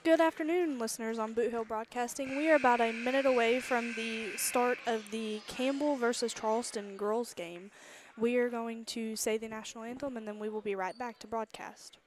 Good afternoon, listeners on Boot Hill Broadcasting. We are about a minute away from the start of the Campbell versus Charleston girls game. We are going to say the national anthem and then we will be right back to broadcast.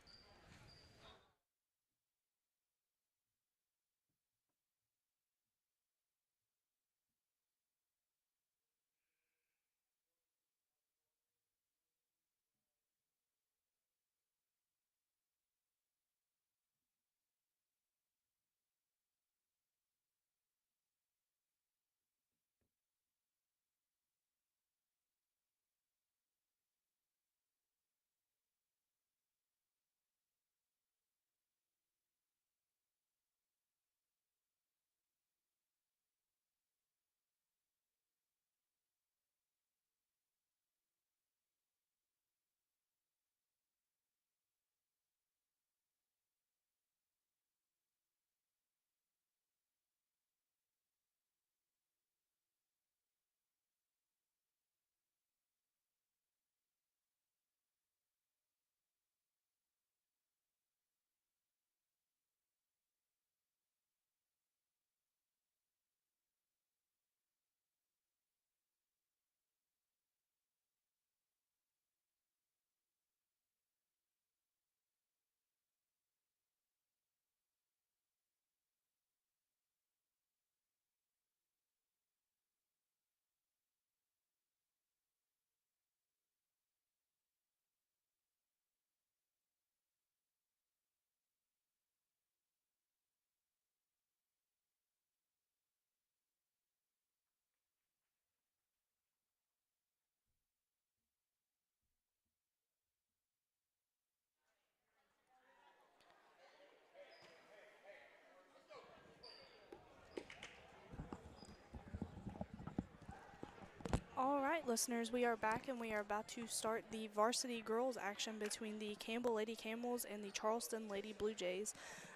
All right, listeners, we are back and we are about to start the varsity girls action between the Campbell Lady Camels and the Charleston Lady Blue Jays.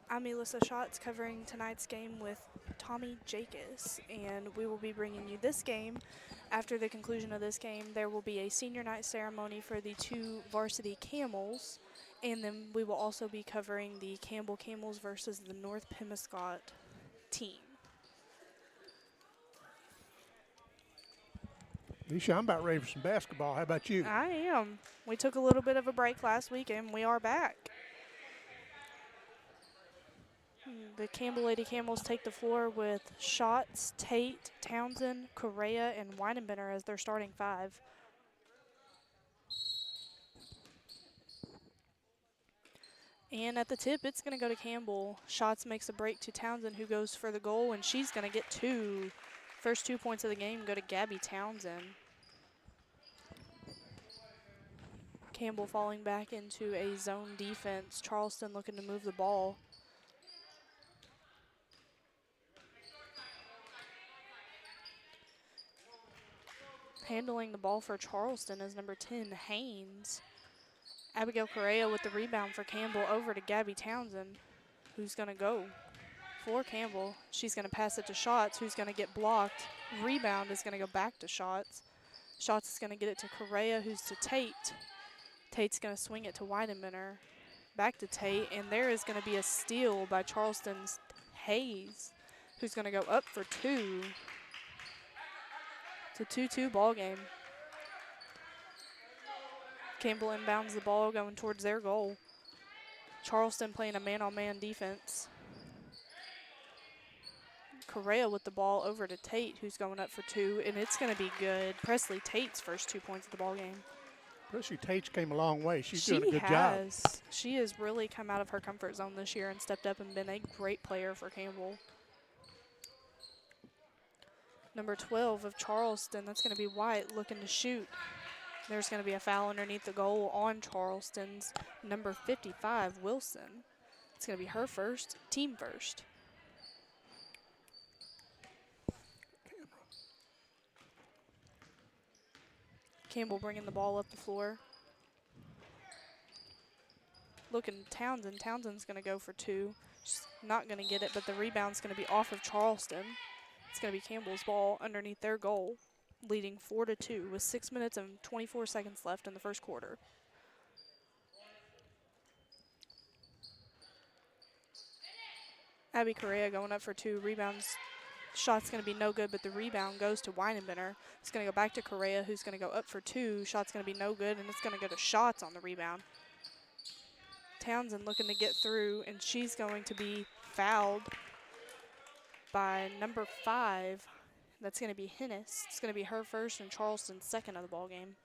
I'm Elissa Schatz covering tonight's game with Tommy Jacobs, and we will be bringing you this game. After the conclusion of this game, there will be a senior night ceremony for the two varsity Camels, and then we will also be covering the Campbell Camels versus the North Pemiscot team. Nisha, I'm about ready for some basketball. How about you? I am. We took a little bit of a break last week, and we are back. The Campbell Lady Camels take the floor with Schatz, Tate, Townsend, Correa, and Weinenbender as their starting five. And at the tip, it's going to go to Campbell. Schatz makes a break to Townsend, who goes for the goal, and she's going to get two. First 2 points of the game go to Gabby Townsend. Campbell falling back into a zone defense. Charleston looking to move the ball. Handling the ball for Charleston is number 10, Haynes. Abigail Correa with the rebound for Campbell over to Gabby Townsend, who's going to go for Campbell. She's going to pass it to Schatz, who's going to get blocked. Rebound is going to go back to Schatz. Schatz is going to get it to Correa, who's to Tate. Tate's going to swing it to Weidenbender. Back to Tate, and there is going to be a steal by Charleston's Hayes, who's going to go up for two. It's a 2-2 ball game. Campbell inbounds the ball going towards their goal. Charleston playing a man-on-man defense. Correa with the ball over to Tate, who's going up for two, and it's going to be good. Presley Tate's first 2 points of the ball game. Presley Tate's came a long way. She's doing a good job. She has really come out of her comfort zone this year and stepped up and been a great player for Campbell. Number 12 of Charleston, that's going to be White looking to shoot. There's going to be a foul underneath the goal on Charleston's number 55, Wilson. It's going to be her first, team first. Campbell bringing the ball up the floor. Looking Townsend. Townsend's going to go for two. She's not going to get it, but the rebound's going to be off of Charleston. It's going to be Campbell's ball underneath their goal, leading 4-2 with 6 minutes and 24 seconds left in the first quarter. Abby Correa going up for 2 rebounds. Shot's going to be no good, but the rebound goes to Weinenbender. It's going to go back to Correa, who's going to go up for 2. Shot's going to be no good, and it's going to go to Shots on the rebound. Townsend looking to get through, and she's going to be fouled by number 5. That's going to be Hennis. It's going to be her first and Charleston's second of the ball game.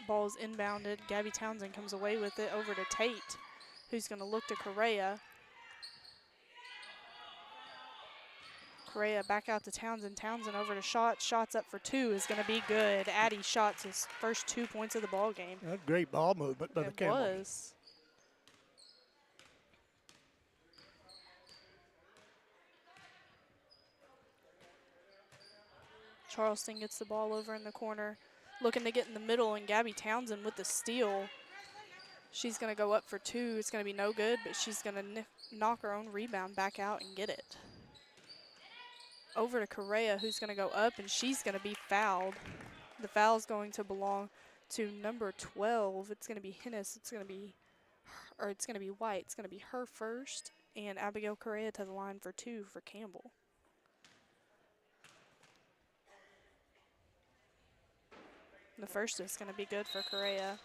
Ball is inbounded. Gabby Townsend comes away with it over to Tate, who's going to look to Correa. Correa back out to Townsend. Townsend over to Shots. Shots up for 2 is going to be good. Addie Shots his first 2 points of the ball game. A great ball movement by the Campbell. It was. Charleston gets the ball over in the corner, looking to get in the middle, and Gabby Townsend with the steal. She's going to go up for 2. It's going to be no good, but she's going to knock her own rebound back out and get it. Over to Correa, who's going to go up, and she's going to be fouled. The foul is going to belong to number 12. It's going to be Hennis. It's going to be White. It's going to be her first, and Abigail Correa to the line for 2 for Campbell. The first is going to be good for Correa.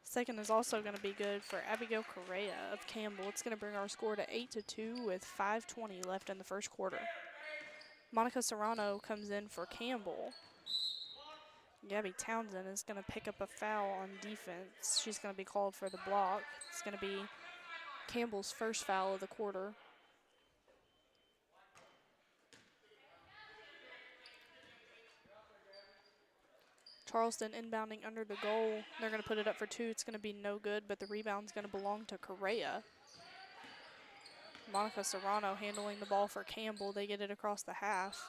Second is also going to be good for Abigail Correa of Campbell. It's going to bring our score to 8-2 with 5:20 left in the first quarter. Monica Serrano comes in for Campbell. Gabby Townsend is going to pick up a foul on defense. She's going to be called for the block. It's going to be Campbell's first foul of the quarter. Charleston inbounding under the goal. They're going to put it up for 2. It's going to be no good, but the rebound's going to belong to Correa. Monica Serrano handling the ball for Campbell. They get it across the half,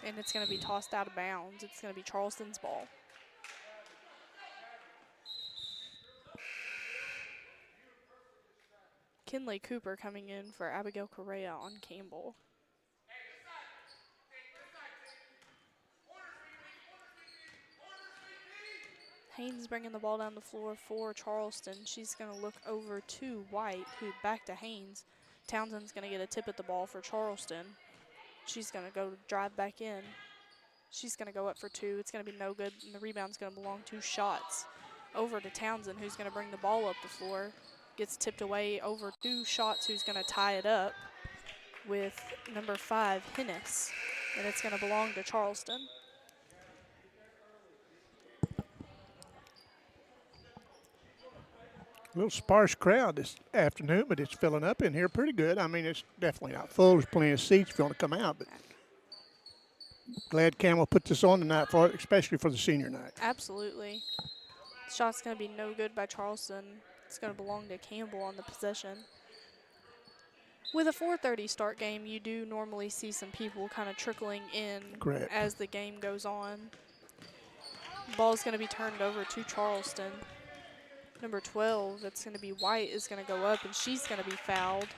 and it's going to be tossed out of bounds. It's going to be Charleston's ball. Kinley Cooper coming in for Abigail Correa on Campbell. Haynes bringing the ball down the floor for Charleston. She's going to look over to White, who back to Haynes. Townsend's going to get a tip at the ball for Charleston. She's going to go drive back in. She's going to go up for 2. It's going to be no good, and the rebound's going to belong to Shots. Over to Townsend, who's going to bring the ball up the floor. Gets tipped away over to Shots, who's going to tie it up with number 5, Hennis. And it's going to belong to Charleston. A little sparse crowd this afternoon, but it's filling up in here pretty good. I mean, it's definitely not full. There's plenty of seats if you want to come out, but glad Campbell put this on tonight, especially for the senior night. Absolutely. Shot's going to be no good by Charleston. It's going to belong to Campbell on the possession. With a 4:30 start game, you do normally see some people kind of trickling in as the game goes on. Ball's going to be turned over to Charleston. Number 12, that's going to be White, is going to go up, and she's going to be fouled.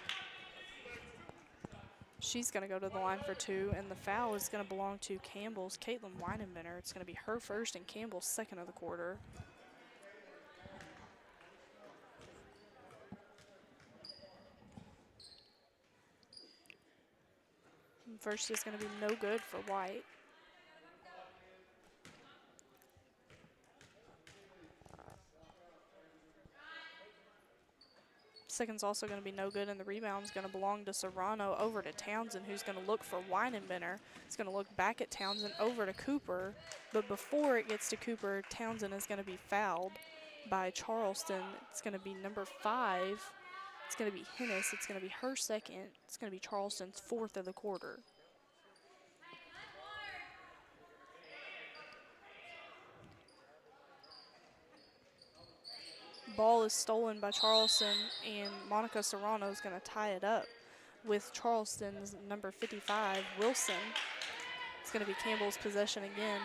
She's going to go to the line for 2, and the foul is going to belong to Campbell's Caitlin Weinenbender. It's going to be her first and Campbell's second of the quarter. And first is going to be no good for White. Second's also going to be no good, and the rebound's going to belong to Serrano over to Townsend, who's going to look for Weinenbender. It's going to look back at Townsend over to Cooper, but before it gets to Cooper, Townsend is going to be fouled by Charleston. It's going to be number 5. It's going to be Hennis. It's going to be her second. It's going to be Charleston's 4th of the quarter. Ball is stolen by Charleston, and Monica Serrano is going to tie it up with Charleston's number 55, Wilson. It's going to be Campbell's possession again.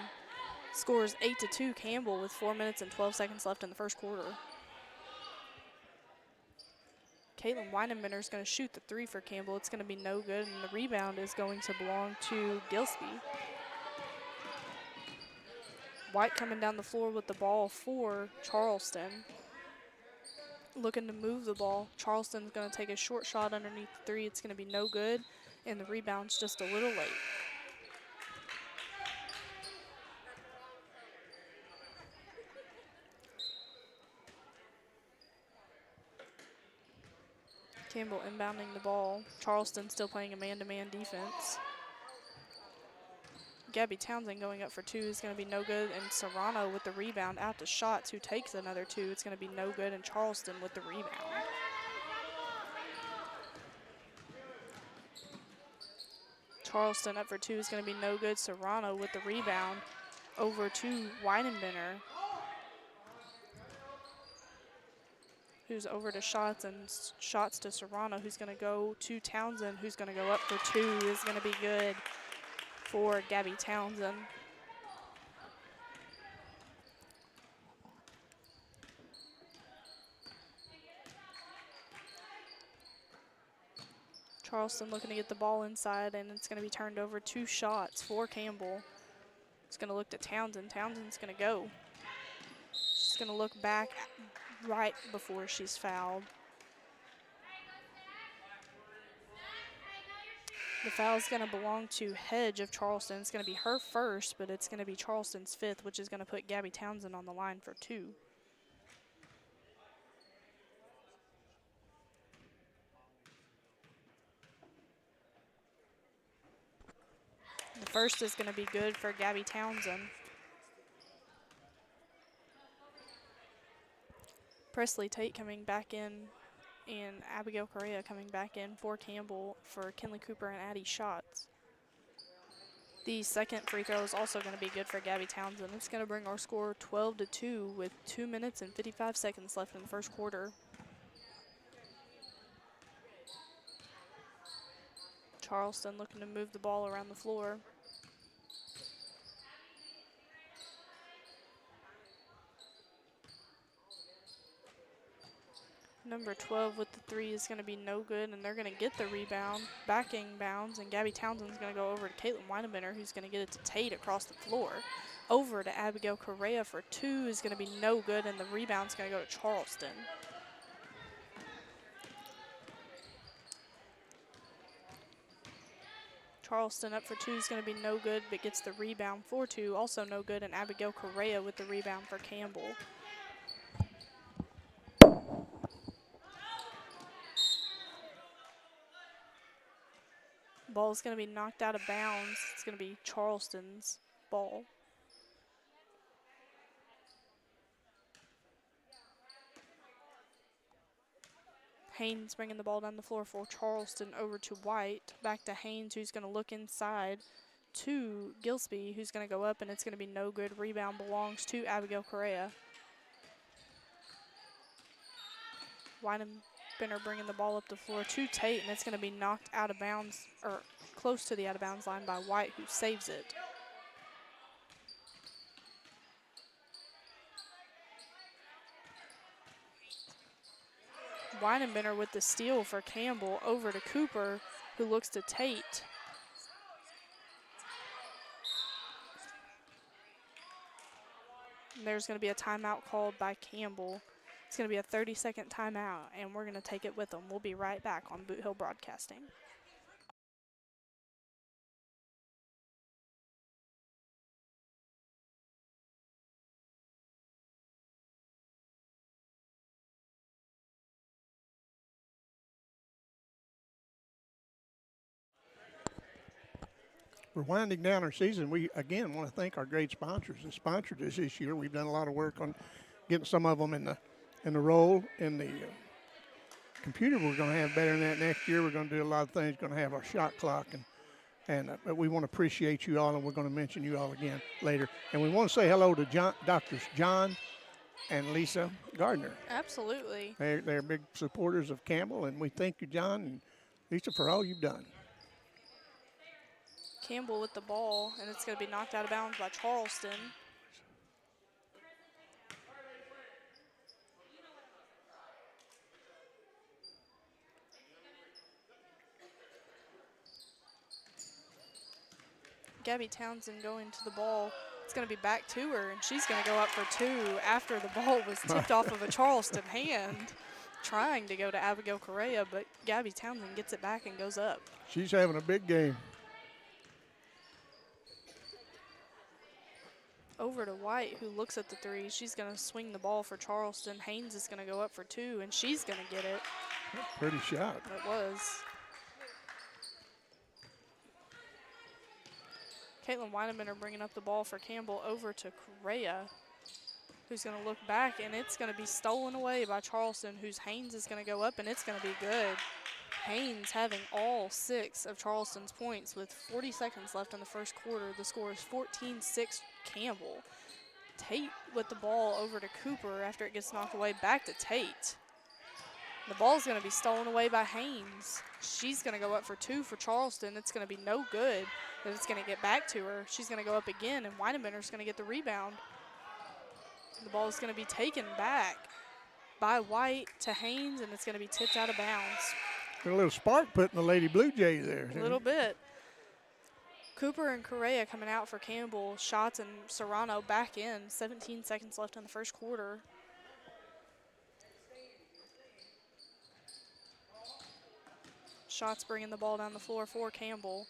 Scores 8-2 Campbell with 4 minutes and 12 seconds left in the first quarter. Caitlin Weinenbender is going to shoot the three for Campbell. It's going to be no good, and the rebound is going to belong to Gillespie. White coming down the floor with the ball for Charleston. Looking to move the ball. Charleston's going to take a short shot underneath the three. It's going to be no good, and the rebound's just a little late. Campbell inbounding the ball. Charleston still playing a man-to-man defense. Gabby Townsend going up for two is going to be no good, and Serrano with the rebound out to Schatz, who takes another two. It's going to be no good, and Charleston with the rebound. Charleston up for two is going to be no good. Serrano with the rebound over to Weidenbender, who's over to Schatz, and Schatz to Serrano, who's going to go to Townsend, who's going to go up for two, is going to be good for Gabby Townsend. Charleston looking to get the ball inside, and it's going to be turned over 2 shots for Campbell. It's going to look to Townsend. Townsend's going to go. She's going to look back right before she's fouled. The foul is going to belong to Hedge of Charleston. It's going to be her first, but it's going to be Charleston's fifth, which is going to put Gabby Townsend on the line for 2. The first is going to be good for Gabby Townsend. Presley Tate coming back in, and Abigail Correa coming back in for Campbell for Kinley Cooper and Addie Schatz. The second free throw is also going to be good for Gabby Townsend. It's going to bring our score 12-2 with 2 minutes and 55 seconds left in the first quarter. Charleston looking to move the ball around the floor. Number 12 with the three is going to be no good, and they're going to get the rebound, backing bounds, and Gabby Townsend's going to go over to Caitlin Weinenbender, who's going to get it to Tate across the floor. Over to Abigail Correa for 2 is going to be no good, and the rebound's going to go to Charleston. Charleston up for 2 is going to be no good, but gets the rebound for 2, also no good, and Abigail Correa with the rebound for Campbell. Ball is going to be knocked out of bounds. It's going to be Charleston's ball. Haynes bringing the ball down the floor for Charleston over to White. Back to Haynes, who's going to look inside to Gillespie, who's going to go up, and it's going to be no good. Rebound belongs to Abigail Correa. Weinenbender bringing the ball up the floor to Tate, and it's going to be knocked out of bounds, or close to the out of bounds line by White, who saves it. Weinenbender with the steal for Campbell over to Cooper, who looks to Tate. And there's going to be a timeout called by Campbell. It's going to be a 30-second timeout, and we're going to take it with them. We'll be right back on Boot Hill Broadcasting. We're winding down our season. We, again, want to thank our great sponsors that sponsored us this year. We've done a lot of work on getting some of them in the roll. In the computer, we're going to have better than that next year. We're going to do a lot of things. We're going to have our shot clock. But we want to appreciate you all, and we're going to mention you all again later. And we want to say hello to Doctors John and Lisa Gardner. Absolutely. They're big supporters of Campbell, and we thank you, John and Lisa, for all you've done. Campbell with the ball, and it's going to be knocked out of bounds by Charleston. Gabby Townsend going to the ball. It's going to be back to her, and she's going to go up for 2 after the ball was tipped off of a Charleston hand, trying to go to Abigail Correa, but Gabby Townsend gets it back and goes up. She's having a big game. Over to White, who looks at the 3. She's going to swing the ball for Charleston. Haynes is going to go up for 2, and she's going to get it. Pretty shot. It was. Caitlin Weineman bringing up the ball for Campbell over to Correa, who's going to look back, and it's going to be stolen away by Charleston, whose Haynes is going to go up, and it's going to be good. Haynes having all 6 of Charleston's points with 40 seconds left in the first quarter. The score is 14-6 Campbell. Tate with the ball over to Cooper after it gets knocked away. Back to Tate. The ball's going to be stolen away by Haynes. She's going to go up for 2 for Charleston. It's going to be no good, but it's going to get back to her. She's going to go up again, and Weinemanner's going to get the rebound. The ball is going to be taken back by White to Haynes, and it's going to be tipped out of bounds. A little spark put in the Lady Blue Jays there. A little bit. Cooper and Correa coming out for Campbell. Shots and Serrano back in. 17 seconds left in the first quarter. Shots bringing the ball down the floor for Campbell.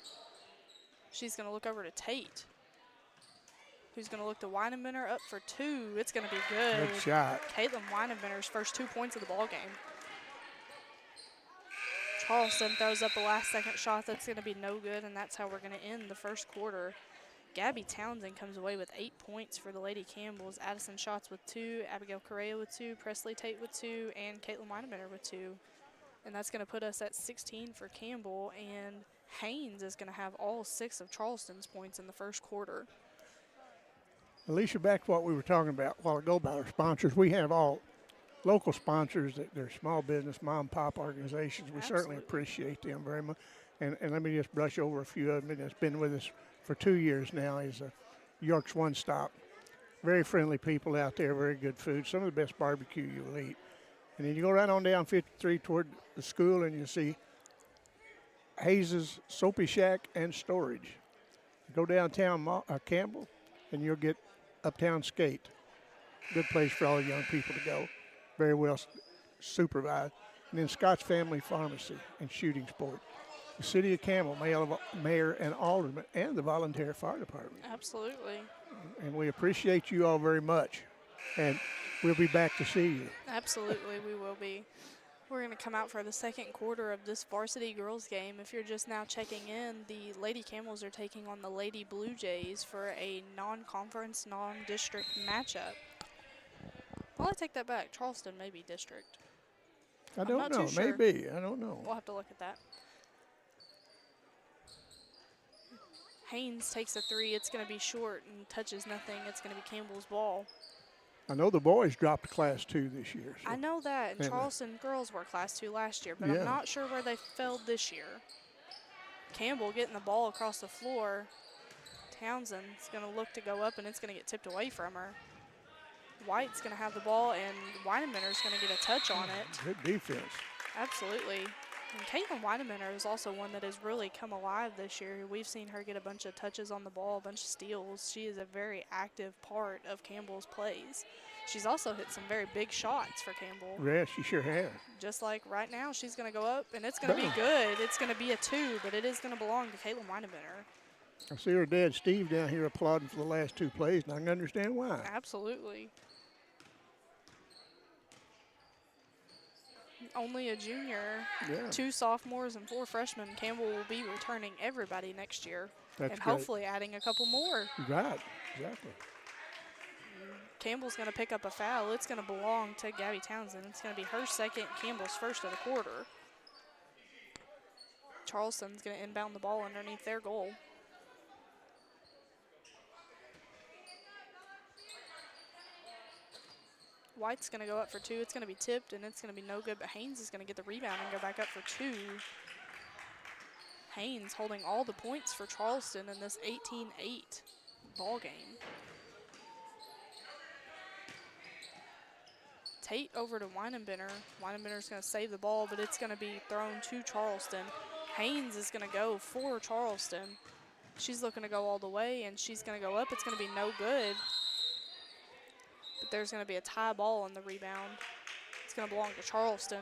She's going to look over to Tate, who's going to look to Weinemanner up for 2. It's going to be good. Good shot. Caitlin Weinemanner's first 2 points of the ball game. Charleston throws up a last-second shot that's going to be no good, and that's how we're going to end the first quarter. Gabby Townsend comes away with 8 points for the Lady Campbells. Addison Schatz with 2, Abigail Correa with 2, Presley Tate with 2, and Caitlin Weinemanner with 2. And that's going to put us at 16 for Campbell, and Haynes is going to have all 6 of Charleston's points in the first quarter. Alicia, back to what we were talking about a while ago about our sponsors. We have all local sponsors that they're small business, mom and pop organizations. We certainly appreciate them very much. And let me just brush over a few of them that's been with us for 2 years now. Is York's One Stop. Very friendly people out there, very good food, some of the best barbecue you will eat. And then you go right on down 53 toward the school and you see Hayes' Soapy Shack and Storage. Go downtown Campbell and you'll get Uptown Skate. Good place for all young people to go. Very well supervised. And then Scott's Family Pharmacy and Shooting Sport. The City of Campbell, Mayor and Alderman, and the Volunteer Fire Department. Absolutely. And we appreciate you all very much. And we'll be back to see you. Absolutely, we will be. We're going to come out for the second quarter of this varsity girls game. If you're just now checking in, the Lady Camels are taking on the Lady Blue Jays for a non-conference, non-district matchup. Well, I take that back. Charleston may be district. I don't know. Sure. Maybe. I don't know. We'll have to look at that. Haynes takes a 3. It's going to be short and touches nothing. It's going to be Campbell's ball. I know the boys dropped Class 2 this year. So. I know that, and Charleston girls were Class 2 last year, but I'm not sure where they fell this year. Campbell getting the ball across the floor. Townsend's going to look to go up, and it's going to get tipped away from her. White's going to have the ball, and Weinemanner's going to get a touch on it. Good defense. Absolutely. And Caitlin Weinemanner is also one that has really come alive this year. We've seen her get a bunch of touches on the ball, a bunch of steals. She is a very active part of Campbell's plays. She's also hit some very big shots for Campbell. Yeah, she sure has. Just like right now, she's going to go up, and it's going to be good. It's going to be a 2, but it is going to belong to Caitlin Weinemanner. I see her dad, Steve, down here applauding for the last 2 plays, and I can understand why. Absolutely. Only a junior, 2 sophomores, and 4 freshmen. Campbell will be returning everybody next year. That's and great. Hopefully adding a couple more. Right, exactly. Campbell's going to pick up a foul. It's going to belong to Gabby Townsend. It's going to be her second, Campbell's first of the quarter. Charleston's going to inbound the ball underneath their goal. White's going to go up for 2. It's going to be tipped, and it's going to be no good, but Haynes is going to get the rebound and go back up for 2. Haynes holding all the points for Charleston in this 18-8 ball game. Tate over to Weinenbender. Weinenbender's going to save the ball, but it's going to be thrown to Charleston. Haynes is going to go for Charleston. She's looking to go all the way, and she's going to go up. It's going to be no good. But there's going to be a tie ball in the rebound. It's going to belong to Charleston.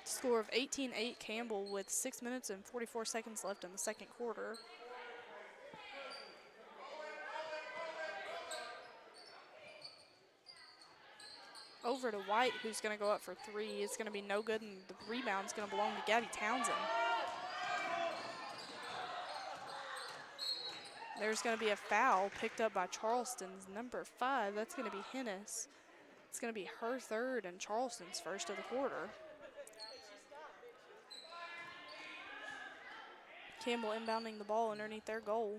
Score of 18-8 Campbell with 6 minutes and 44 seconds left in the second quarter. Over to White, who's going to go up for three. It's going to be no good, and the rebound's going to belong to Gabby Townsend. There's going to be a foul picked up by Charleston's number 5. That's going to be Hennis. It's going to be her third and Charleston's first of the quarter. Campbell inbounding the ball underneath their goal.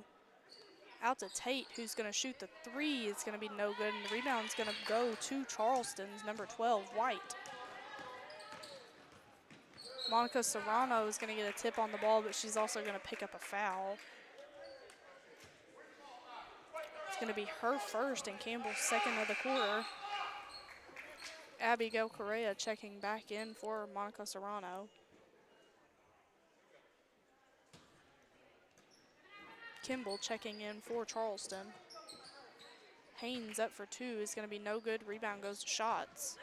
Out to Tate, who's going to shoot the three. It's going to be no good, and the rebound's going to go to Charleston's number 12, White. Monica Serrano is going to get a tip on the ball, but she's also going to pick up a foul. It's going to be her first and Campbell's second of the quarter. Abigail Correa checking back in for Monica Serrano. Kimball checking in for Charleston. Haynes up for two is going to be no good. Rebound goes to Shots.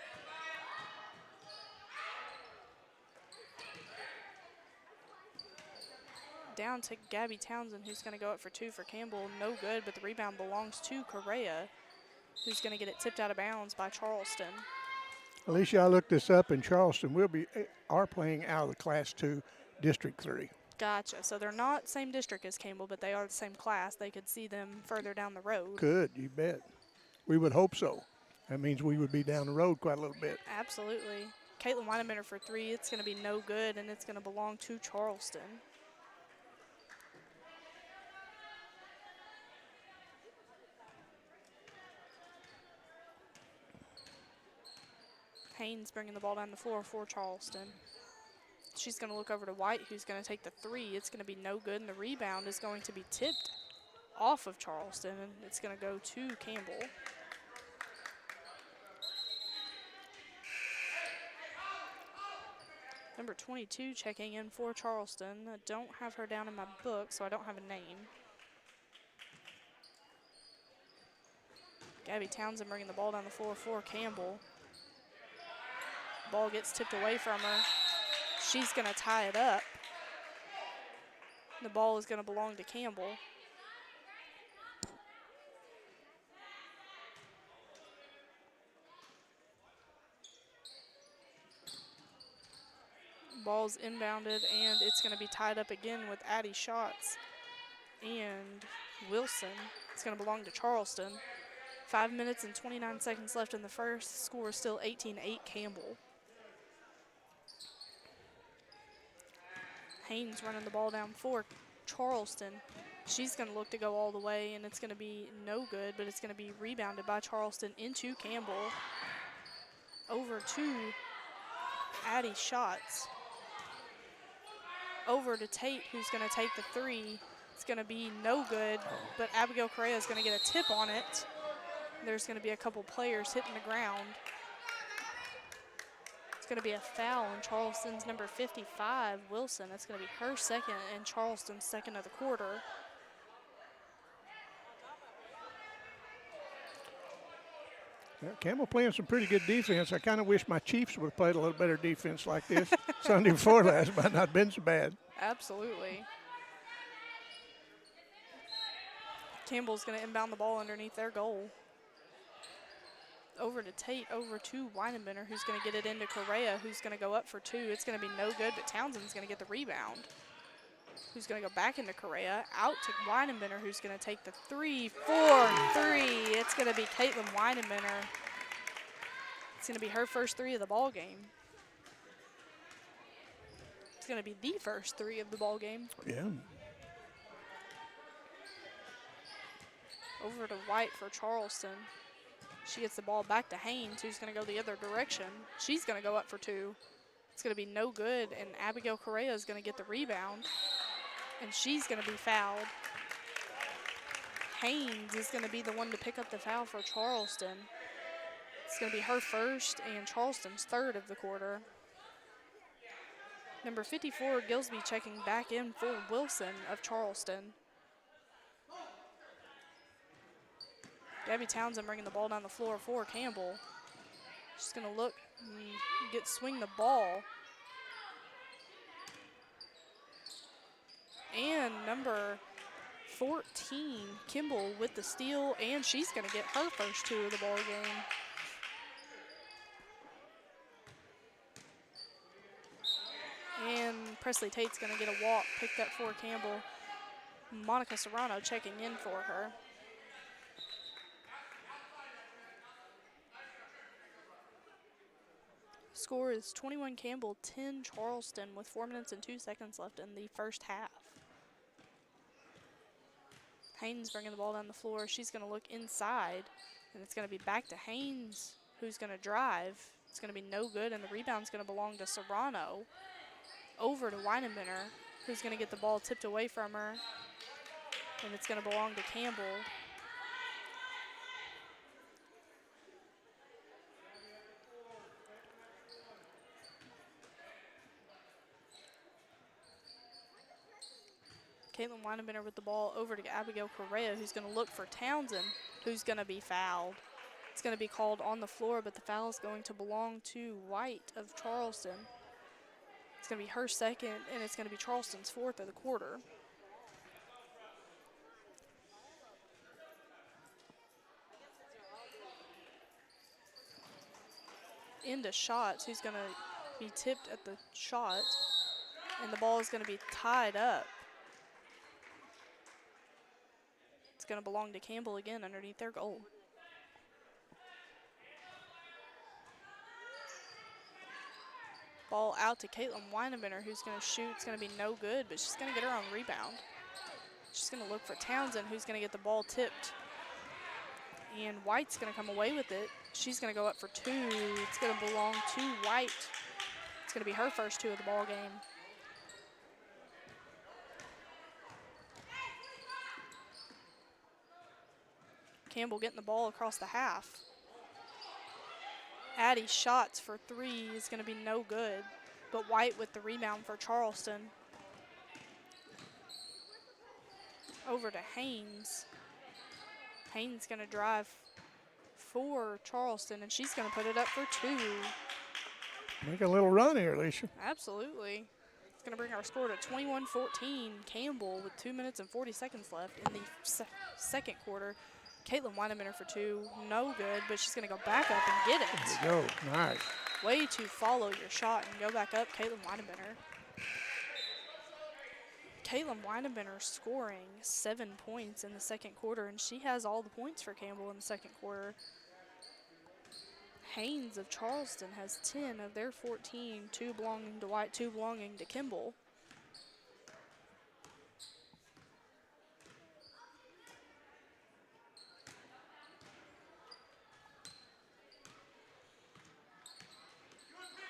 Down to Gabby Townsend, who's going to go up for two for Campbell. No good, but the rebound belongs to Correa, who's going to get it tipped out of bounds by Charleston. Alicia, I looked this up, and Charleston are playing out of the Class 2 District 3. Gotcha. So they're not same district as Campbell, but they are the same class. They could see them further down the road. Could, you bet. We would hope so. That means we would be down the road quite a little bit. Absolutely. Caitlin Weinemanner for three. It's going to be no good, and it's going to belong to Charleston. Haynes bringing the ball down the floor for Charleston. She's going to look over to White, who's going to take the three. It's going to be no good, and the rebound is going to be tipped off of Charleston, and it's going to go to Campbell. Number 22 checking in for Charleston. I don't have her down in my book, so I don't have a name. Gabby Townsend bringing the ball down the floor for Campbell. Ball gets tipped away from her. She's going to tie it up. The ball is going to belong to Campbell. Ball's inbounded, and it's going to be tied up again with Addie Shots and Wilson. It's going to belong to Charleston. 5 minutes and 29 seconds left in the first. Score is still 18-8 Campbell. Haynes running the ball down for Charleston. She's going to look to go all the way, and it's going to be no good, but it's going to be rebounded by Charleston into Campbell. Over to Addie Shots. Over to Tate, who's going to take the three. It's going to be no good, but Abigail Correa is going to get a tip on it. There's going to be a couple players hitting the ground. It's going to be a foul on Charleston's number 55, Wilson. That's going to be her second and Charleston's second of the quarter. Yeah, Campbell playing some pretty good defense. I kind of wish my Chiefs would have played a little better defense like this Sunday before last. Might not been so bad. Absolutely. Campbell's going to inbound the ball underneath their goal. Over to Tate, over to Weinemanner, who's going to get it into Correa, who's going to go up for two. It's going to be no good, but Townsend's going to get the rebound. Who's going to go back into Correa, out to Weinemanner, who's going to take the 3-4-3. It's going to be Caitlin Weinemanner. It's going to be her first three of the ball game. It's going to be the first three of the ball game. Yeah. Over to White for Charleston. She gets the ball back to Haynes, who's going to go the other direction. She's going to go up for two. It's going to be no good, and Abigail Correa is going to get the rebound, and she's going to be fouled. Haynes is going to be the one to pick up the foul for Charleston. It's going to be her first and Charleston's third of the quarter. Number 54, Gilsby checking back in for Wilson of Charleston. Gabby Townsend bringing the ball down the floor for Campbell. She's going to look and swing the ball. And number 14, Kimball with the steal, and she's going to get her first 2 of the ball game. And Presley Tate's going to get a walk picked up for Campbell. Monica Serrano checking in for her. Score is 21 Campbell, 10 Charleston with 4 minutes and 2 seconds left in the first half. Haynes bringing the ball down the floor. She's going to look inside, and it's going to be back to Haynes, who's going to drive. It's going to be no good, and the rebound's going to belong to Serrano. Over to Weinenbender, who's going to get the ball tipped away from her, and it's going to belong to Campbell. Caitlin Weinenbender with the ball over to Abigail Correa, who's going to look for Townsend, who's going to be fouled. It's going to be called on the floor, but the foul is going to belong to White of Charleston. It's going to be her second, and it's going to be Charleston's 4th of the quarter. Into shots, who's going to be tipped at the shot, and the ball is going to be tied up. It's going to belong to Campbell again underneath their goal. Ball out to Caitlin Weinenbender, who's going to shoot. It's going to be no good, but she's going to get her own rebound. She's going to look for Townsend, who's going to get the ball tipped. And White's going to come away with it. She's going to go up for 2. It's going to belong to White. It's going to be her first 2 of the ball game. Campbell getting the ball across the half. Addie's shots for 3 is going to be no good, but White with the rebound for Charleston. Over to Haynes. Haynes going to drive for Charleston, and she's going to put it up for 2. Make a little run here, Alicia. Absolutely. It's going to bring our score to 21-14. Campbell with 2 minutes and 40 seconds left in the second quarter. Caitlin Weinenbender for 2, no good, but she's going to go back up and get it. There you go, nice. Way to follow your shot and go back up, Caitlin Weinenbender. Caitlin Weinenbender scoring 7 points in the second quarter, and she has all the points for Campbell in the second quarter. Haynes of Charleston has 10 of their 14, 2 belonging to White, 2 belonging to Kimball.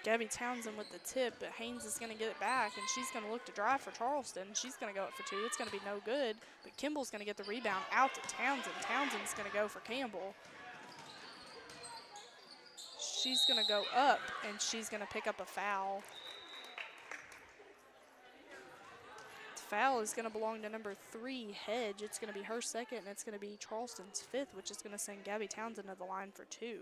Gabby Townsend with the tip, but Haynes is going to get it back, and she's going to look to drive for Charleston. She's going to go up for 2. It's going to be no good, but Kimball's going to get the rebound out to Townsend. Townsend's going to go for Campbell. She's going to go up, and she's going to pick up a foul. The foul is going to belong to number 3, Hedge. It's going to be her second, and it's going to be Charleston's 5th, which is going to send Gabby Townsend to the line for 2.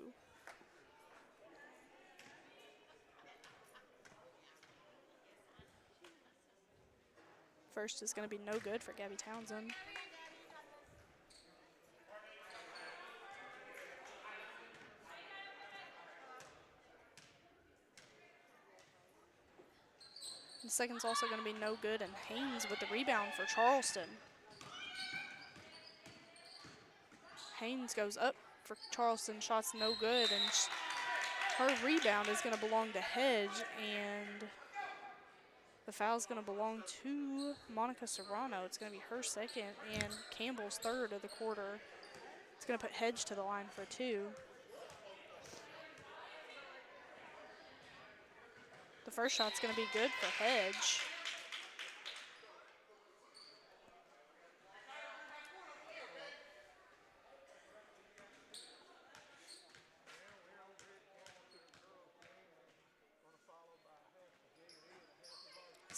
First is going to be no good for Gabby Townsend. The second's also going to be no good, and Haynes with the rebound for Charleston. Haynes goes up for Charleston, shots no good, and her rebound is going to belong to Hedge, and the foul is going to belong to Monica Serrano. It's going to be her second and Campbell's 3rd of the quarter. It's going to put Hedge to the line for 2. The first shot's going to be good for Hedge.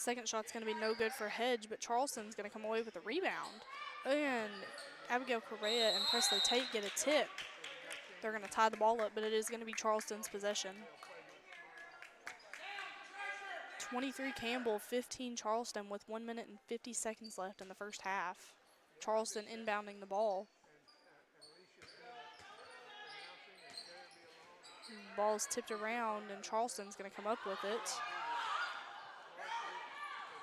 Second shot's going to be no good for Hedge, but Charleston's going to come away with a rebound. And Abigail Correa and Presley Tate get a tip. They're going to tie the ball up, but it is going to be Charleston's possession. 23 Campbell, 15 Charleston with 1 minute and 50 seconds left in the first half. Charleston inbounding the ball. Ball's tipped around, and Charleston's going to come up with it.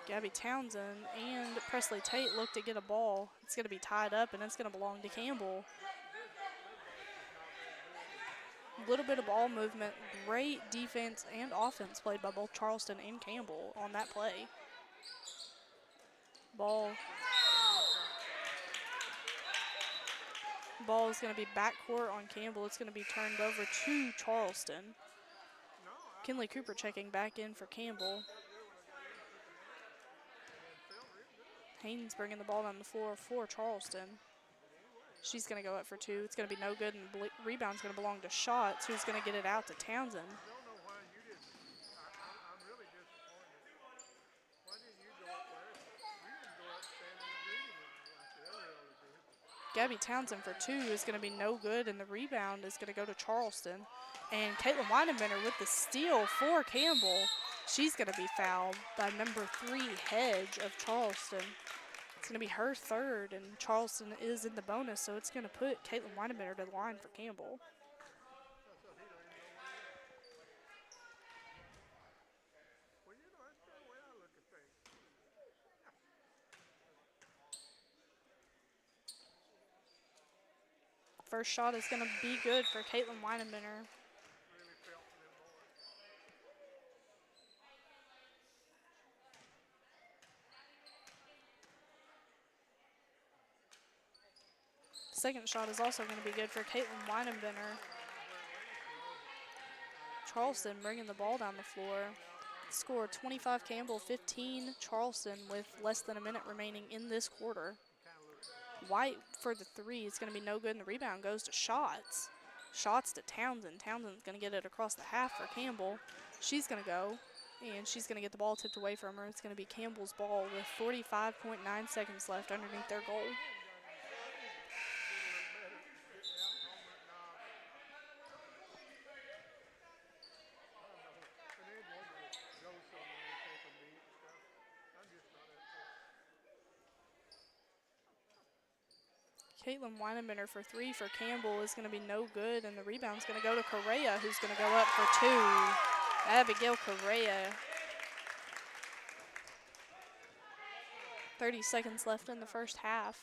Gabby Townsend and Presley Tate look to get a ball. It's going to be tied up, and it's going to belong to Campbell. A little bit of ball movement, great defense and offense played by both Charleston and Campbell on that play. Ball is going to be backcourt on Campbell. It's going to be turned over to Charleston. Kinley Cooper checking back in for Campbell. Haynes bringing the ball down the floor for Charleston. She's going to go up for two. It's going to be no good, and the rebound's going to belong to Schatz, who's going to get it out to Townsend. Gabby Townsend for two is going to be no good, and the rebound is going to go to Charleston. And Caitlin Weidenbender with the steal for Campbell. She's going to be fouled by number 3, Hedge of Charleston. It's going to be her third, and Charleston is in the bonus, so it's going to put Caitlin Weidenbender to the line for Campbell. First shot is going to be good for Caitlin Weidenbender. Second shot is also going to be good for Caitlin Weidenbender. Charleston bringing the ball down the floor. Score 25 Campbell, 15 Charleston with less than a minute remaining in this quarter. White for the three. It's going to be no good, and the rebound goes to Schatz. Schatz to Townsend. Townsend's going to get it across the half for Campbell. She's going to go, and she's going to get the ball tipped away from her. It's going to be Campbell's ball with 45.9 seconds left underneath their goal. Caitlin Weidenbender for three for Campbell is going to be no good, and the rebound's going to go to Correa, who's going to go up for two. Abigail Correa. 30 seconds left in the first half.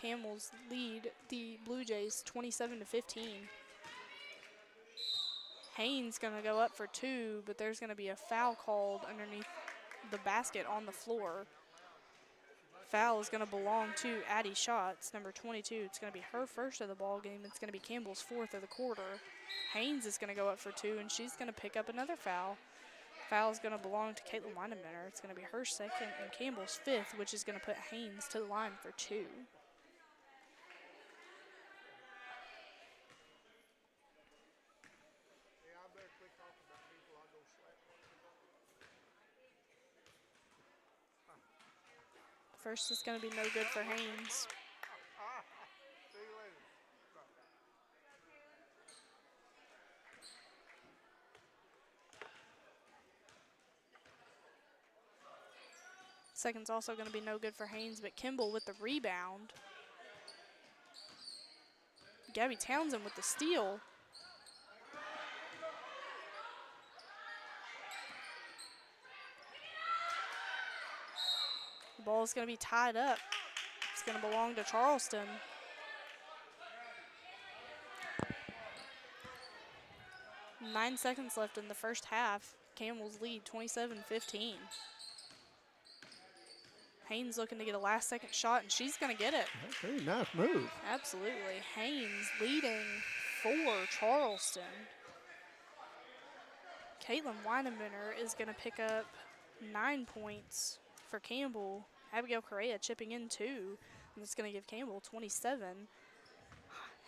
Campbell's lead the Blue Jays 27-15. Haynes going to go up for two, but there's going to be a foul called underneath the basket on the floor. Foul is going to belong to Addie Schatz, number 22. It's going to be her first of the ball game. It's going to be Campbell's fourth of the quarter. Haynes is going to go up for two, and she's going to pick up another foul. Foul is going to belong to Caitlin Weidenbender. It's going to be her second and Campbell's fifth, which is going to put Haynes to the line for two. First is going to be no good for Haynes. Second's also going to be no good for Haynes, but Campbell with the rebound. Gabby Townsend with the steal. The ball is going to be tied up. It's going to belong to Charleston. Nine seconds left in the first half. Campbell's lead 27-15. Haynes looking to get a last second shot, and she's going to get it. Okay, nice move. Absolutely. Haynes leading for Charleston. Caitlin Weidenbender is going to pick up 9 points for Campbell. Abigail Correa chipping in 2, and it's going to give Campbell 27.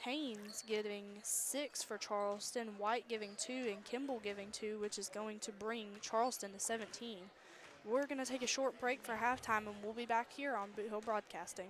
Haynes getting 6 for Charleston, White giving 2, and Kimball giving 2, which is going to bring Charleston to 17. We're going to take a short break for halftime, and we'll be back here on Boot Hill Broadcasting.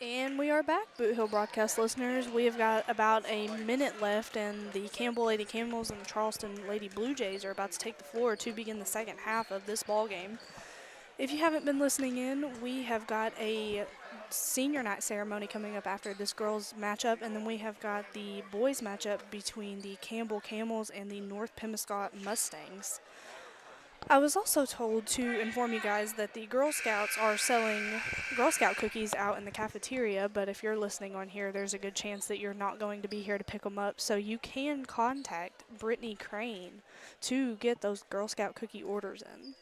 And we are back, Boot Hill broadcast listeners. We have got about a minute left, and the Campbell Lady Camels and the Charleston Lady Blue Jays are about to take the floor to begin the second half of this ball game. If you haven't been listening in, we have got a senior night ceremony coming up after this girls matchup, and then we have got the boys matchup between the Campbell Camels and the North Pemiscot Mustangs. I was also told to inform you guys that the Girl Scouts are selling Girl Scout cookies out in the cafeteria, but if you're listening on here, there's a good chance that you're not going to be here to pick them up, so you can contact Brittany Crane to get those Girl Scout cookie orders in.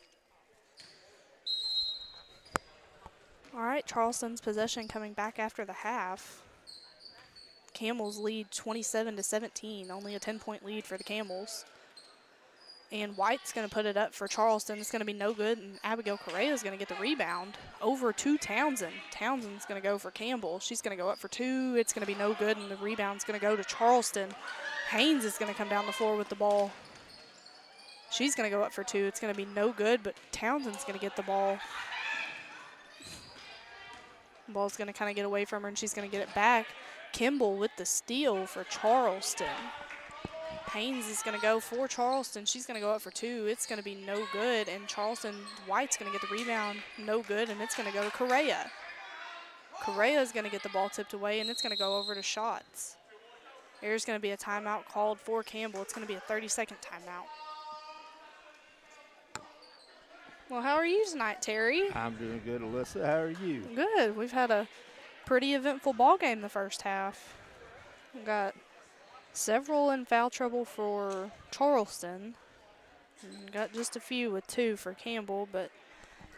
All right, Charleston's possession coming back after the half. Camels lead 27-17, only a 10-point lead for the Camels. And White's going to put it up for Charleston. It's going to be no good, and Abigail Correa is going to get the rebound over to Townsend. Townsend's going to go for Campbell. She's going to go up for two. It's going to be no good, and the rebound's going to go to Charleston. Haynes is going to come down the floor with the ball. She's going to go up for two. It's going to be no good, but Townsend's going to get the ball. The ball's going to kind of get away from her, and she's going to get it back. Kimball with the steal for Charleston. Haynes is going to go for Charleston. She's going to go up for two. It's going to be no good, and Charleston White's going to get the rebound, no good, and it's going to go to Correa. Correa is going to get the ball tipped away, and it's going to go over to Shots. There's going to be a timeout called for Campbell. It's going to be a 30-second timeout. Well, how are you tonight, Terry? I'm doing good, Alyssa. How are you? Good. We've had a pretty eventful ball game the first half. We've got several in foul trouble for Charleston. And got just a few with two for Campbell, but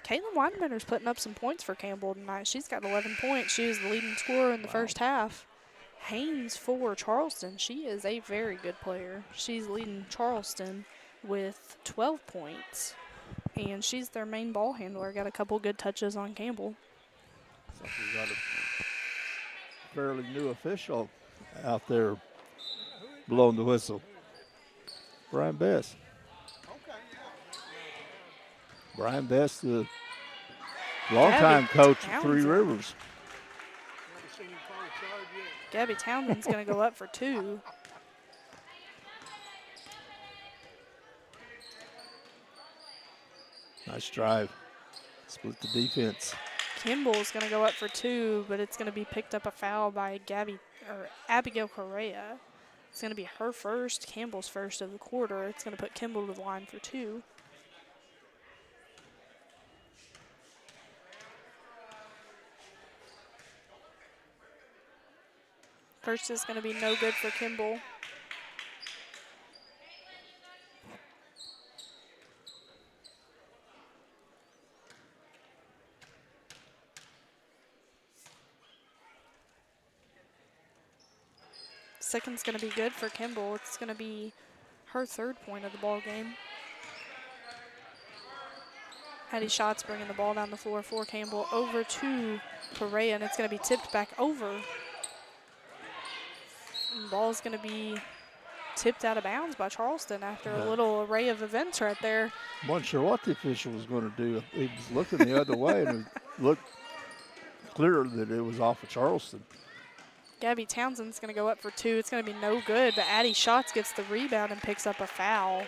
Caitlin Weidenbender's putting up some points for Campbell tonight. She's got 11 points. She was the leading scorer in the first half. Haynes for Charleston. She is a very good player. She's leading Charleston with 12 points. And she's their main ball handler. Got a couple good touches on Campbell. So we got a fairly new official out there blowing the whistle. Brian Best. Brian Best, the longtime coach of Three Rivers. Gabby Townsend's going to go up for two. Nice drive. Split the defense. Kimball's going to go up for two, but it's going to be picked up a foul by Abigail Correa. It's going to be her first, Campbell's first of the quarter. It's going to put Kimball to the line for two. First is going to be no good for Kimball. Second's going to be good for Kimball. It's going to be her third point of the ball game. Hattie Schatz bringing the ball down the floor for Campbell over to Correa, and it's going to be tipped back over. And the ball's going to be tipped out of bounds by Charleston after a little array of events right there. Wasn't sure what the official was going to do. He was looking the other way, and it looked clear that it was off of Charleston. Gabby Townsend's going to go up for two. It's going to be no good, but Addie Schatz gets the rebound and picks up a foul.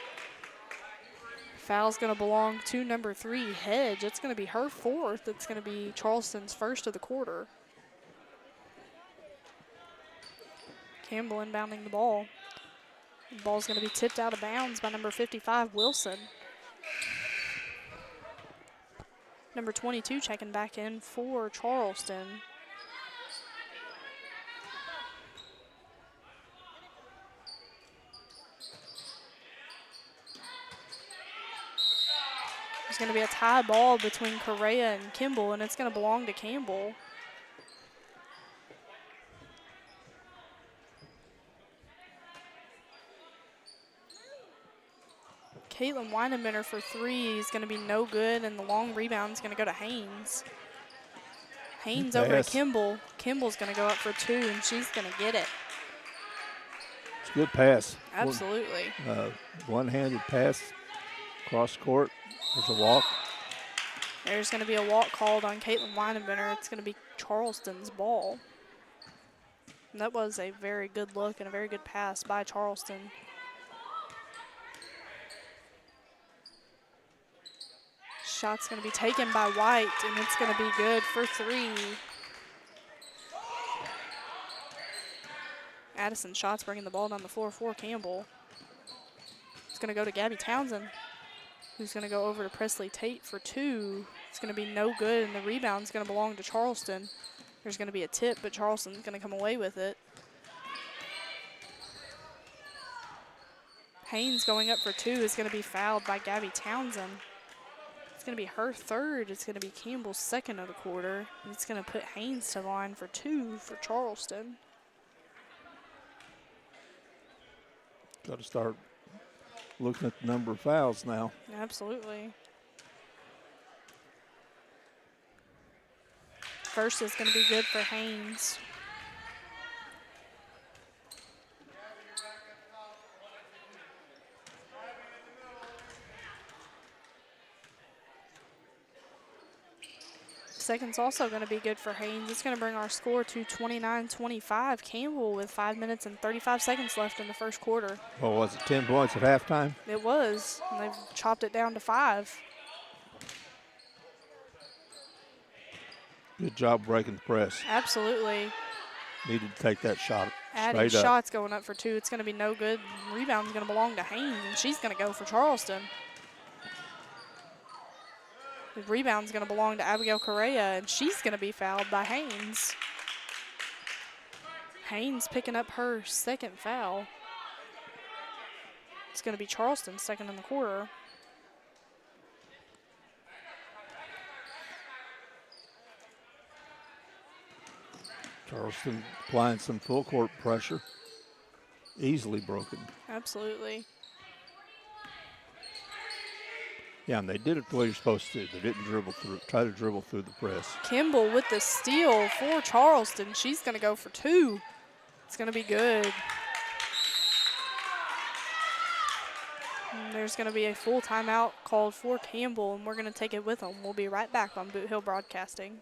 Foul's going to belong to number 3, Hedge. It's going to be her fourth. It's going to be Charleston's first of the quarter. Campbell inbounding the ball. The ball's going to be tipped out of bounds by number 55, Wilson. Number 22 checking back in for Charleston. There's going to be a tie ball between Correa and Kimball, and it's going to belong to Campbell. Caitlin Weidenbender for 3 is going to be no good, and the long rebound is going to go to Haynes. Haynes over to Kimball. Kimball's going to go up for 2, and she's going to get it. It's a good pass. Absolutely. One-handed pass cross court. There's a walk. There's going to be a walk called on Caitlin Weidenbender. It's going to be Charleston's ball. And that was a very good look and a very good pass by Charleston. Shot's going to be taken by White, and it's going to be good for 3. Addison Shots bringing the ball down the floor for Campbell. It's going to go to Gabby Townsend, who's going to go over to Presley Tate for 2. It's going to be no good, and the rebound's going to belong to Charleston. There's going to be a tip, but Charleston's going to come away with it. Haynes going up for 2 is going to be fouled by Gabby Townsend. It's going to be her 3rd. It's going to be Campbell's 2nd of the quarter. And it's going to put Haynes to the line for 2 for Charleston. Got to start looking at the number of fouls now. Absolutely. First is going to be good for Haynes. Second's also going to be good for Haynes. It's going to bring our score to 29-25. Campbell with 5 minutes and 35 seconds left in the first quarter. What was it, 10 points at halftime? It was, and they've chopped it down to 5. Good job breaking the press. Absolutely. Needed to take that shot Addie straight up. Shots going up for 2. It's going to be no good. Rebound's going to belong to Haynes, and she's going to go for Charleston. The rebound's going to belong to Abigail Correa, and she's going to be fouled by Haynes. Haynes picking up her 2nd foul. It's going to be Charleston's 2nd in the quarter. Charleston applying some full court pressure. Easily broken. Absolutely. Yeah, and they did it the way you're supposed to. They didn't try to dribble through the press. Campbell with the steal for Charleston. She's going to go for 2. It's going to be good. And there's going to be a full timeout called for Campbell, and we're going to take it with them. We'll be right back on Boot Hill Broadcasting.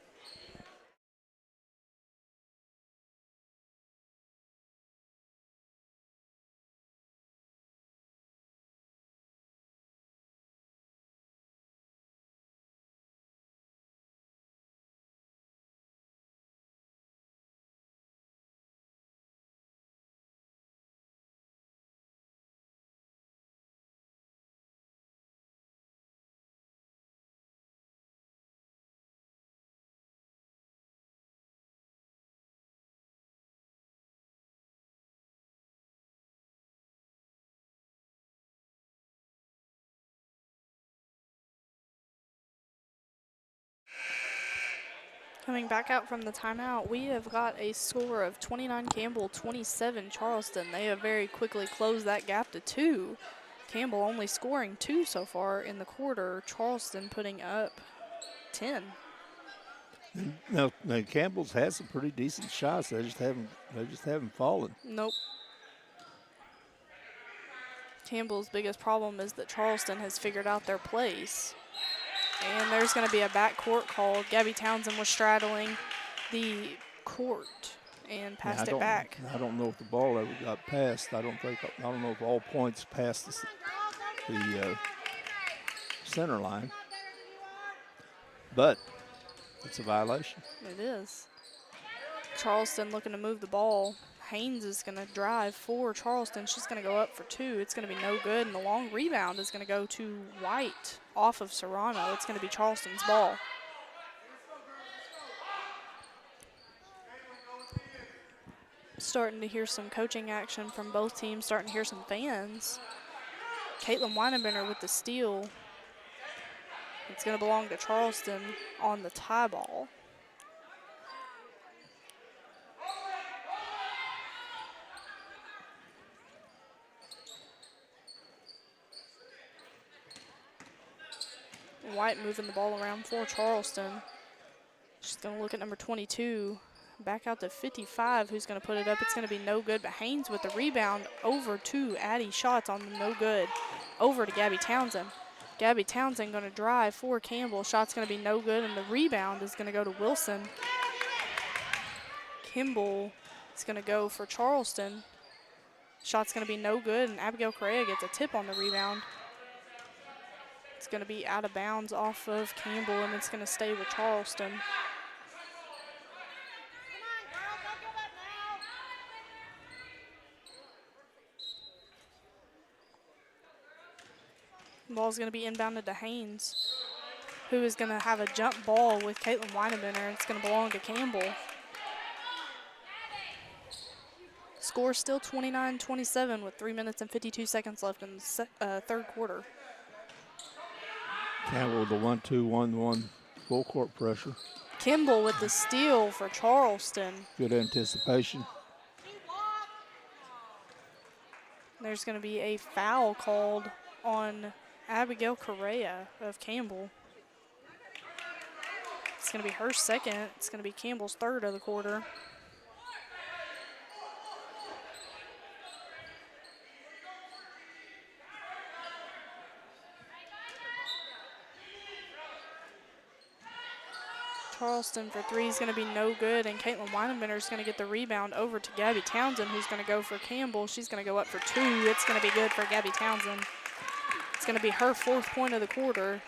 Coming back out from the timeout, we have got a score of 29 Campbell, 27 Charleston. They have very quickly closed that gap to 2. Campbell only scoring 2 so far in the quarter. Charleston putting up 10. Now Campbell's had some pretty decent shots. They just haven't fallen. Nope. Campbell's biggest problem is that Charleston has figured out their place. And there's going to be a backcourt call. Gabby Townsend was straddling the court and passed it back. I don't know if the ball ever got passed. I don't know if all points passed the center line. But it's a violation. It is. Charleston looking to move the ball. Haynes is going to drive for Charleston. She's going to go up for 2. It's going to be no good, and the long rebound is going to go to White off of Serrano. It's going to be Charleston's ball. Starting to hear some coaching action from both teams, starting to hear some fans. Caitlin Weinenbender with the steal. It's going to belong to Charleston on the tie ball. White moving the ball around for Charleston. She's going to look at number 22. Back out to 55, who's going to put it up. It's going to be no good, but Haynes with the rebound over to Addie Shots on the no good. Over to Gabby Townsend. Gabby Townsend going to drive for Campbell. Shot's going to be no good, and the rebound is going to go to Wilson. Campbell is going to go for Charleston. Shot's going to be no good, and Abigail Correa gets a tip on the rebound. It's going to be out of bounds off of Campbell, and it's going to stay with Charleston. Ball's going to be inbounded to Haynes, who is going to have a jump ball with Caitlin Weinebinder. It's going to belong to Campbell. Score still 29-27 with 3 minutes and 52 seconds left in the third quarter. Campbell, the 1-2-1-1 full court pressure. Kimball with the steal for Charleston. Good anticipation. There's going to be a foul called on Abigail Correa of Campbell. It's going to be her second. It's going to be Campbell's third of the quarter. Charleston for three is going to be no good, and Caitlin Weinebinder is going to get the rebound over to Gabby Townsend, who's going to go for Campbell. She's going to go up for two. It's going to be good for Gabby Townsend. It's going to be her fourth point of the quarter.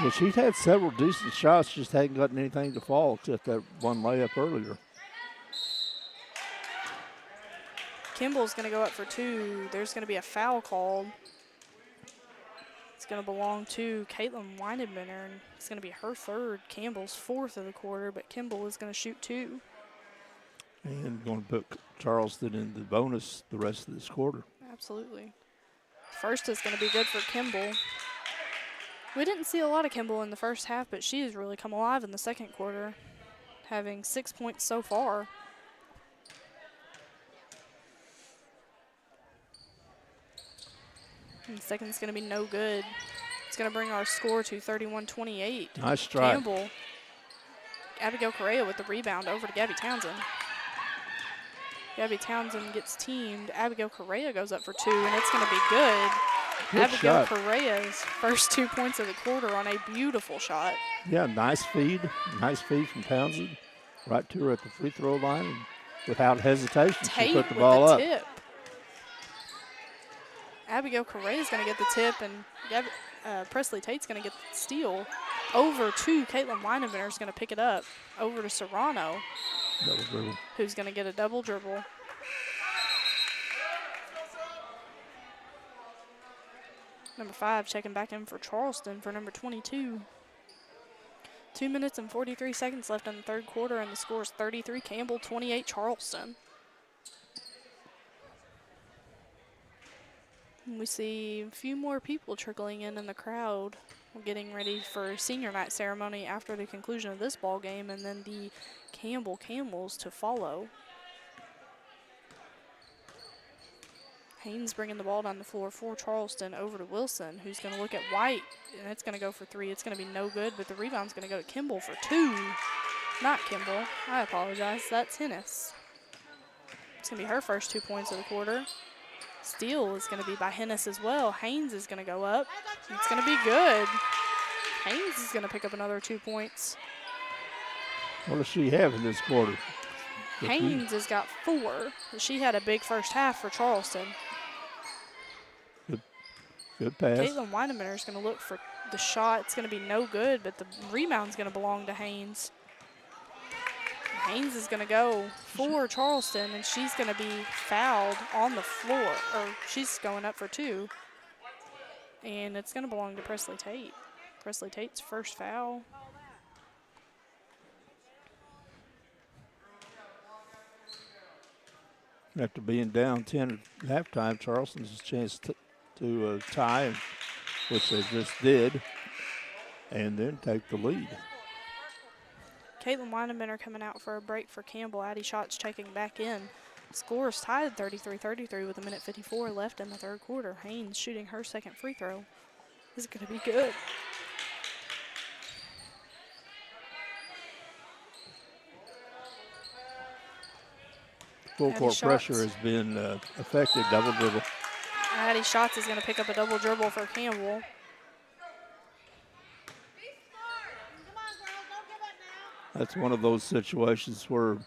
Yeah, she's had several decent shots, just hadn't gotten anything to fall except that one layup earlier. Kimball's going to go up for two. There's going to be a foul called. It's going to belong to Caitlin Weinebinder, and it's going to be her third, Campbell's fourth of the quarter, but Kimball is going to shoot two. And going to put Charleston in the bonus the rest of this quarter. Absolutely. First is going to be good for Kimball. We didn't see a lot of Kimball in the first half, but she has really come alive in the second quarter, having 6 points so far. And the second's going to be no good. It's going to bring our score to 31-28. Nice strike. Campbell. Abigail Correa with the rebound over to Gabby Townsend. Gabby Townsend gets teamed. Abigail Correa goes up for two, and it's going to be good. Good Abigail shot. Correa's first 2 points of the quarter on a beautiful shot. Yeah, nice feed. Nice feed from Townsend. Right to her at the free throw line. And without hesitation, Tate she put the with ball the up. tip. Abigail Correa is going to get the tip, and Presley Tate's going to get the steal. Over to Caitlin Weinebinder is going to pick it up. Over to Serrano, Double dribble. who's going to get a double dribble. Number 5 checking back in for Charleston for number 22. 2 minutes and 43 seconds left in the third quarter, and the score is 33 Campbell, 28 Charleston. And we see a few more people trickling in the crowd. We're getting ready for senior night ceremony after the conclusion of this ball game, and then the Campbell Camels to follow. Haynes bringing the ball down the floor for Charleston over to Wilson, who's going to look at White, and it's going to go for three. It's going to be no good, but the rebound's going to go to Kimball for two. Not Kimball. I apologize. That's Hennis. It's going to be her first 2 points of the quarter. Steal is going to be by Hennis as well. Haynes is going to go up. It's going to be good. Haynes is going to pick up another 2 points. What does she have in this quarter? Haynes has got 4. She had a big first half for Charleston. Good pass. Caitlin Weinebinder is going to look for the shot. It's going to be no good, but the rebound's going to belong to Haynes. Haynes is going to go for Charleston, and she's going to be fouled on the floor, or she's going up for 2. And it's going to belong to Presley Tate. Presley Tate's first foul. After being down 10 at halftime, Charleston's a chance to tie, which they just did, and then take the lead. Caitlin Weinebinder coming out for a break for Campbell. Addie Schatz checking back in. Score is tied 33-33 with 1:54 left in the third quarter. Haynes shooting her second free throw. This is going to be good. Full Addie court Schatz. pressure has been effective. Double dribble. Addie Schatz is going to pick up a double dribble for Campbell. That's one of those situations where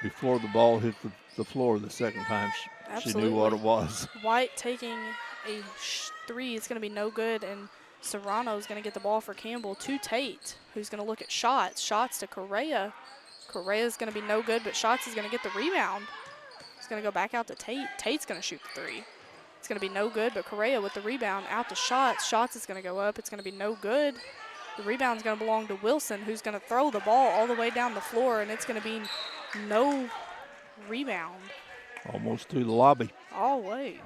before the ball hit the floor the second time. She knew what it was. White taking a three. It's going to be no good, and Serrano's going to get the ball for Campbell to Tate, who's going to look at shots. Shots to Correa. Correa's going to be no good, but Shots is going to get the rebound. It's going to go back out to Tate. Tate's going to shoot the three. It's going to be no good, but Correa with the rebound out to Shots. Shots is going to go up. It's going to be no good. The rebound's going to belong to Wilson, who's going to throw the ball all the way down the floor, and it's going to be no rebound. Almost to the lobby. All way.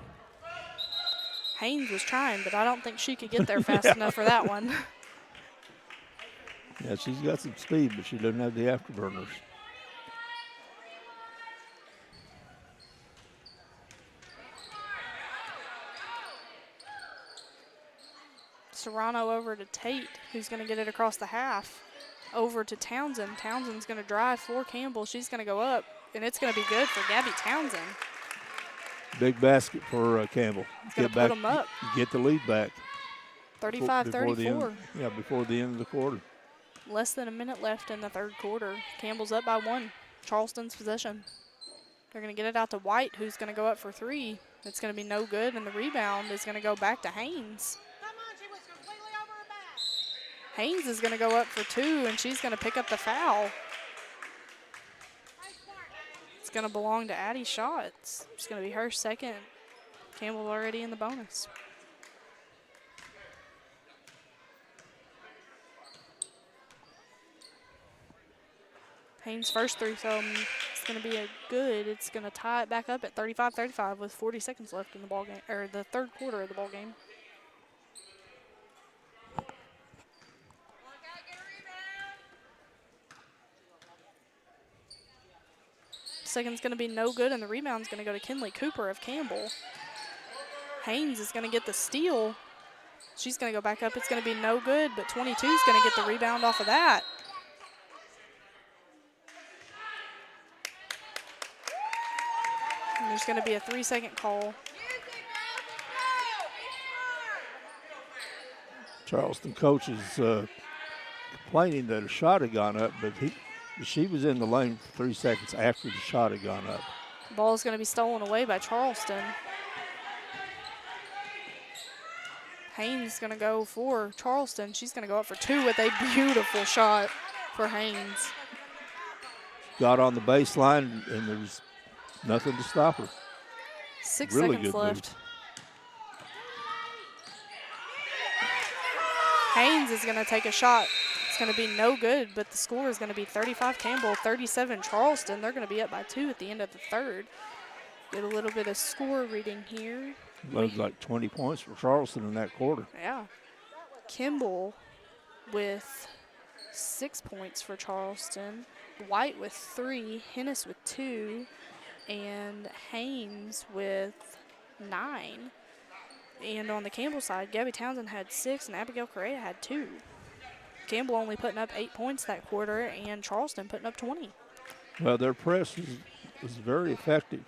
Haynes was trying, but I don't think she could get there fast enough for that one. Yeah, she's got some speed, but she doesn't have the afterburners. Serrano over to Tate, who's going to get it across the half. Over to Townsend. Townsend's going to drive for Campbell. She's going to go up, and it's going to be good for Gabby Townsend. Big basket for Campbell. Get back, put them up. Get the lead back. 35-34. Yeah, before the end of the quarter. Less than a minute left in the third quarter. Campbell's up by one. Charleston's possession. They're going to get it out to White, who's going to go up for three. It's going to be no good, and the rebound is going to go back to Haynes. Haynes is going to go up for two, and she's going to pick up the foul. It's going to belong to Addie Shots. It's going to be her second. Campbell already in the bonus. Haynes' first three, so it's going to be a good. It's going to tie it back up at 35-35 with 40 seconds left in the ball game, or the third quarter of the ball game. Second's going to be no good, and the rebound's going to go to Kinley Cooper of Campbell. Haynes is going to get the steal. She's going to go back up. It's going to be no good, but 22 is going to get the rebound off of that. And there's going to be a 3-second call. Charleston coach is complaining that a shot had gone up, but she was in the lane for 3 seconds after the shot had gone up. The ball is going to be stolen away by Charleston. Haynes is going to go for Charleston. She's going to go up for two with a beautiful shot for Haynes. Got on the baseline, and there's nothing to stop her. 6 really seconds good left. Move. Haynes is going to take a shot. It's going to be no good, but the score is going to be 35 Campbell, 37 Charleston. They're going to be up by 2 at the end of the third. Get a little bit of score reading here. That was like 20 points for Charleston in that quarter. Yeah. Campbell with 6 points for Charleston. White with 3, Hennis with 2, and Haynes with 9. And on the Campbell side, Gabby Townsend had 6 and Abigail Correa had 2. Campbell only putting up 8 points that quarter, and Charleston putting up 20. Well, their press was very effective.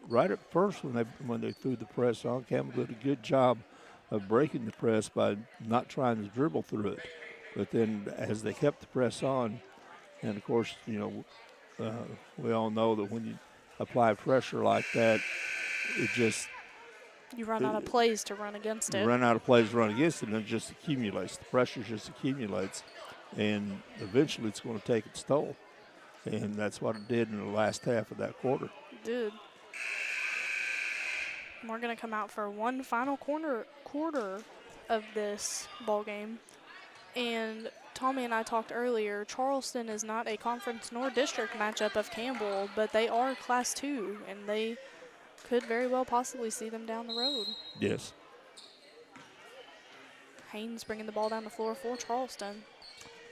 Right at first when they threw the press on, Campbell did a good job of breaking the press by not trying to dribble through it. But then as they kept the press on, and of course, we all know that when you apply pressure like that, it just – you run out of plays to run against it. You run out of plays to run against it, and it just accumulates. The pressure just accumulates, and eventually it's going to take its toll. And that's what it did in the last half of that quarter. It did. We're going to come out for one final quarter of this ball game. And Tommy and I talked earlier, Charleston is not a conference nor district matchup of Campbell, but they are Class 2, and they could very well possibly see them down the road. Yes. Haynes bringing the ball down the floor for Charleston.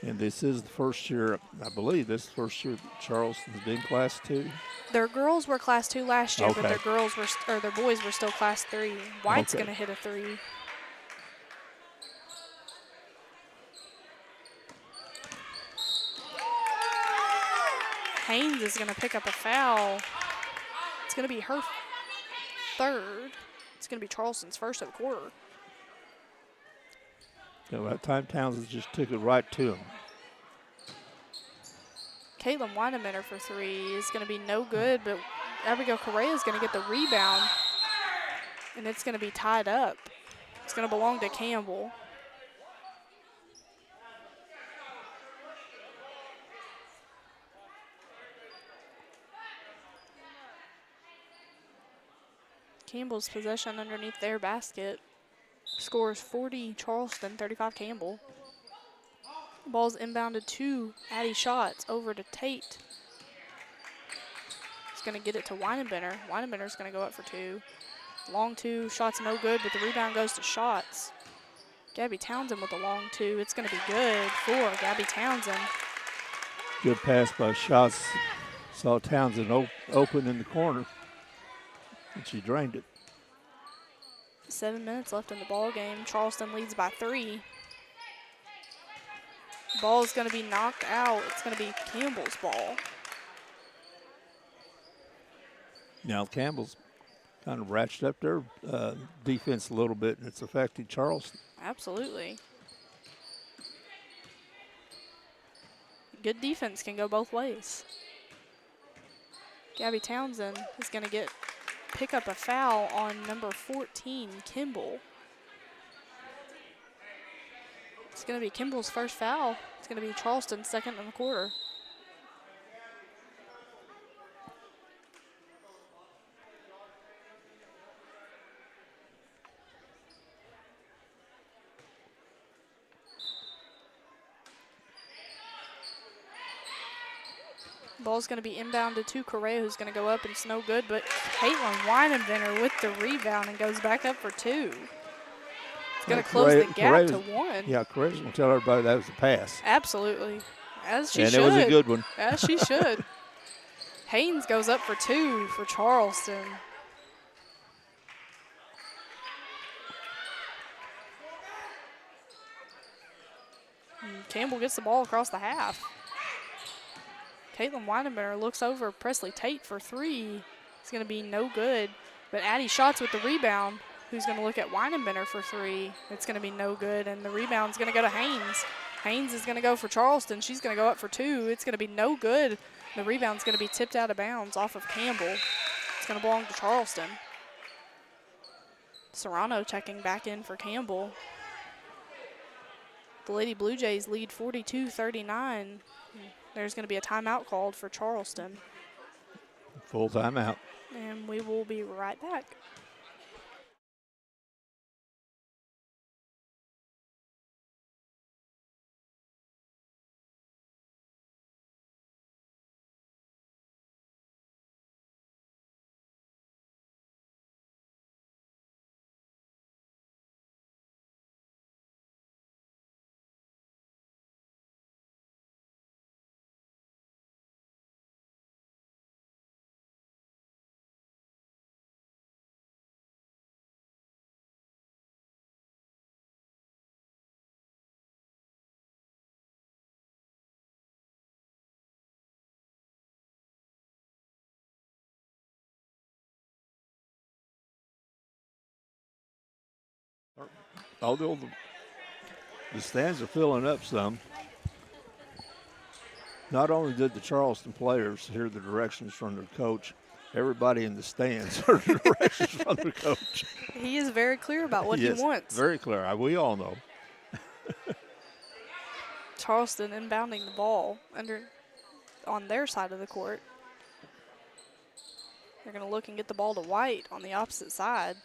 And this is the first year, I believe, this is the first year that Charleston's been Class 2. Their girls were Class 2 last year, okay. But their boys were still Class 3. White's going to hit a 3. Haynes is going to pick up a foul. It's going to be her third. It's going to be Charleston's first of the quarter. That time Townsend just took it right to him. Caitlin Weinemeter for three is going to be no good, but Abigail Correa is going to get the rebound, and it's going to be tied up. It's going to belong to Campbell. Campbell's possession underneath their basket. Scores 40 Charleston, 35 Campbell. Ball's inbounded to Addie Schatz, over to Tate. He's going to get it to Weinenbender. Weinenbender's going to go up for two. Long two, Schatz no good, but the rebound goes to Schatz. Gabby Townsend with a long two. It's going to be good for Gabby Townsend. Good pass by Schatz. Saw Townsend open in the corner, and she drained it. 7 minutes left in the ball game. Charleston leads by 3. Ball is going to be knocked out. It's going to be Campbell's ball. Now Campbell's kind of ratcheted up their defense a little bit, and it's affecting Charleston. Absolutely. Good defense can go both ways. Gabby Townsend is going to pick up a foul on number 14, Kimball. It's going to be Kimball's first foul. It's going to be Charleston's second in the quarter. Ball's going to be inbounded to Correa, who's going to go up, and it's no good, but Caitlin Weinenbender with the rebound and goes back up for two. It's going to close the gap to one. Yeah, Correa's going to tell everybody that was a pass. Absolutely. As she should. And it was a good one. As she should. Haynes goes up for two for Charleston. And Campbell gets the ball across the half. Caitlin Weinenberger looks over Presley Tate for three. It's going to be no good. But Addie Schatz with the rebound, who's going to look at Weinenbender for three. It's going to be no good, and the rebound's going to go to Haynes. Haynes is going to go for Charleston. She's going to go up for two. It's going to be no good. The rebound's going to be tipped out of bounds off of Campbell. It's going to belong to Charleston. Serrano checking back in for Campbell. The Lady Blue Jays lead 42-39. There's going to be a timeout called for Charleston. Full timeout. And we will be right back. Although the stands are filling up some, not only did the Charleston players hear the directions from their coach, everybody in the stands heard the directions from their coach. He is very clear about what he wants. Very clear. We all know. Charleston inbounding the ball on their side of the court. They're going to look and get the ball to White on the opposite side.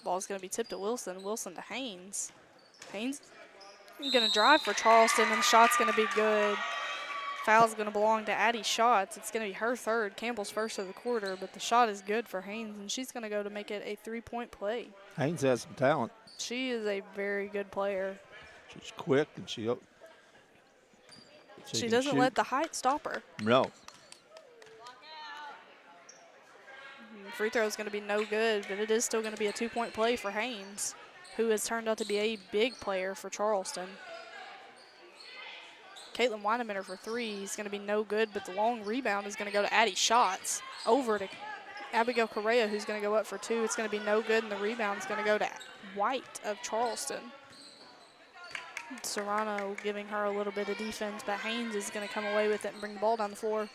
Ball's going to be tipped to Wilson. Wilson to Haynes. Haynes going to drive for Charleston, and the shot's going to be good. Foul's going to belong to Addie Schatz. It's going to be her third, Campbell's first of the quarter, but the shot is good for Haynes, and she's going to go to make it a three-point play. Haynes has some talent. She is a very good player. She's quick, and she doesn't let the height stop her. No. Free throw is going to be no good, but it is still going to be a two-point play for Haynes, who has turned out to be a big player for Charleston. Caitlin Weinemeter for three is going to be no good, but the long rebound is going to go to Addie Schatz over to Abigail Correa, who's going to go up for two. It's going to be no good, and the rebound is going to go to White of Charleston. Serrano giving her a little bit of defense, but Haynes is going to come away with it and bring the ball down the floor.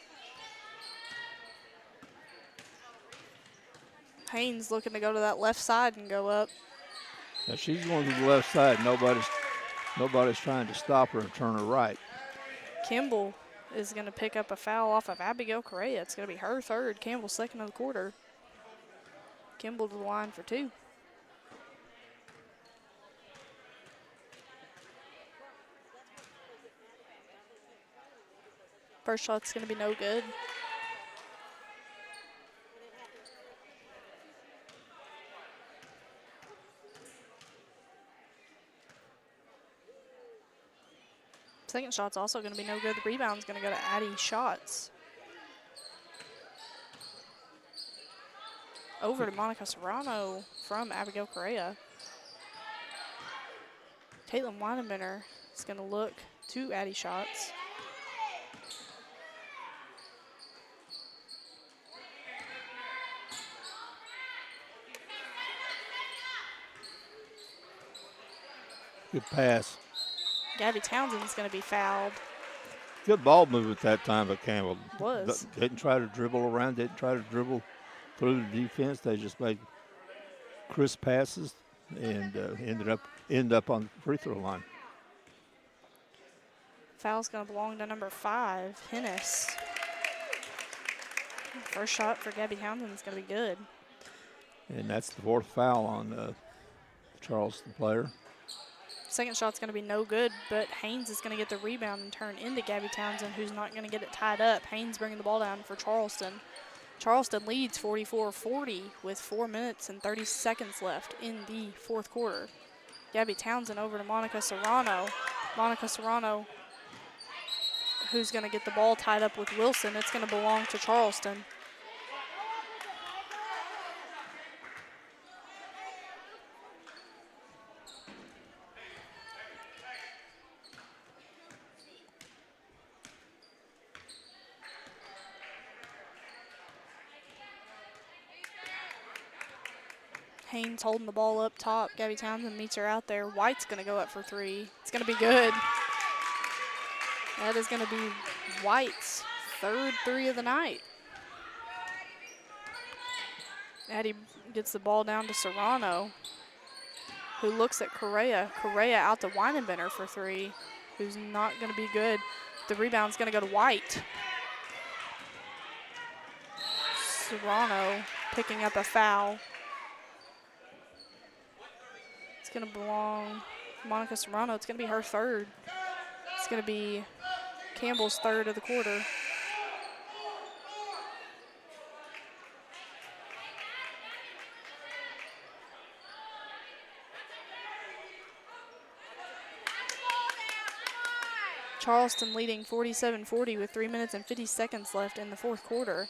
Haynes looking to go to that left side and go up. Now she's going to the left side. Nobody's trying to stop her and turn her right. Campbell is going to pick up a foul off of Abigail Correa. It's going to be her third. Campbell's second of the quarter. Campbell to the line for 2. First shot's going to be no good. Second shot's also going to be no good. The rebound's going to go to Addie Schatz. Over to Monica Serrano from Abigail Correa. Caitlin Weinenbender is going to look to Addie Schatz. Good pass. Gabby Townsend's going to be fouled. Good ball movement that time by Campbell. Was. Didn't try to dribble around, didn't try to dribble through the defense. They just made crisp passes and ended up on the free throw line. Foul's going to belong to number 5, Hennis. First shot for Gabby Townsend is going to be good. And that's the 4th foul on the Charleston player. Second shot's going to be no good, but Haynes is going to get the rebound and turn into Gabby Townsend, who's not going to get it tied up. Haynes bringing the ball down for Charleston. Charleston leads 44-40 with 4 minutes and 30 seconds left in the 4th quarter. Gabby Townsend over to Monica Serrano. Monica Serrano, who's going to get the ball tied up with Wilson. It's going to belong to Charleston. Haynes holding the ball up top. Gabby Townsend meets her out there. White's going to go up for 3. It's going to be good. That is going to be White's 3rd 3 of the night. Addie gets the ball down to Serrano, who looks at Correa. Correa out to Weinenbender for 3, who's not going to be good. The rebound's going to go to White. Serrano picking up a foul. It's going to belong to Monica Serrano. It's going to be her 3rd. It's going to be Campbell's 3rd of the quarter. Charleston leading 47-40 with 3 minutes and 50 seconds left in the 4th quarter.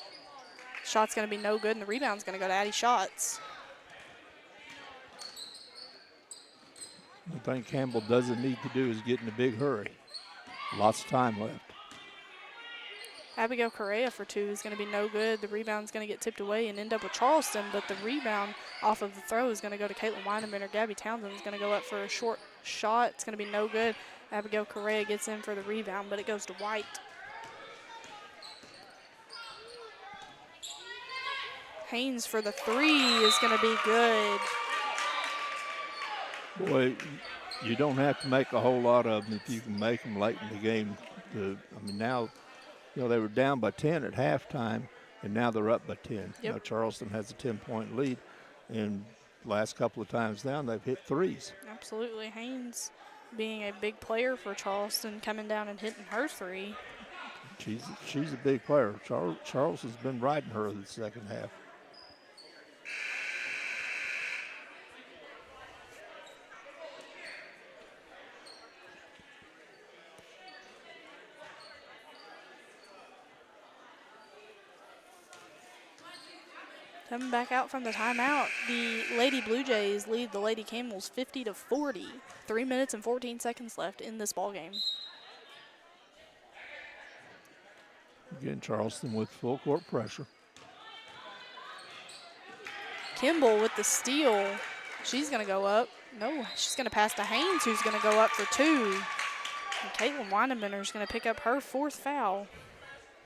Shot's going to be no good, and the rebound's going to go to Addie Schatz. One thing Campbell doesn't need to do is get in a big hurry. Lots of time left. Abigail Correa for 2 is going to be no good. The rebound's going to get tipped away and end up with Charleston, but the rebound off of the throw is going to go to Caitlin Weinenbender. Gabby Townsend is going to go up for a short shot. It's going to be no good. Abigail Correa gets in for the rebound, but it goes to White. Haynes for the 3 is going to be good. Boy, you don't have to make a whole lot of them if you can make them late in the game. Now, they were down by 10 at halftime, and now they're up by 10. Yep. Now, Charleston has a 10-point lead, and last couple of times down, they've hit 3s. Absolutely. Haynes being a big player for Charleston, coming down and hitting her 3. She's a big player. Charleston's been riding her in the second half. Coming back out from the timeout, the Lady Blue Jays lead the Lady Camels 50-40. 3 minutes and 14 seconds left in this ball game. Again, Charleston with full court pressure. Campbell with the steal. She's going to go up. No, she's going to pass to Haynes, who's going to go up for 2. And Caitlin Weinemanner is going to pick up her 4th foul.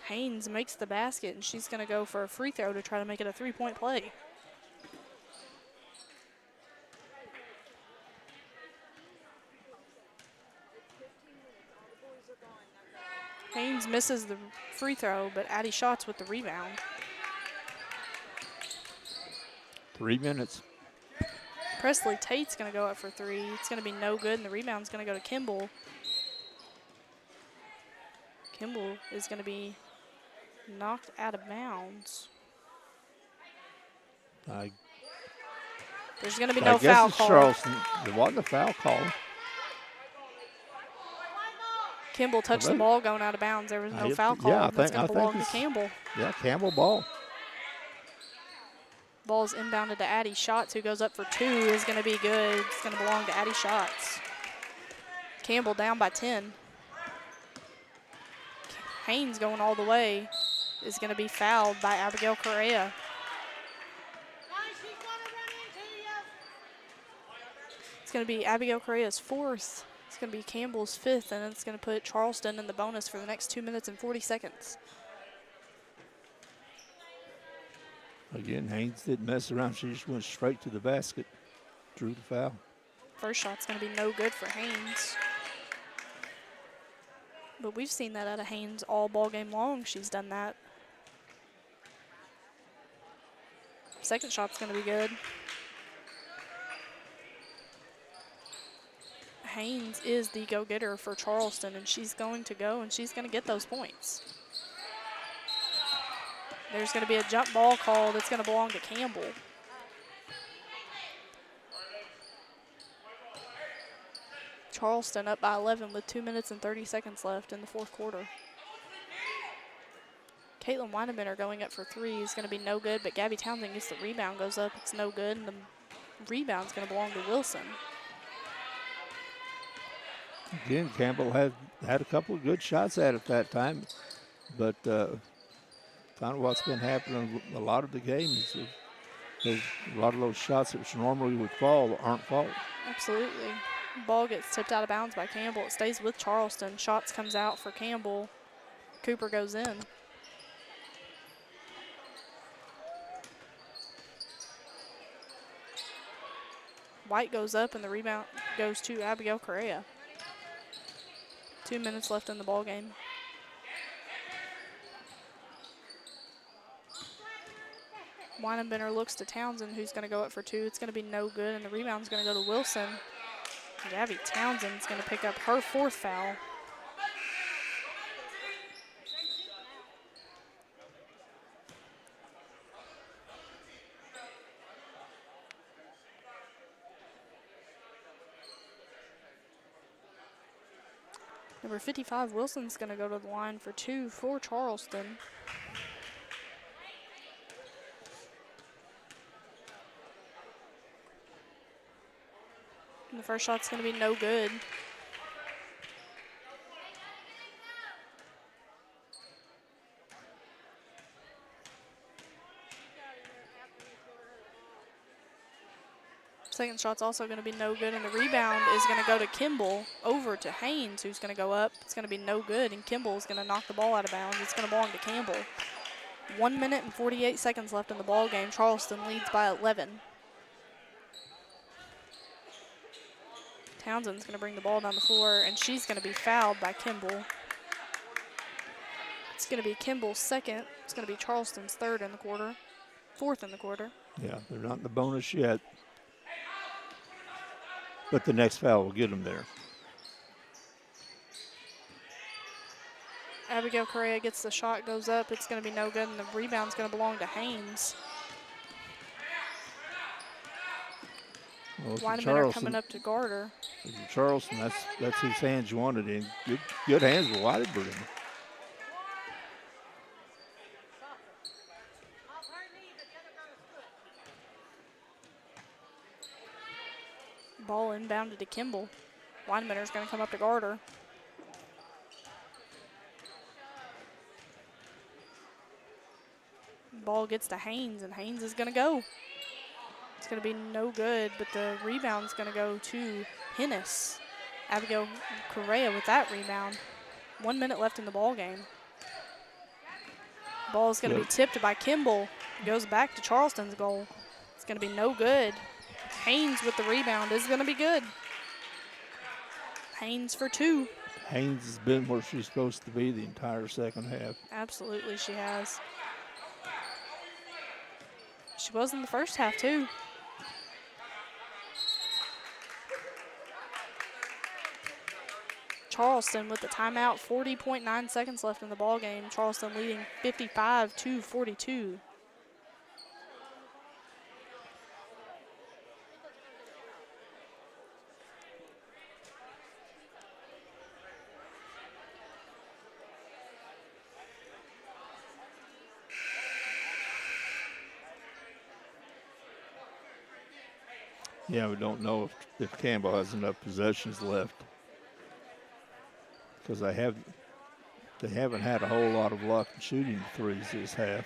Haynes makes the basket, and she's going to go for a free throw to try to make it a 3-point play. Haynes misses the free throw, but Addie Schatz with the rebound. 3 minutes. Presley Tate's going to go up for 3. It's going to be no good, and the rebound's going to go to Campbell. Campbell is going to be knocked out of bounds. There's going to be no foul guess it's call. Charleston. There wasn't a foul call. Campbell touched the ball going out of bounds. There was no foul call. Yeah, That's going to belong to Campbell. Yeah, Campbell ball. Ball's inbounded to Addie Schatz, who goes up for 2, is going to be good. It's going to belong to Addie Schatz. Campbell down by 10. Haynes going all the way is going to be fouled by Abigail Correa. It's going to be Abigail Correa's 4th. It's going to be Campbell's 5th, and it's going to put Charleston in the bonus for the next 2 minutes and 40 seconds. Again, Haynes didn't mess around. She just went straight to the basket, drew the foul. First shot's going to be no good for Haynes. But we've seen that out of Haynes all ball game long. She's done that. Second shot's going to be good. Haynes is the go-getter for Charleston, and she's going to go, and she's going to get those points. There's going to be a jump ball call that's going to belong to Campbell. Charleston up by 11 with 2 minutes and 30 seconds left in the 4th quarter. Caitlin Weinemanner going up for 3 is going to be no good, but Gabby Townsend gets the rebound, goes up, it's no good, and the rebound's going to belong to Wilson. Again, Campbell had a couple of good shots at it that time, but kind of what's been happening a lot of the games is a lot of those shots that normally would fall aren't falling. Absolutely. Ball gets tipped out of bounds by Campbell. It stays with Charleston. Shots comes out for Campbell. Cooper goes in. White goes up, and the rebound goes to Abigail Correa. 2 minutes left in the ball game. Weinenbender looks to Townsend, who's going to go up for 2. It's going to be no good, and the rebound's going to go to Wilson. Gabby Townsend's going to pick up her 4th foul. Number 55, Wilson's going to go to the line for 2 for Charleston. And the first shot's going to be no good. Second shot's also going to be no good, and the rebound is going to go to Campbell over to Haynes, who's going to go up. It's going to be no good, and Campbell's going to knock the ball out of bounds. It's going to belong to Campbell. 1 minute and 48 seconds left in the ball game. Charleston leads by 11. Townsend's going to bring the ball down the floor, and she's going to be fouled by Campbell. It's going to be Campbell's 2nd. It's going to be Charleston's 3rd in the quarter, 4th in the quarter. Yeah, they're not in the bonus yet. But the next foul will get them there. Abigail Correa gets the shot, goes up. It's going to be no good, and the rebound's going to belong to Haynes. Well, Weinemanner coming up to guard her. Charleston, that's whose hands you wanted in. Good hands with Weidenberg. Ball inbounded to Campbell. Weinemanner's going to come up to guard her. Ball gets to Haynes, and Haynes is going to go. It's going to be no good, but the rebound's going to go to Hennis. Abigail Correa with that rebound. 1 minute left in the ball game. Ball is going to be tipped by Campbell. Goes back to Charleston's goal. It's going to be no good. Haynes with the rebound is going to be good. Haynes for 2. Haynes has been where she's supposed to be the entire second half. Absolutely, she has. She was in the first half, too. Charleston with the timeout, 40.9 seconds left in the ball game. Charleston leading 55-42. Yeah, we don't know if Campbell has enough possessions left because they haven't had a whole lot of luck in shooting the threes this half,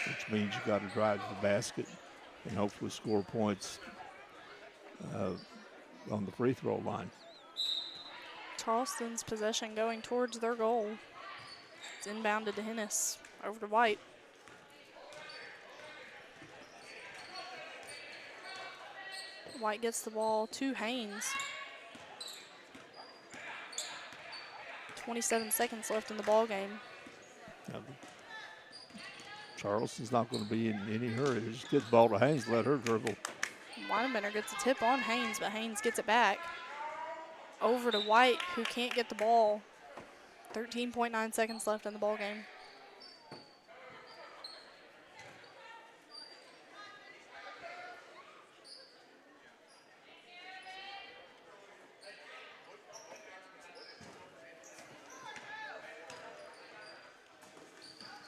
which means you got to drive to the basket and hopefully score points on the free throw line. Charleston's possession going towards their goal. It's inbounded to Hennis, over to White. White gets the ball to Haynes. 27 seconds left in the ball game. Now, Charleston's not going to be in any hurry. Just get the ball to Haynes, let her dribble. Weidemanner gets a tip on Haynes, but Haynes gets it back. Over to White, who can't get the ball. 13.9 seconds left in the ball game.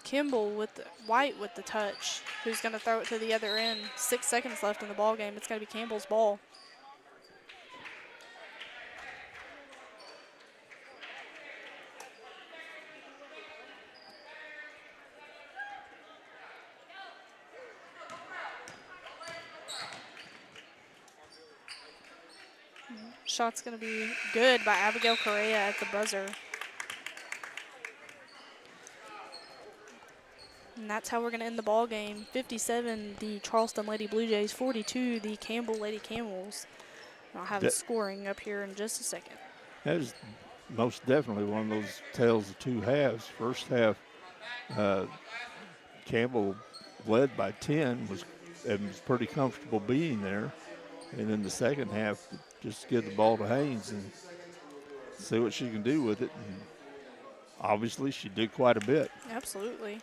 Campbell with White with the touch. Who's going to throw it to the other end? 6 seconds left in the ball game. It's going to be Campbell's ball. Shot's going to be good by Abigail Correa at the buzzer. And that's how we're going to end the ball game. 57, the Charleston Lady Blue Jays. 42, the Campbell Lady Camels. I'll have the scoring up here in just a second. That is most definitely one of those tales of two halves. First half, Campbell led by 10, was pretty comfortable being there. And then the second half, just give the ball to Haynes and see what she can do with it. And obviously, she did quite a bit. Absolutely.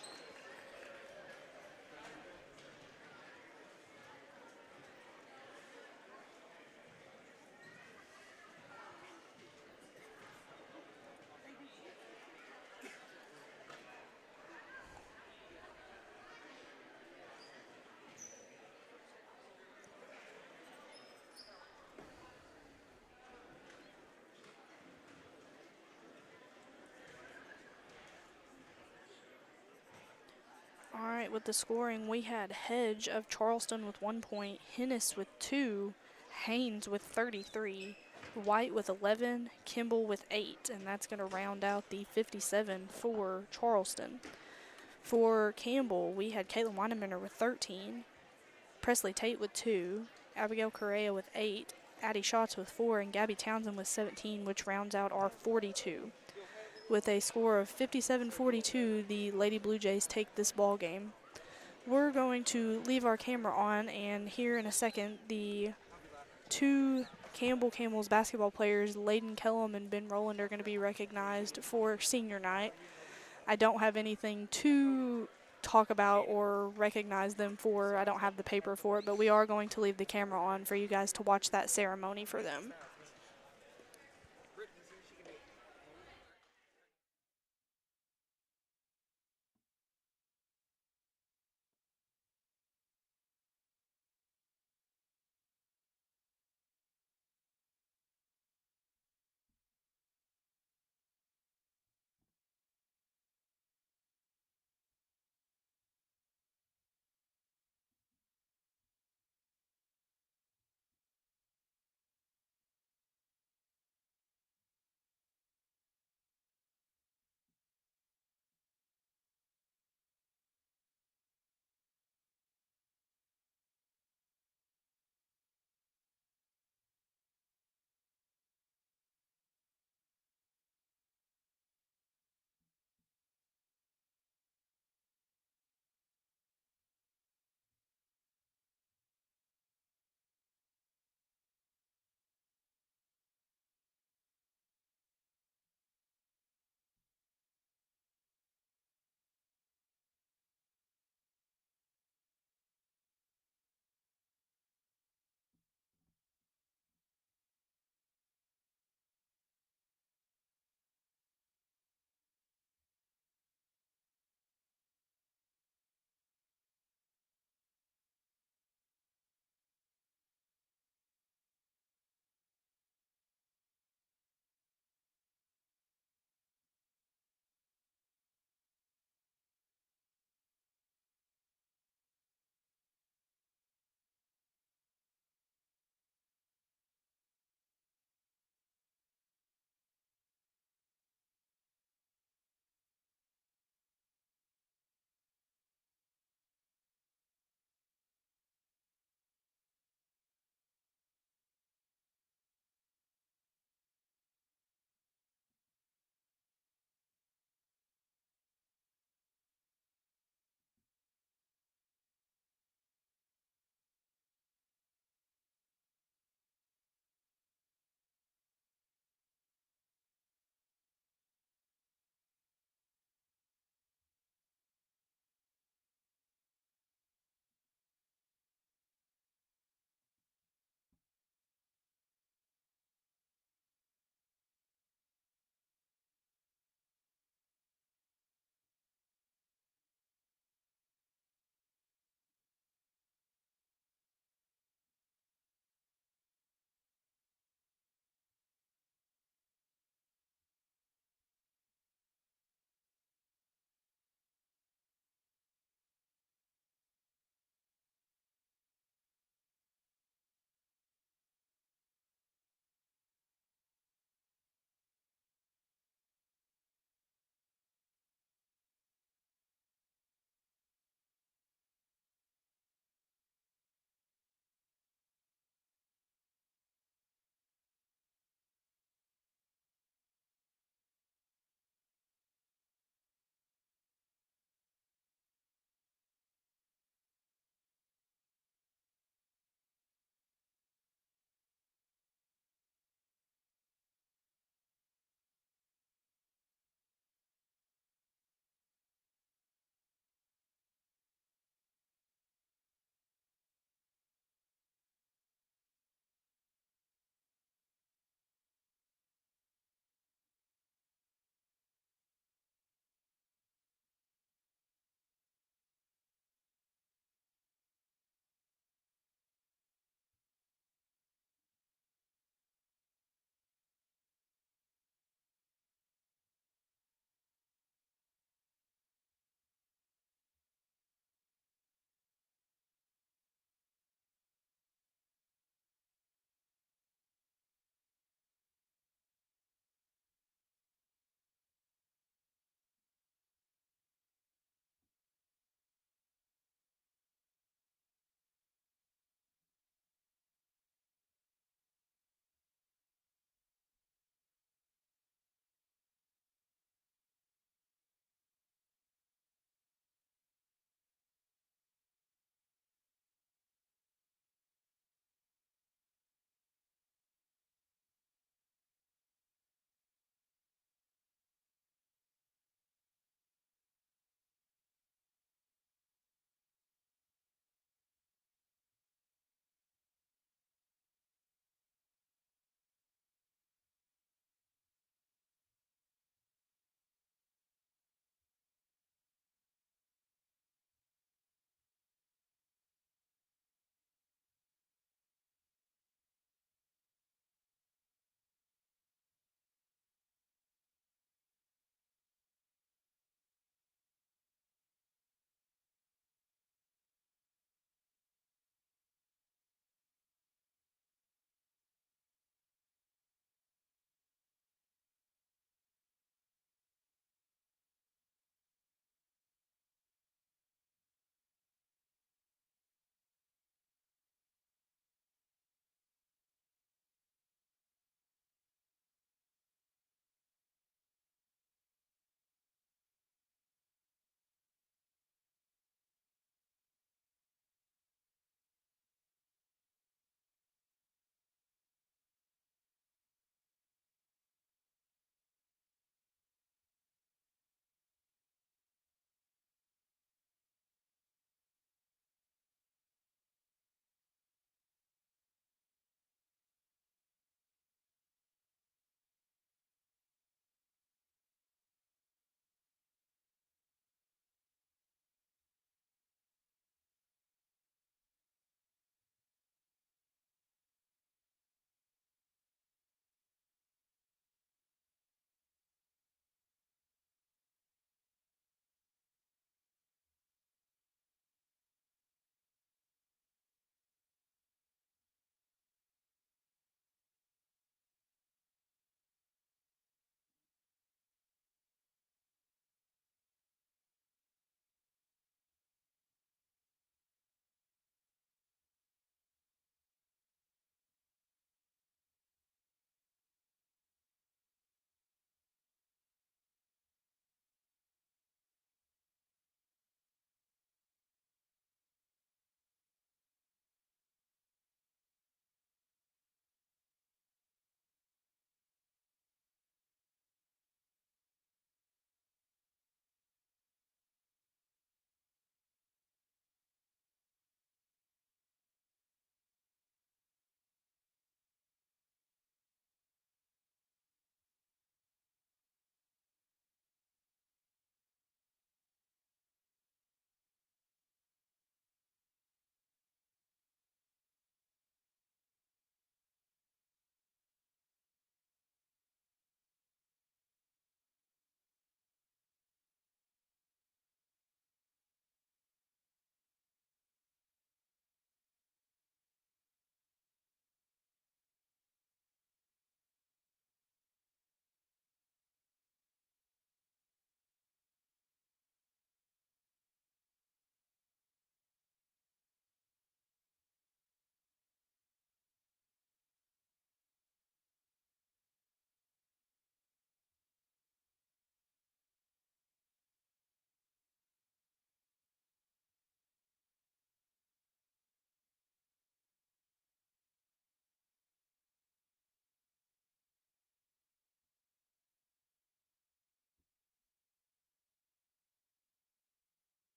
All right, with the scoring, we had Hedge of Charleston with 1 point, Hennis with 2, Haynes with 33, White with 11, Campbell with 8, and that's going to round out the 57 for Charleston. For Campbell, we had Caitlin Weidemanner with 13, Presley Tate with 2, Abigail Correa with 8, Addie Schatz with 4, and Gabby Townsend with 17, which rounds out our 42. With a score of 57-42, the Lady Blue Jays take this ball game. We're going to leave our camera on, and here in a second, the two Campbell Camels basketball players, Layden Kellum and Ben Rowland, are going to be recognized for senior night. I don't have anything to talk about or recognize them for. I don't have the paper for it, but we are going to leave the camera on for you guys to watch that ceremony for them.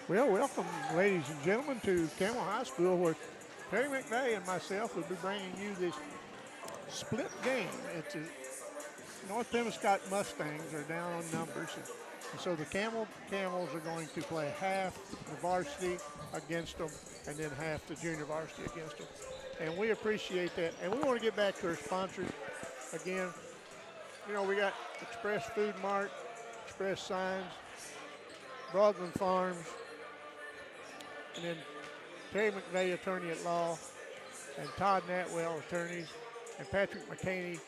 Well, welcome, ladies and gentlemen, to Campbell High School, where Terry McVeigh and myself will be bringing you this split game. It's a North Pemiscot Mustangs are down on numbers, and so the Camels are going to play half the varsity against them, and then half the junior varsity against them. And we appreciate that. And we want to get back to our sponsors again. You know, we got Express Food Mart, Express Signs, Broadland Farms, and then Terry McVeigh, attorney at law, and Todd Natwell, attorneys, and Patrick McCaney,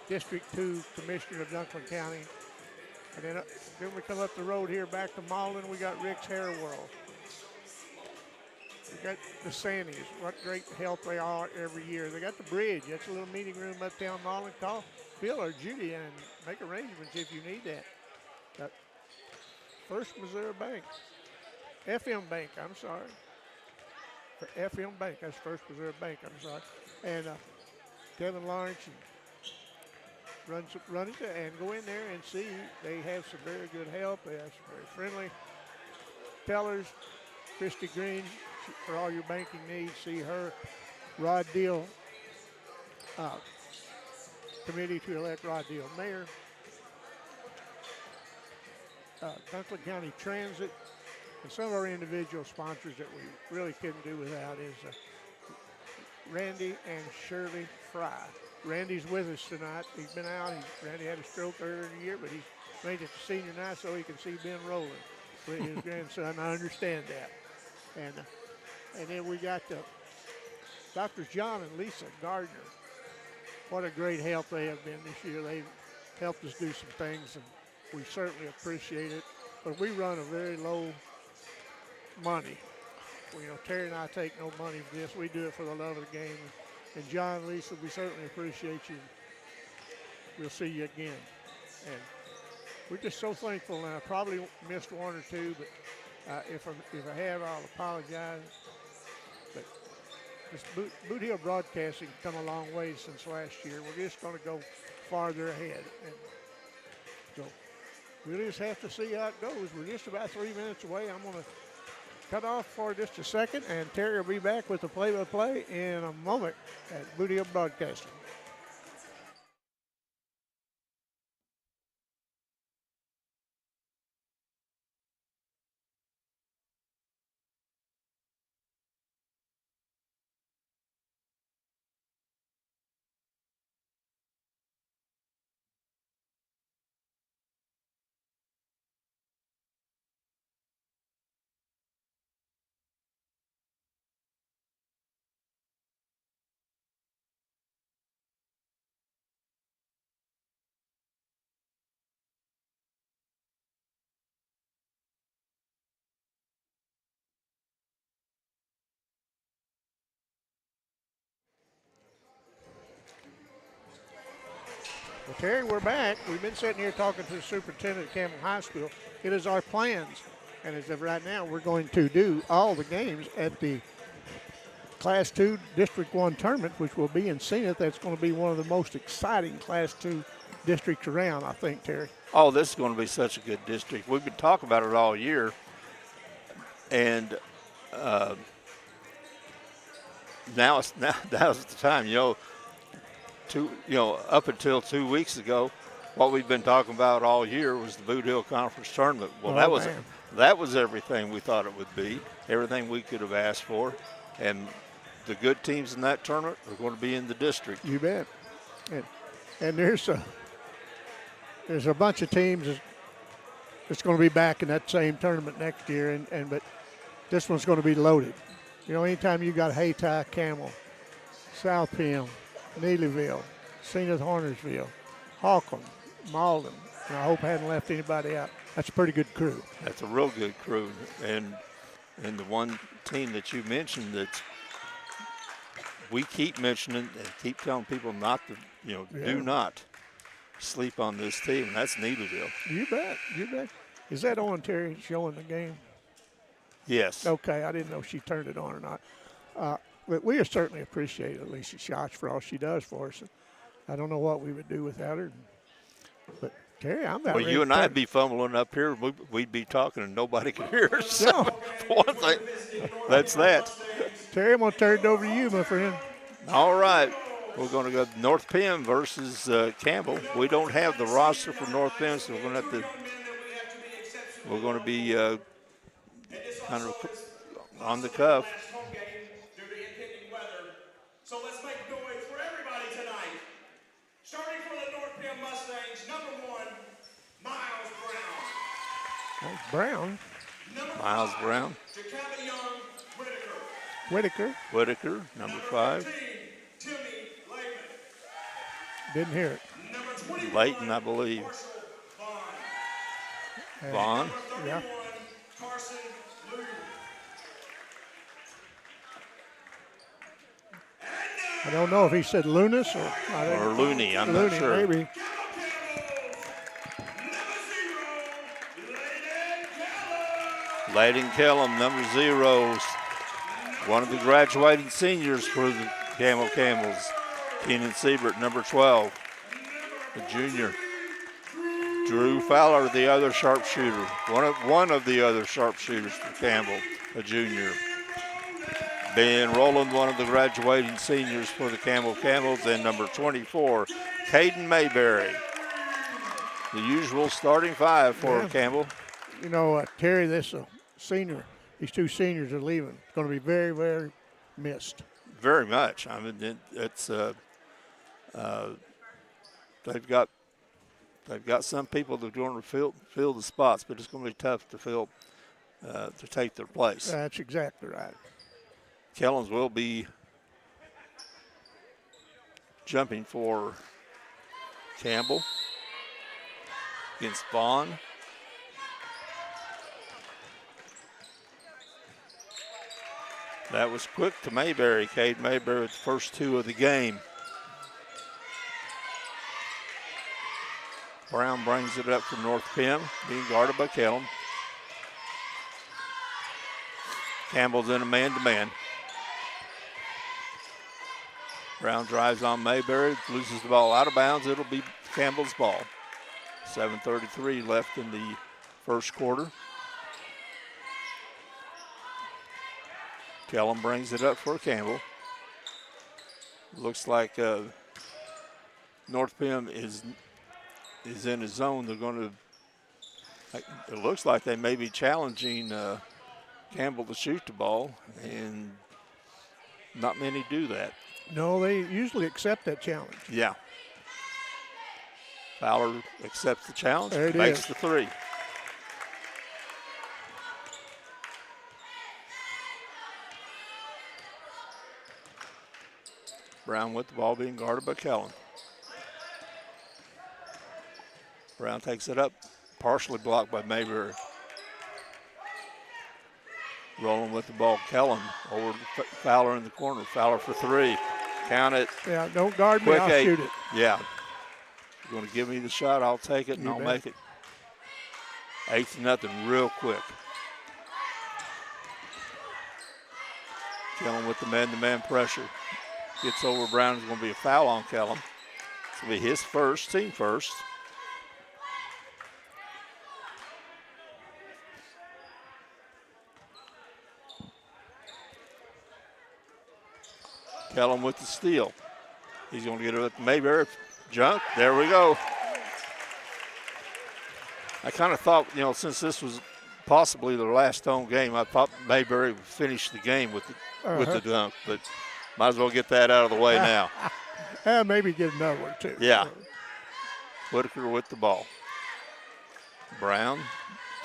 District 2 Commissioner of Dunklin County. And then we come up the road here back to Malden, we got Rick's Hair World. We got the Sandies, what great help they are every year. They got the bridge, that's a little meeting room uptown Malden. Call Bill or Judy and make arrangements if you need that. Got First Missouri Bank, FM Bank, I'm sorry. For FM Bank, that's First Missouri Bank, I'm sorry. And Kevin Lawrence run it and go in there and see. They have some very good help. They have some very friendly tellers. Christy Green, for all your banking needs, see her. Rod Deal, committee to elect Rod Deal mayor. Dunklin County Transit, and some of our individual sponsors that we really couldn't do without is Randy and Shirley Fry. Randy's with us tonight. He's been out. Randy had a stroke earlier in the year, but he's made it to senior night so he can see Ben rolling with his grandson. I understand that. And then we got Dr. John and Lisa Gardner. What a great help they have been this year. They've helped us do some things, and we certainly appreciate it. But we run a very low money. You know, Terry and I take no money for this. We do it for the love of the game. And John, Lisa, we certainly appreciate you. We'll see you again. And we're just so thankful. And I probably missed one or two, but if I have, I'll apologize. But this Boot Hill Broadcasting come a long way since last year. We're just going to go farther ahead. And so we'll just have to see how it goes. We're just about 3 minutes away. I'm going to cut off for just a second, and Terry will be back with the play-by-play in a moment at Boot Hill Broadcasting. Well, Terry, we're back. We've been sitting here talking to the superintendent at Campbell High School. It is our plans, and as of right now, we're going to do all the games at the Class 2 District 1 tournament, which will be in Zenith. That's going to be one of the most exciting Class 2 districts around, I think, Terry. Oh, this is going to be such a good district. We've been talking about it all year, and now's the time. Up until 2 weeks ago, what we've been talking about all year was the Boot Hill Conference Tournament. Well, that was everything we thought it would be, everything we could have asked for, and the good teams in that tournament are going to be in the district. You bet. And there's a bunch of teams that's going to be back in that same tournament next year, but this one's going to be loaded. You know, anytime you got Haytie, Campbell, South Pim, Neelyville, Zenith Hornersville, Hawkland, Malden, and I hope I hadn't left anybody out. That's a pretty good crew. That's a real good crew. And the one team that you mentioned that we keep mentioning and keep telling people not to, do not sleep on this team, and that's Neelyville. You bet. Is that on, Terry, showing the game? Yes. Okay, I didn't know if she turned it on or not. But we certainly appreciate Alicia Schatz for all she does for us. I don't know what we would do without her. But Terry, I'm about Well, ready you to and I'd be fumbling up here. We'd be talking and nobody could hear us. No. For one thing, that's that. Terry, I'm going to turn it over to you, my friend. All right. We're going to go North Penn versus Campbell. We don't have the roster for North Penn, so we're going to be kind of on the cuff. So let's make noise for everybody tonight. Starting for the North Penn Mustangs, number 1, Miles Brown. That's Brown. Miles Brown. Jacoby Young, Whitaker, number 5. Timmy Layman. Didn't hear it. Number 21, Layton, I believe. Vaughn. Number 31, Yeah. Carson Lou. I don't know if he said Lunas or Looney, I'm Looney, not sure. maybe. Layden Kellum, number 0. One of the graduating seniors for the Camels. Keenan Siebert, number 12, a junior. Drew Fowler, the other sharpshooter. One of the other sharpshooters for Campbell, a junior. Ben Rowland, one of the graduating seniors for the Camels, and number 24, Caden Mayberry. The usual starting 5 for Campbell. You know, Terry, this senior, these 2 seniors are leaving. It's going to be very, very missed. Very much. I mean, it's they've got some people that are going to fill the spots, but it's going to be tough to take their place. That's exactly right. Kellums will be jumping for Campbell against Vaughn. That was quick to Mayberry. Cade Mayberry with the first 2 of the game. Brown brings it up for North Penn, being guarded by Kellum. Campbell's in a man-to-man. Brown drives on Mayberry, loses the ball out of bounds. It'll be Campbell's ball. 7:33 left in the first quarter. Kellum brings it up for Campbell. Looks like North Penn is in his zone. They're going to, it looks like they may be challenging Campbell to shoot the ball, and not many do that. No, they usually accept that challenge. Yeah. Fowler accepts the challenge, There it makes is. the 3. Brown with the ball, being guarded by Kellum. Brown takes it up, partially blocked by Mayberry. Rolling with the ball, Kellum over to Fowler in the corner. Fowler for 3. Count it. Yeah, don't guard me, Quick I'll 8. shoot it. Yeah. You're going to give me the shot, I'll take it, and You I'll bet. make it. 8-0 real quick. Kellum with the man-to-man pressure. Gets over Brown. It's going to be a foul on Kellum. It's going to be his first, team first. Kellum with the steal. He's going to get it with Mayberry. Junk. There we go. I kind of thought, since this was possibly their last home game, I thought Mayberry would finish the game with the dunk, but might as well get that out of the way now. Maybe get another one, too. Yeah. Whitaker with the ball. Brown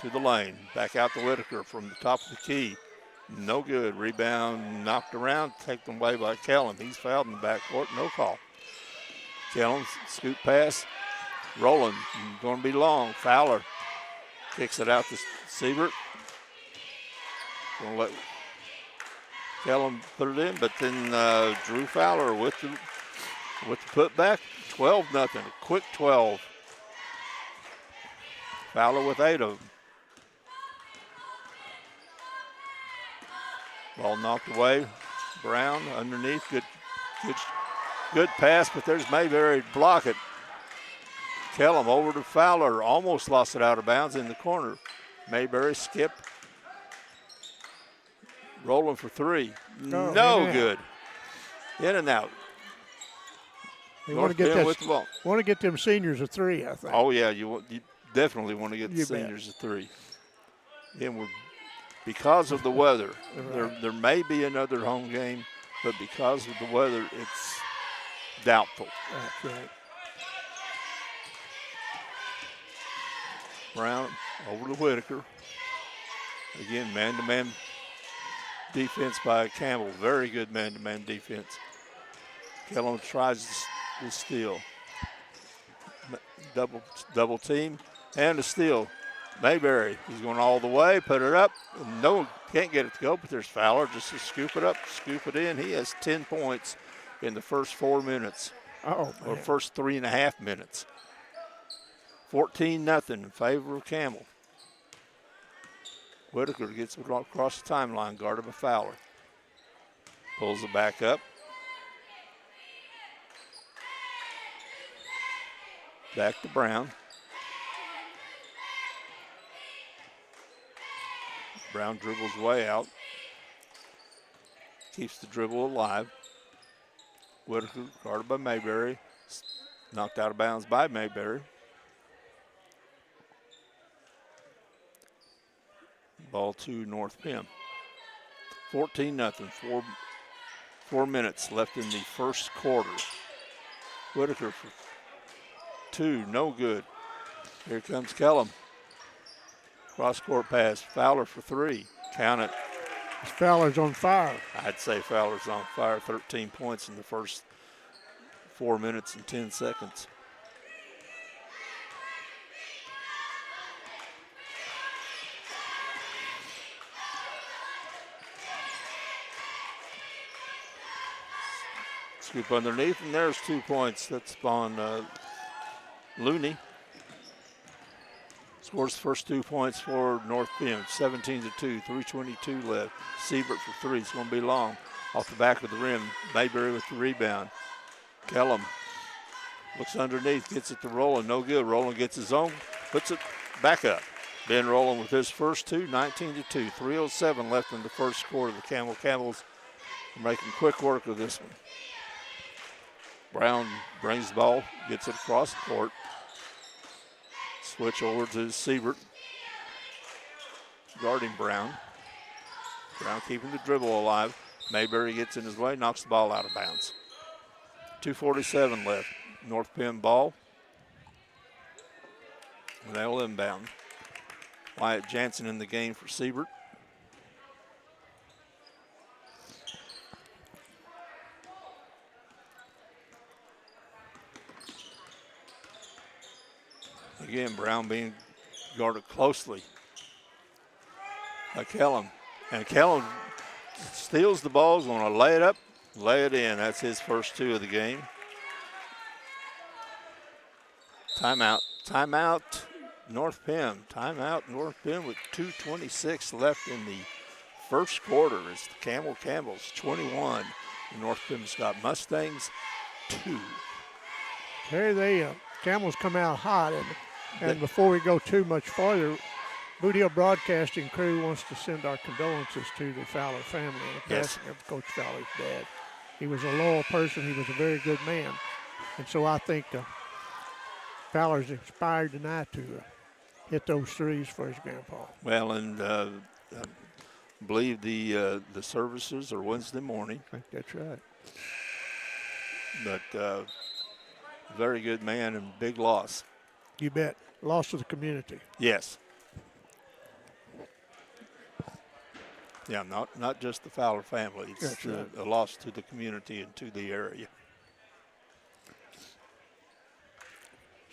to the lane. Back out to Whitaker from the top of the key. No good. Rebound knocked around, taken away by Kellum. He's fouled in the backcourt. No call. Kellum, scoop pass. Rolling. Going to be long. Fowler kicks it out to Siebert. Going to let Kellum put it in, but then Drew Fowler with the putback. 12-0. A quick 12. Fowler with 8 of them. Ball knocked away. Brown underneath. Good pass, but there's Mayberry to block it. Kellum over to Fowler, almost lost it out of bounds in the corner. Mayberry skip. Rolling for three. Oh, No good. In and out. You want to get Bend with the ball. Want to get them seniors a three, I think. Oh yeah, you definitely want to get the You seniors a three. And because of the weather, there may be another home game, but because of the weather, it's doubtful. That's right. Brown over to Whitaker. Again, man-to-man defense by Campbell. Very good man-to-man defense. Kellum tries to steal. Double team and a steal. Mayberry, he's going all the way, put it up. No, can't get it to go, but there's Fowler just to scoop it up, scoop it in. He has 10 points in the first 4 minutes. Oh, or first 3.5 minutes. 14-0 in favor of Campbell. Whitaker gets it across the timeline, guarded by Fowler. Pulls it back up. Back to Brown. Brown dribbles way out. Keeps the dribble alive. Whitaker guarded by Mayberry. Knocked out of bounds by Mayberry. Ball to North Pem. 14-0. 4 minutes left in the first quarter. Whitaker for two, no good. Here comes Kellum. Cross-court pass. Fowler for three. Count it. Fowler's on fire. I'd say Fowler's on fire. 13 points in the first 4 minutes and 10 seconds. Scoop underneath, and there's 2 points. That's on Looney. Scores the first 2 points for North Pem. 17-2, 3:22 left. Siebert for three. It's going to be long. Off the back of the rim. Mayberry with the rebound. Kellum looks underneath, gets it to Rowland. No good. Rowland gets his own, puts it back up. Ben Rowland with his first two, 19-2. 3:07 left in the first quarter. The Camels are making quick work of this one. Brown brings the ball, gets it across the court. Switch over to Siebert. Guarding Brown. Brown keeping the dribble alive. Mayberry gets in his way, knocks the ball out of bounds. 2:47 left. North Pem ball. They'll inbound. Wyatt Jansen in the game for Siebert. Again, Brown being guarded closely by Kellum. And Kellum steals the ball, is going to lay it up, lay it in. That's his first two of the game. Timeout. Timeout, North Pem. Timeout, North Pem with 2:26 left in the first quarter. It's the Campbell's 21. The North Pemiscot Mustangs 2. Here Camels come out hot. And before we go too much farther, Boot Hill Broadcasting crew wants to send our condolences to the Fowler family and the passing of Coach Fowler's dad. He was a loyal person. He was a very good man. And so I think Fowler's inspired tonight to hit those threes for his grandpa. Well, and I believe the services are Wednesday morning. I think that's right. But very good man and big loss. You bet. Loss to the community. Yes. Yeah, not just the Fowler family. It's a loss to the community and to the area.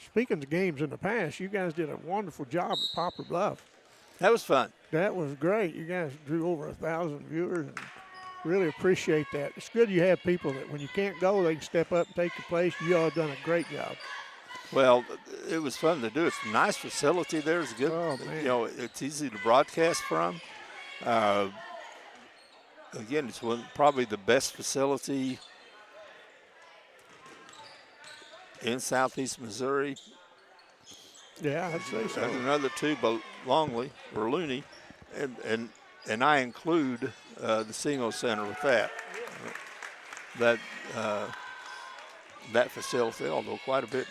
Speaking of games in the past, you guys did a wonderful job at Poplar Bluff. That was fun. That was great. You guys drew over 1,000 viewers, and really appreciate that. It's good you have people that when you can't go, they can step up and take your place. You all have done a great job. Well, it was fun to do. It's a nice facility there. It's good. Oh, man. You know, it's easy to broadcast from. Again, it's probably the best facility in Southeast Missouri. Yeah, I'd say so. There's another two, but Longley or Looney, and I include the SEMO Center with that. That facility, although quite a bit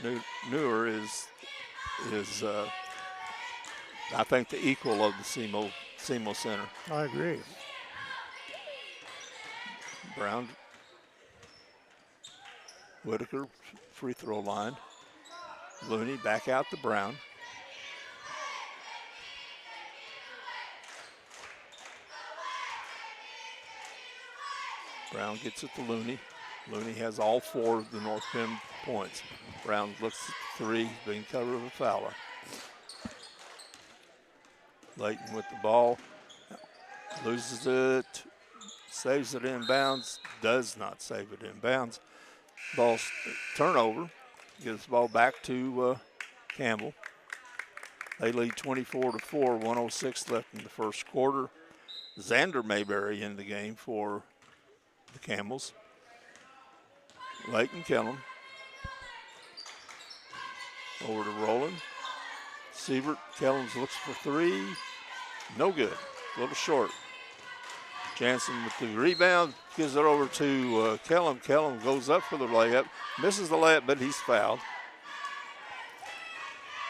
newer, is I think the equal of the SEMO Center. I agree. Brown, Whitaker, free throw line. Looney back out to Brown. Brown gets it to Looney. Looney has all four of the North Penn points. Brown looks at three, being covered with Fowler. Layton with the ball, loses it, saves it inbounds, does not save it inbounds. Ball turnover, gives the ball back to Campbell. They lead 24-4, 106 left in the first quarter. Xander Mayberry in the game for the Campbells. Layton Kellum. Over to Rowland. Siebert, Kellums looks for three. No good. A little short. Jansen with the rebound. Gives it over to Kellum. Kellum goes up for the layup. Misses the layup, but he's fouled.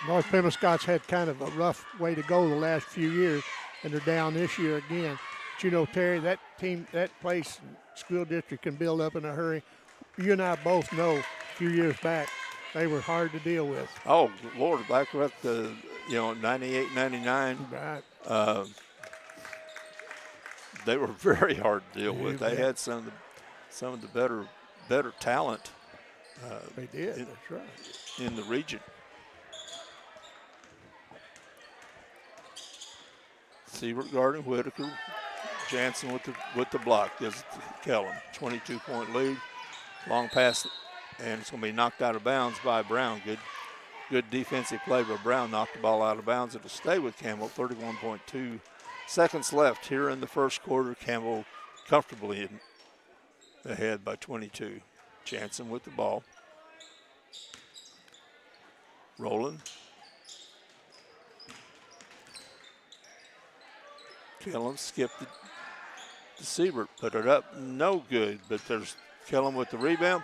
North Pemiscot's had kind of a rough way to go the last few years, and they're down this year again. But you know, Terry, that team, that place, school district can build up in a hurry. You and I both know a few years back, they were hard to deal with. Oh, Lord, back at the, 98, 99. Right. They were very hard to deal with. They bet. had some of the better talent. They did, that's right. In the region. Siebert guarding Whitaker. Jansen with the block. Gives it to Kellum. 22-point lead. Long pass, and it's going to be knocked out of bounds by Brown. Good defensive play by Brown. Knocked the ball out of bounds. It'll stay with Campbell. 31.2 seconds left here in the first quarter. Campbell comfortably ahead by 22. Jansen with the ball. Rowland. Kellum skipped it to Siebert. Put it up. No good, but there's Kellum with the rebound,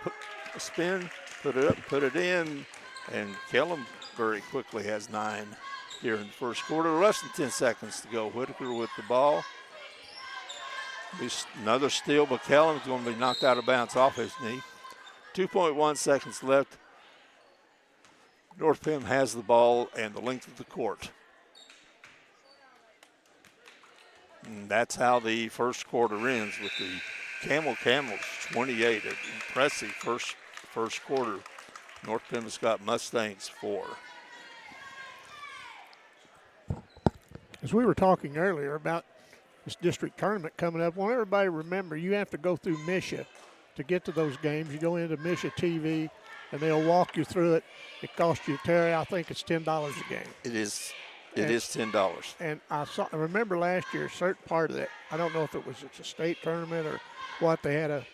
a spin, put it up, put it in, and Kellum very quickly has 9 here in the first quarter. Less than 10 seconds to go. Whitaker with the ball. Another steal, but Kellum's going to be knocked out of bounds off his knee. 2.1 seconds left. North Penn has the ball and the length of the court. And that's how the first quarter ends, with the Camels 28. An impressive first quarter. North Pemiscot Mustangs 4. As we were talking earlier about this district tournament coming up, I want everybody to remember you have to go through Misha to get to those games. You go into Misha TV, and they'll walk you through it. It costs you, Terry, I think it's $10 a game. It is $10. And I remember last year, a certain part of that, I don't know if it's a state tournament or what, they had a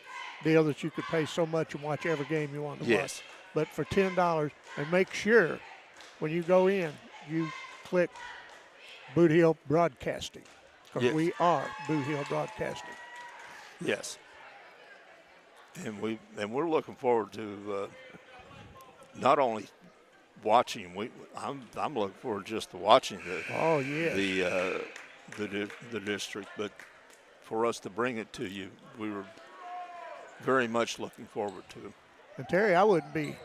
deal that you could pay so much and watch every game you wanted to watch. But for $10, and make sure when you go in, you click Boot Hill Broadcasting. Because we are Boot Hill Broadcasting. Yes. And we're looking forward to not only watching. I'm looking forward just to watching the district, but for us to bring it to you, we were very much looking forward to it. And Terry, I wouldn't be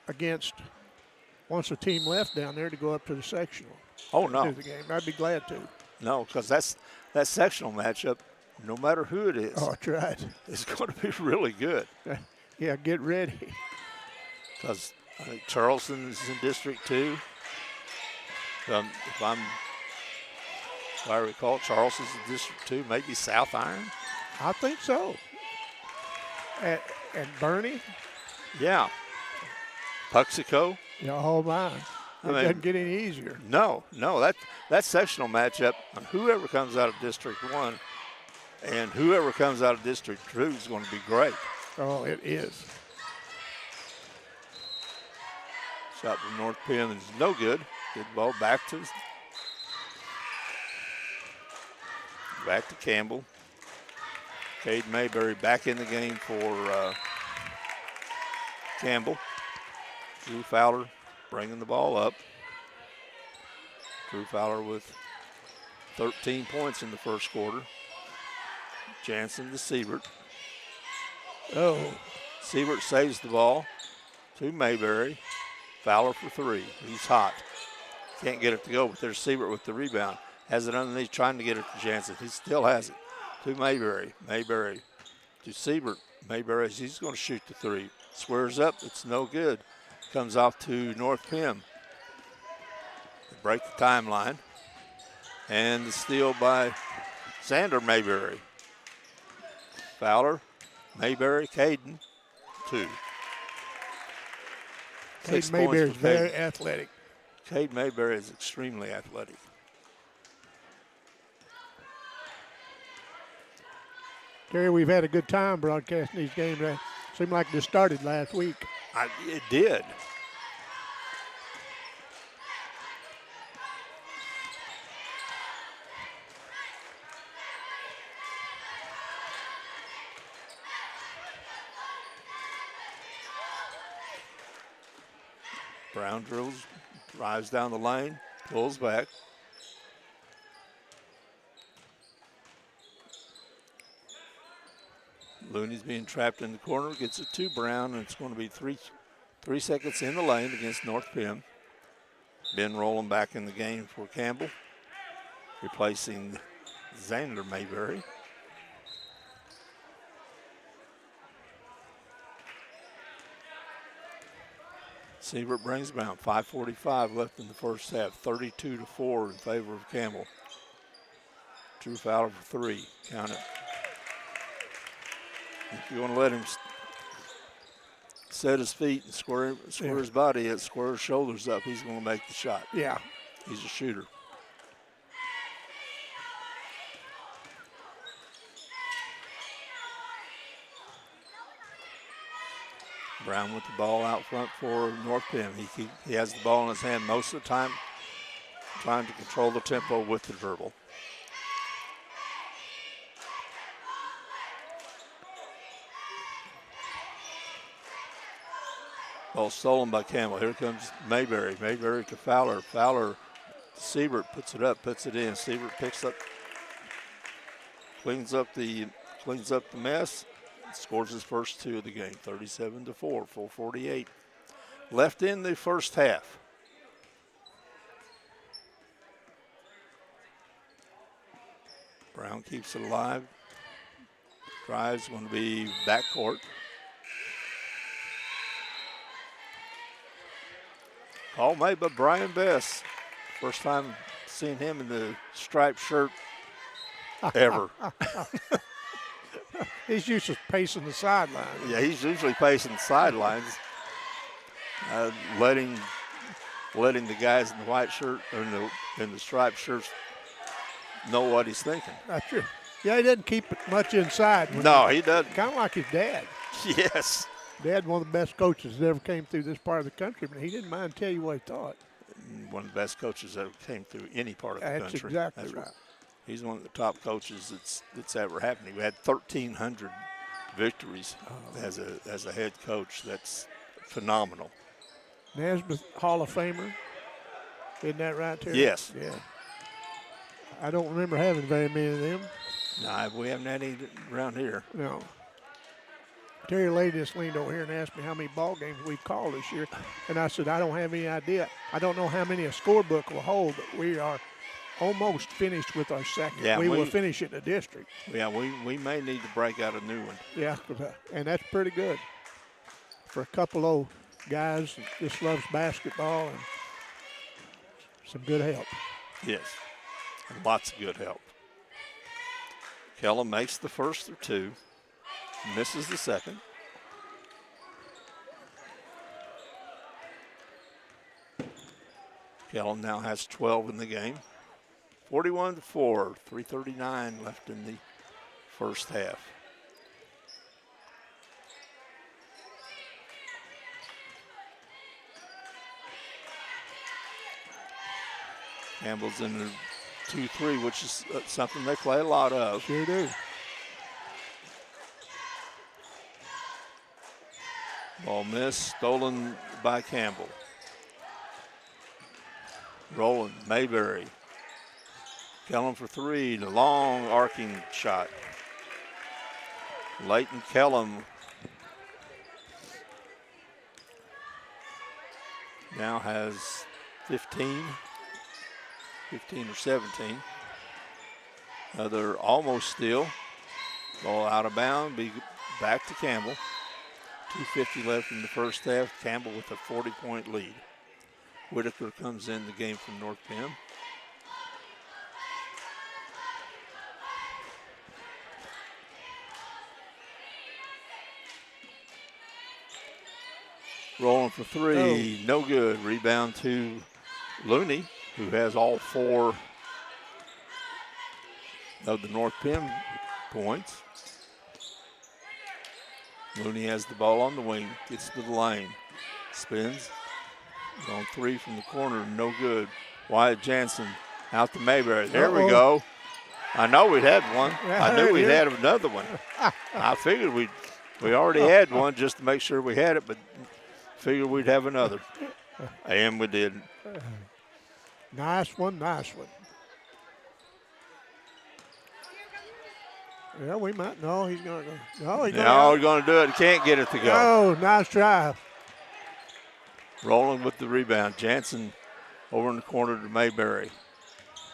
against once a team left down there to go up to the sectional. Oh no, do the game. I'd be glad to. No, because that sectional matchup, no matter who it is, that's right, it's going to be really good. Yeah, get ready. Because I think Charleston is in District 2. If I recall, Charleston's in District 2, maybe South Iron. I think so. And Bernie. Yeah. Puxico. Yeah, oh my. It doesn't get any easier. No, that sectional matchup, whoever comes out of District 1 and whoever comes out of District 2 is going to be great. Oh, it is. Shot from North Penn is no good. Good ball back to Campbell. Cade Mayberry back in the game for Campbell. Drew Fowler bringing the ball up. Drew Fowler with 13 points in the first quarter. Jansen to Siebert. Oh. Siebert saves the ball to Mayberry. Fowler for three. He's hot. Can't get it to go, but there's Siebert with the rebound. Has it underneath, trying to get it to Jansen. He still has it to Mayberry. Mayberry to Siebert. Mayberry, he's going to shoot the three. Squares up, it's no good. Comes off to North Pym. They break the timeline. And the steal by Xander Mayberry. Fowler, Mayberry, Caden, two. Cade Mayberry is very athletic. Cade Mayberry is extremely athletic. Terry, we've had a good time broadcasting these games. It seemed like this started last week. It did. Brown drives down the lane, pulls back. Looney's being trapped in the corner, gets it to Brown, and it's going to be three seconds in the lane against North Pym. Ben rolling back in the game for Campbell, replacing Xander Mayberry. Siebert brings Brown. 5:45 left in the first half. 32-4 in favor of Campbell. Drew Fowler for three. Count it. If you want to let him set his feet and square his body, square his shoulders up, he's going to make the shot. Yeah. He's a shooter. Brown with the ball out front for North Pym. He has the ball in his hand most of the time, trying to control the tempo with the dribble. Ball stolen by Campbell. Here comes Mayberry. Mayberry to Fowler. Fowler, Siebert puts it up, puts it in. Siebert picks up, cleans up the mess. Scores his first two of the game, 37-4, 4:48 left in the first half. Brown keeps it alive. Drives, going to be backcourt. Call made by Brian Bess. First time seeing him in the striped shirt ever. He's used to pacing the sidelines. Yeah, he's usually pacing the sidelines, letting the guys in the white shirt or in the striped shirts know what he's thinking. That's true. Yeah, he doesn't keep it much inside. No, he doesn't. Kind of like his dad. Yes. Dad, one of the best coaches that ever came through this part of the country, but he didn't mind tell you what he thought. One of the best coaches that ever came through any part of the country. That's exactly right. He's one of the top coaches that's ever happened. We had 1,300 victories as a head coach. That's phenomenal. Nesmith Hall of Famer. Isn't that right, Terry? Yes. Yeah. I don't remember having very many of them. No, we haven't had any around here. No. Terry Lady just leaned over here and asked me how many ball games we've called this year. And I said, I don't have any idea. I don't know how many a scorebook will hold, but we are almost finished with our second. Yeah, we will finish it in the district. Yeah, we may need to break out a new one. Yeah, and that's pretty good for a couple of guys that just loves basketball and some good help. Yes, and lots of good help. Kellum makes the first of two, misses the second. Kellum now has 12 in the game. 41-4, 3:39 left in the first half. Campbell's in the 2-3, which is something they play a lot of. Sure do. Ball missed, stolen by Campbell. Rolling, Mayberry. Kellum for three, the long arcing shot. Leighton Kellum now has 15 or 17. Another almost steal. Ball out of bounds, be back to Campbell. 2:50 left in the first half. Campbell with a 40-point lead. Whitaker comes in the game from North Penn. Rolling for three, no good. Rebound to Looney, who has all four of the North Penn points. Looney has the ball on the wing, gets to the lane, spins. On three from the corner, no good. Wyatt Jansen out to Mayberry. There we go. I know we'd had one. I knew we'd had another one. I figured we already had one just to make sure we had it, but figured we'd have another. And we did. Nice one, nice one. Yeah, we might. No, he's going to go. No, he's going to do it. Can't get it to go. Oh, nice try. Rolling with the rebound. Jansen over in the corner to Mayberry.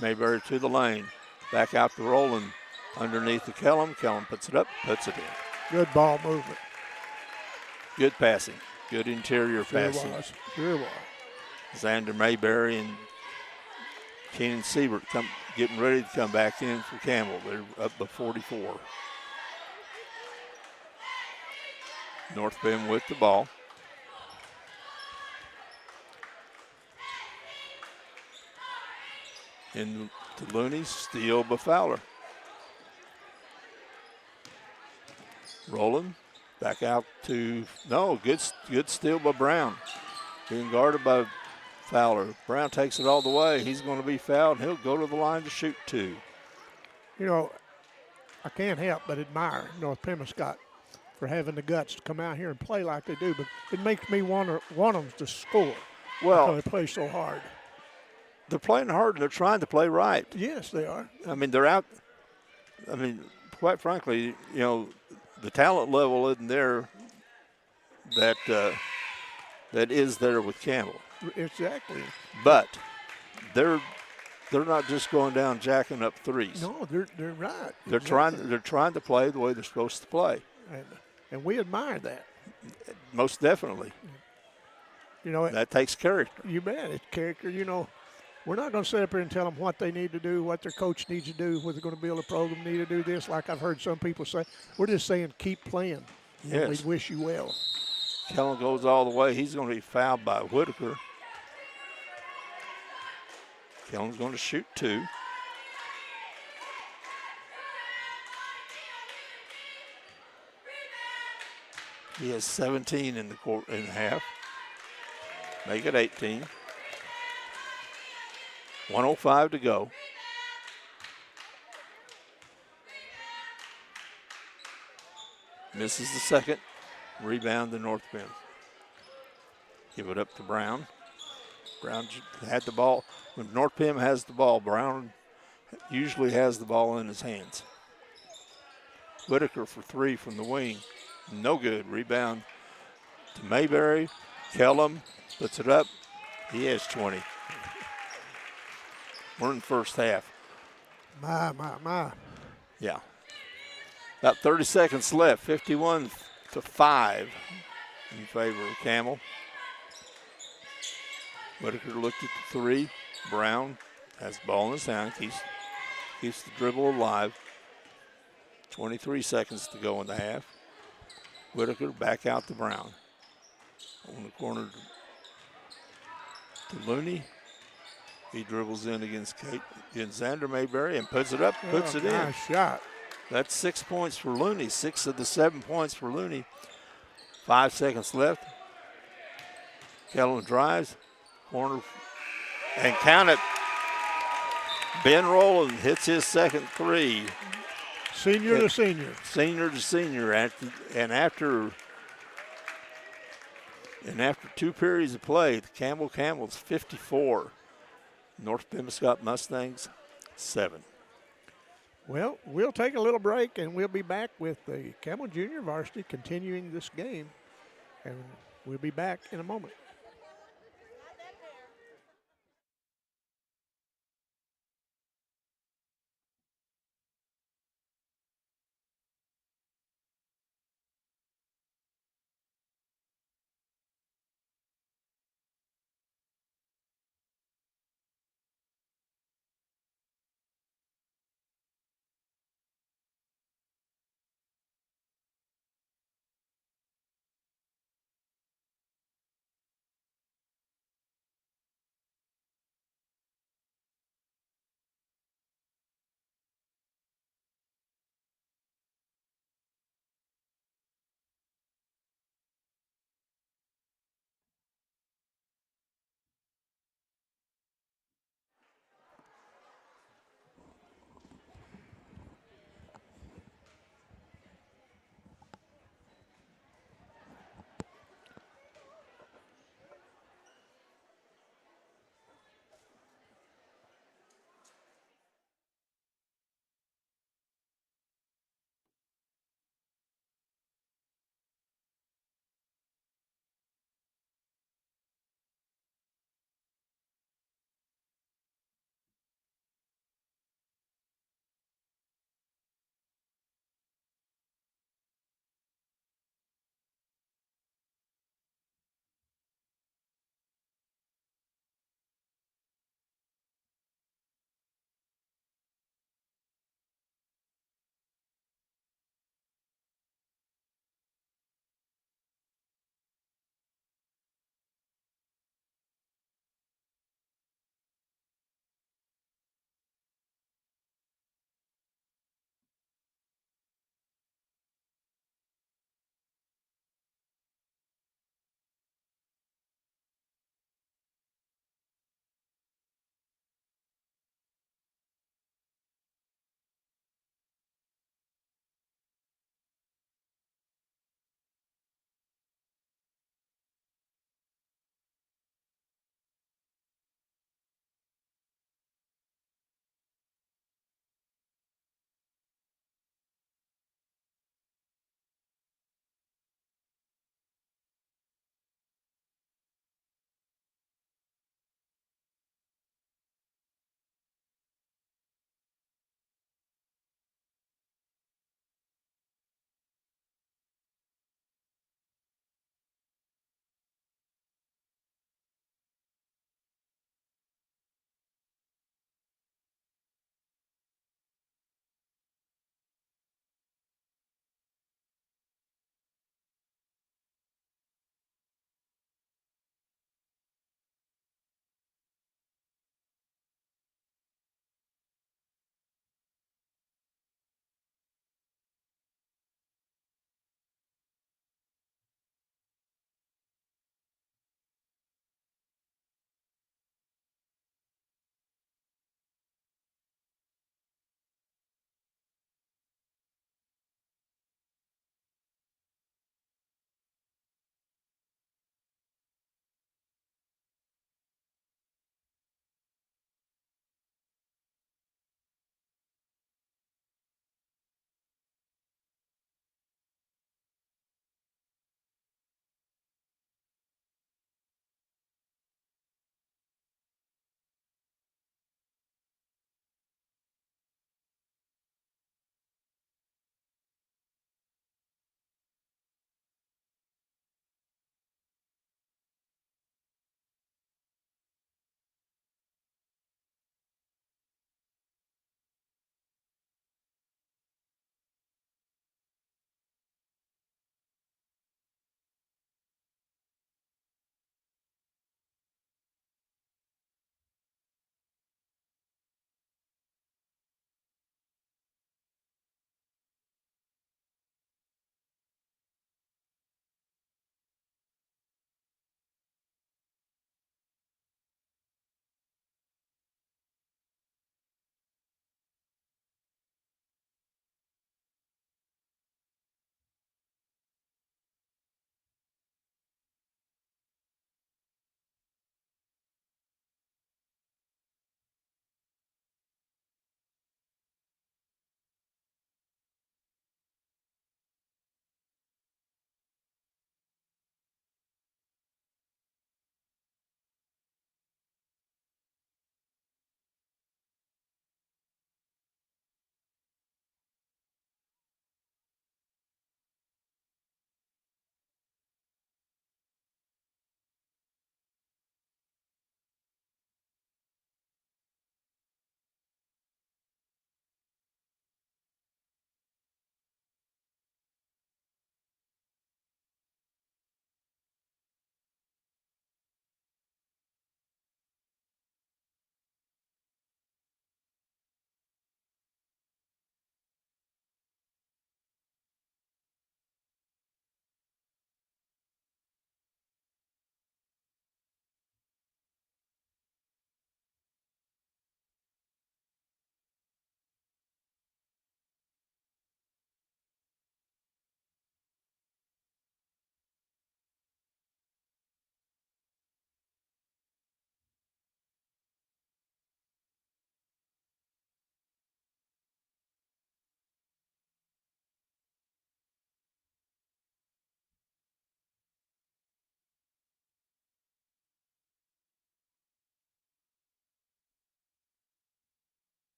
Mayberry to the lane. Back out to Roland. Underneath the Kellum. Kellum puts it up, puts it in. Good ball movement. Good passing. Good interior passing. Sure was. Xander Mayberry and Keenan Siebert getting ready to come back in for Campbell. They're up by 44. North Bend with the ball. In to Looney, steal by Fowler. Rolling, back out to, no, good steal by Brown. Being guarded by Fowler. Brown takes it all the way. He's going to be fouled, and he'll go to the line to shoot two. You know, I can't help but admire North Pemiscot for having the guts to come out here and play like they do, but it makes me want them to score. Well, because they play so hard. They're playing hard, and they're trying to play right. Yes, they are. I mean, they're out. I mean, quite frankly, you know, the talent level isn't there that is there with Campbell. Exactly. But they're not just going down jacking up threes. No, they're right. They're trying to play the way they're supposed to play. And we admire that. Most definitely. You know, that takes character. You bet. It's character. You know, we're not going to sit up here and tell them what they need to do, what their coach needs to do, whether they're going to build a program, need to do this, like I've heard some people say. We're just saying keep playing. Yes. We wish you well. Kellen goes all the way. He's going to be fouled by Whitaker. Kellen's going to shoot two. He has 17 in the half. Make it 18. 1:05 to go. Misses the second. Rebound to North Bend. Give it up to Brown. Brown had the ball. When North Penn has the ball, Brown usually has the ball in his hands. Whitaker for three from the wing. No good. Rebound to Mayberry. Kellum puts it up. He has 20. We're in the first half. My. Yeah. About 30 seconds left. 51-5 in favor of Campbell. Whitaker looked at the three. Brown has the ball in his hand. Keeps the dribble alive. 23 seconds to go in the half. Whitaker back out to Brown. On the corner to Looney. He dribbles in against Xander Mayberry and puts it up, puts it in. Nice shot. That's 6 points for Looney. 6 of the 7 points for Looney. 5 seconds left. Kellum drives. Corner and count it. Ben Rowland hits his second three. Senior to senior. Senior to senior. After 2 periods of play, the Campbell's 54. North Pemiscot Mustangs 7. Well, we'll take a little break, and we'll be back with the Campbell Junior Varsity continuing this game. And we'll be back in a moment.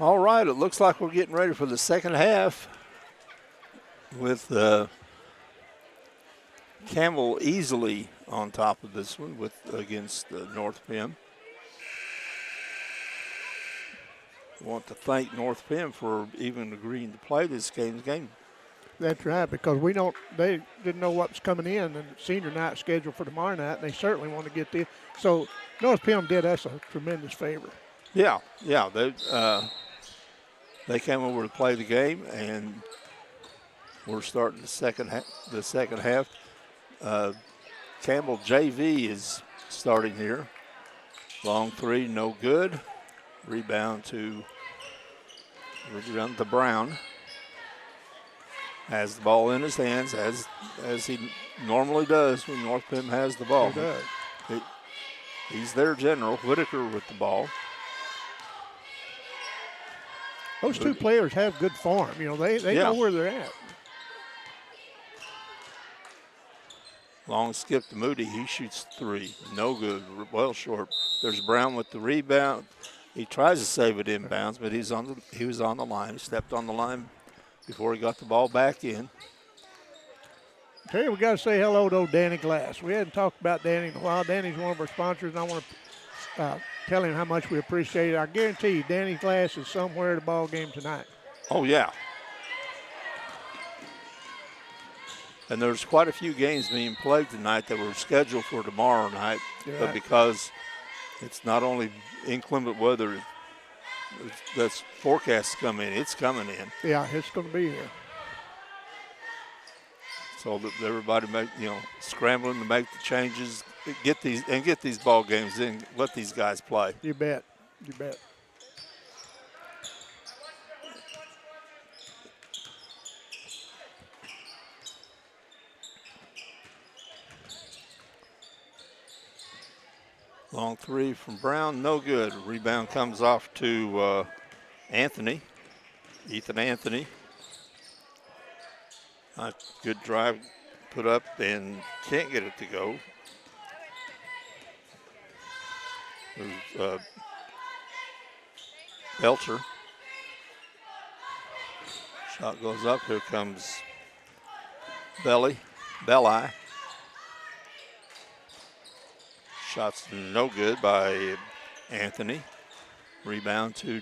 All right, it looks like we're getting ready for the second half with Campbell easily on top of this one against North Pem. I want to thank North Pem for even agreeing to play this game. That's right, because they didn't know what was coming in, and senior night scheduled for tomorrow night, and they certainly want to get this. So North Pem did us a tremendous favor. Yeah, they came over to play the game, and we're starting the second half. Campbell JV is starting here. Long three, no good. Rebound to Brown. Has the ball in his hands, as he normally does when North Pem has the ball. He does. He's their general. Whitaker with the ball. Those two players have good form. You know, they know where they're at. Long skip to Moody. He shoots three. No good. Well short. There's Brown with the rebound. He tries to save it inbounds, but he was on the line. He stepped on the line before he got the ball back in. Terry, we got to say hello to old Danny Glass. We hadn't talked about Danny in a while. Danny's one of our sponsors, and I want to tell him how much we appreciate it. I guarantee you, Danny Glass is somewhere at the ball game tonight. Oh, yeah. And there's quite a few games being played tonight that were scheduled for tomorrow night, but because it's not only inclement weather that's forecast to come in, it's coming in. Yeah, it's going to be here. So that everybody scrambling to make the changes, get these ball games in, let these guys play. You bet. You bet. Long three from Brown, no good. Rebound comes off to Ethan Anthony. Good drive put up and can't get it to go. Belcher. Shot goes up. Here comes Belli. Shots no good by Anthony. Rebound to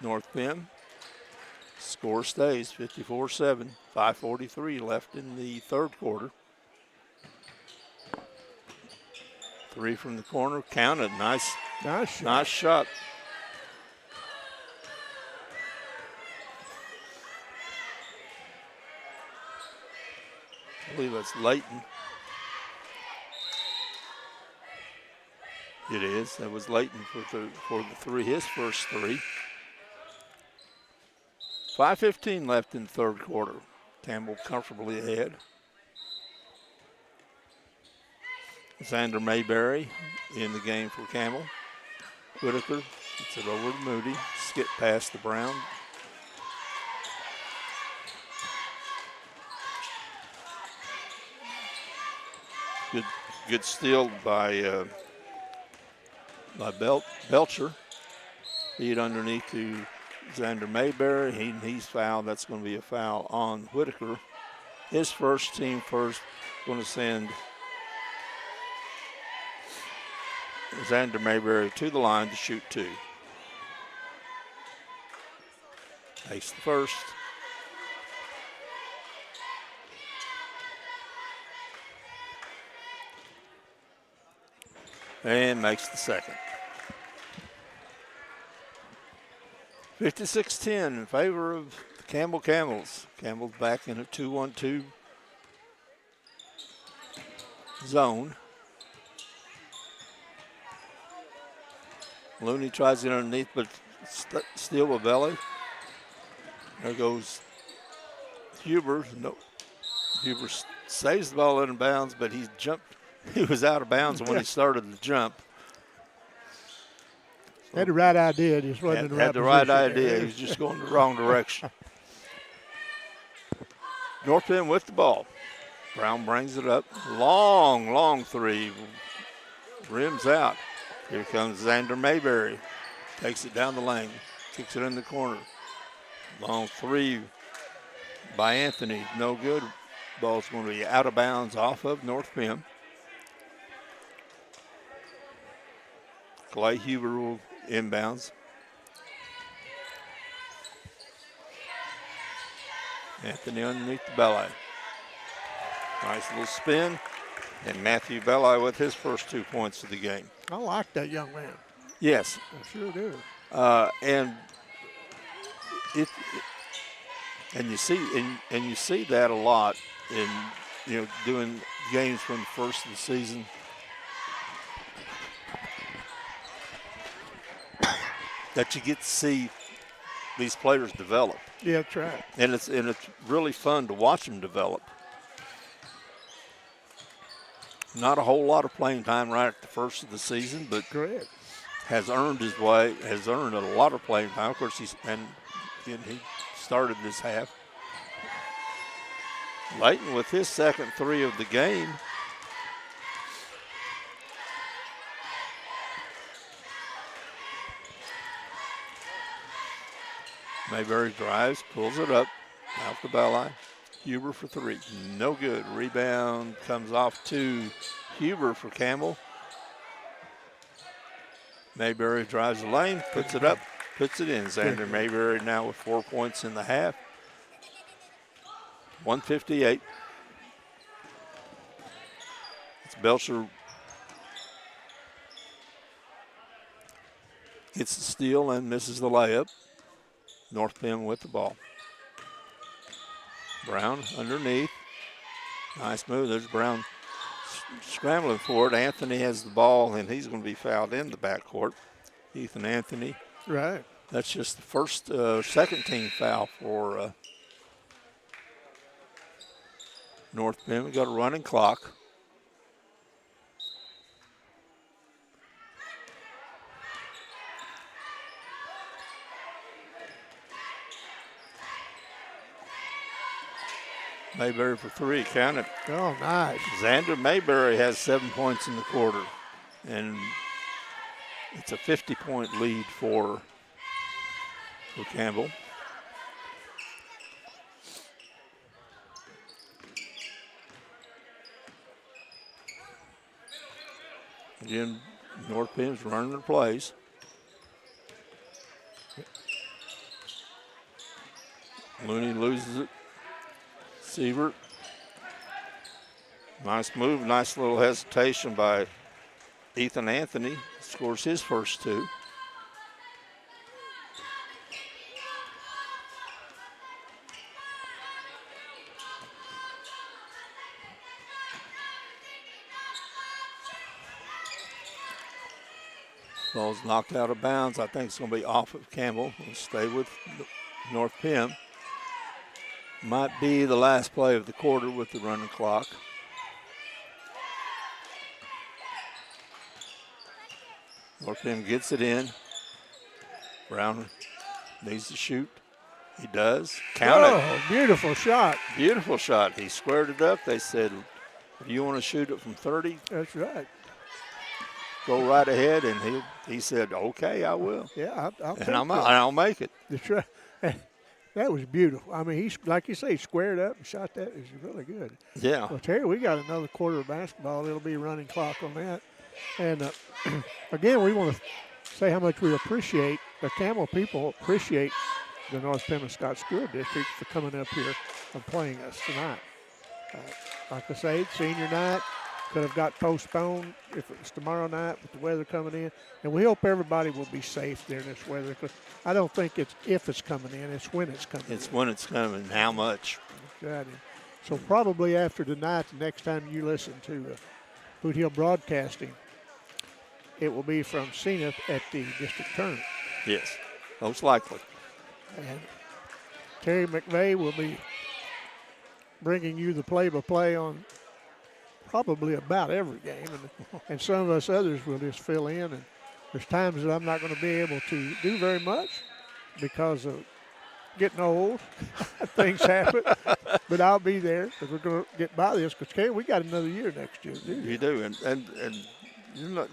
North Pem. Score stays 54-7. 5:43 left in the third quarter. Three from the corner, counted. Nice shot. I believe that's Layton. It is. That was Layton for the three, his first three. 5:15 left in the third quarter. Campbell comfortably ahead. Xander Mayberry in the game for Campbell. Whitaker gets it over to Moody. Skip past the Brown. Good steal by Belcher. Feed underneath to Xander Mayberry. He's fouled. That's going to be a foul on Whitaker. His first, team first. Going to send Xander Mayberry to the line to shoot two. Takes the first. And makes the second. 56-10 in favor of the Campbell Camels. Campbell's back in a 2-1-2 zone. Looney tries it underneath, but still with Belli. There goes Huber. No, Huber saves the ball in bounds, but he jumped. He was out of bounds when he started the jump. So had the right idea, just wasn't in the right position. Had the right idea. He was just going the wrong direction. North Pem with the ball. Brown brings it up. Long three. Rims out. Here comes Xander Mayberry. Takes it down the lane. Kicks it in the corner. Long three by Anthony. No good. Ball's going to be out of bounds off of North Pim. Clay Huber will inbounds. Anthony underneath the Belli. Nice little spin. And Matthew Belli with his first 2 points of the game. I like that young man. Yes. I sure do. And you see that a lot in doing games from the first of the season. That you get to see these players develop. Yeah, that's right. And it's really fun to watch them develop. Not a whole lot of playing time right at the first of the season, but Correct. has earned a lot of playing time. Of course, he started this half. Layton with his second three of the game. Mayberry drives, pulls it up, out the bell line. Huber for three, no good. Rebound comes off to Huber for Campbell. Mayberry drives the lane, puts it up, puts it in. Xander Mayberry now with 4 points in the half. 158. It's Belcher gets the steal and misses the layup. North Pim with the ball. Brown underneath. Nice move. There's Brown scrambling for it. Anthony has the ball, and he's going to be fouled in the backcourt. Ethan Anthony. Right. That's just the second team foul for North Pim. We got a running clock. Mayberry for three, count it. Oh, nice. Xander Mayberry has 7 points in the quarter, and it's a 50-point lead for Campbell. Again, North Pim's running their plays. Looney loses it. Siebert. Nice move, nice little hesitation by Ethan Anthony. Scores his first two. Ball's knocked out of bounds. I think it's going to be off of Campbell. We'll stay with North Pim. Might be the last play of the quarter with the running clock. North Pim gets it in. Brown needs to shoot. He does. Count it. Beautiful shot. Beautiful shot. He squared it up. They said, if you want to shoot it from 30, That's right. go right ahead. And he said, okay, I will. Yeah, I'll take And that. I'll make it. That's right. That was beautiful. I mean, he's like you say, he squared up and shot that. It was really good. Yeah. Well, Terry, we got another quarter of basketball. It'll be running clock on that. And again, we want to say how much we appreciate the Campbell people appreciate the North Pemiscot School District for coming up here and playing us tonight. Like I say, senior night could have got postponed if it was tomorrow night with the weather coming in. And we hope everybody will be safe during this weather, because I don't think it's if it's coming in, it's when it's coming in. It's when it's coming, how much. Right. So probably after tonight, the next time you listen to Boot Hill Broadcasting, it will be from Zenith at the district tournament. Yes, most likely. And Terry McVeigh will be bringing you the play-by-play on probably about every game. And some of us others will just fill in. And there's times that I'm not going to be able to do very much because of getting old. Things happen. But I'll be there because we're going to get by this. Because, Terry, we got another year next year. You do. And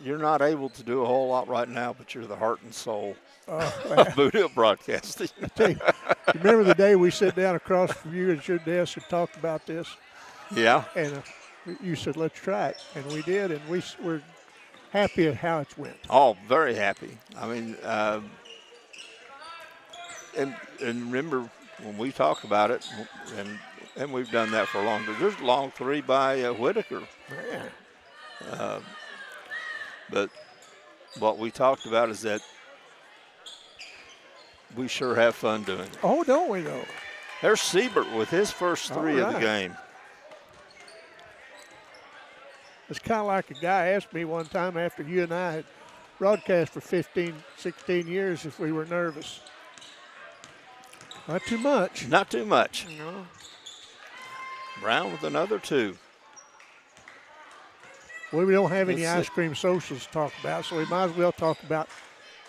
you're not able to do a whole lot right now, but you're the heart and soul of Voodoo Broadcasting. I tell you, you remember the day we sat down across from you at your desk and talked about this? Yeah. And you said, let's try it. And we did, and we're happy at how it's went. Oh, very happy. I mean, and remember when we talk about it, and we've done that for a long time. There's a long three by Whitaker. Yeah. But what we talked about is that we sure have fun doing it. Oh, don't we, though? There's Siebert with his first three of the game. It's kind of like a guy asked me one time after you and I had broadcast for 15, 16 years if we were nervous. Not too much. Not too much. No. Brown with another two. Well, we don't have any ice cream socials to talk about, so we might as well talk about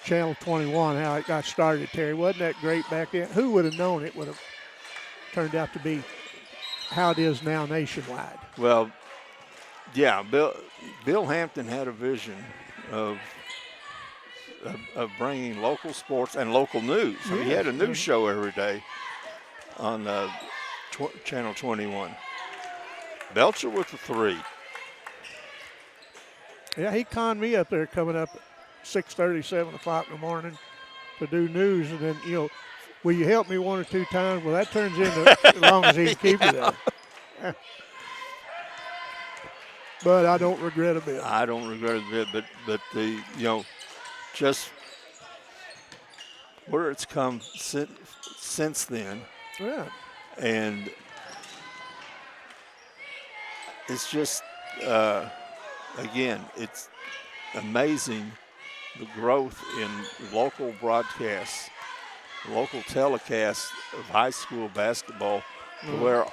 Channel 21, how it got started, Terry. Wasn't that great back then? Who would have known it would have turned out to be how it is now nationwide? Well, yeah, Bill Hampton had a vision of bringing local sports and local news. I mean, he had a news show every day on Channel 21. Belcher with the three. Yeah, he conned me up there coming up at 6:30, 7 o'clock in the morning to do news. And then, will you help me one or two times? Well, that turns into as long as he can keep you there. But I don't regret a bit. I don't regret a bit, but the, just where it's come since then. Yeah. And it's just, again, it's amazing the growth in local broadcasts, local telecasts of high school basketball, to where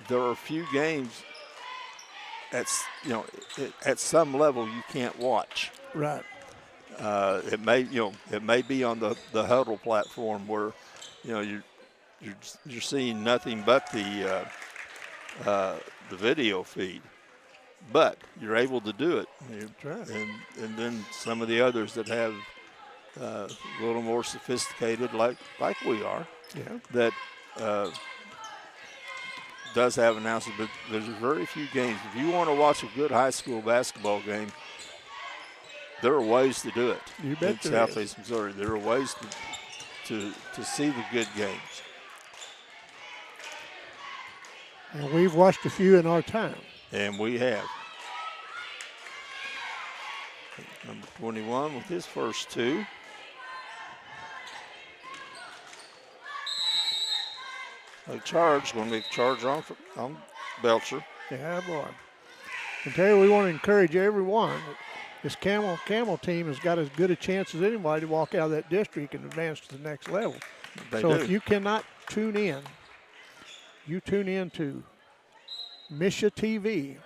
there are a few games at some level you can't watch. Right. It may be on the Huddle platform where you're seeing nothing but the video feed, but you're able to do it. Right. And then some of the others that have a little more sophisticated, like we are, that does have announcements, but there's very few games. If you want to watch a good high school basketball game, there are ways to do it. You bet in Southeast Missouri. There are ways to see the good games. And we've watched a few in our time. And we have. Number 21 with his first two. A charge, going to make a charge on Belcher. Yeah, boy. And Terry, we want to encourage everyone. This Campbell team has got as good a chance as anybody to walk out of that district and advance to the next level. If you cannot tune in, you tune in to Misha TV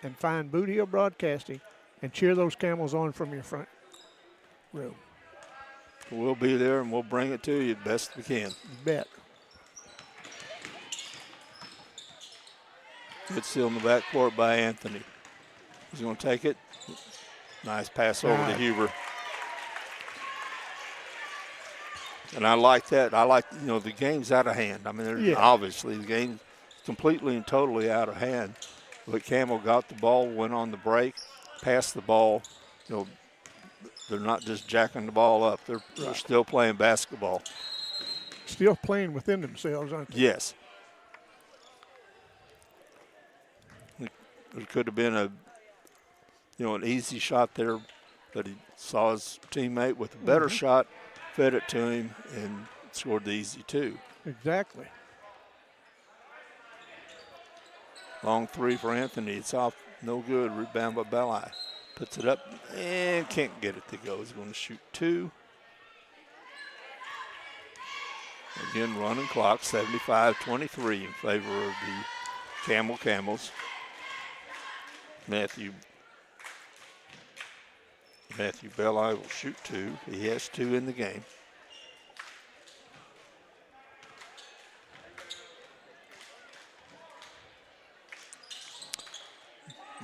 and find Voodoo Broadcasting and cheer those Camels on from your front room. We'll be there and we'll bring it to you the best we can. You bet. Good steal in the backcourt by Anthony. He's going to take it. Nice pass over to Huber. And I like that. I like, the game's out of hand. I mean, obviously the game's completely and totally out of hand. But Campbell got the ball, went on the break, passed the ball. They're not just jacking the ball up. They're still playing basketball. Still playing within themselves, aren't they? Yes. There could have been an easy shot there, but he saw his teammate with a better shot, fed it to him, and scored the easy two. Exactly. Long three for Anthony. It's off, no good. Rebound by Belli. Puts it up and can't get it to go. He's going to shoot two. Again, running clock, 75-23 in favor of the Camels. Matthew Belli will shoot two. He has two in the game.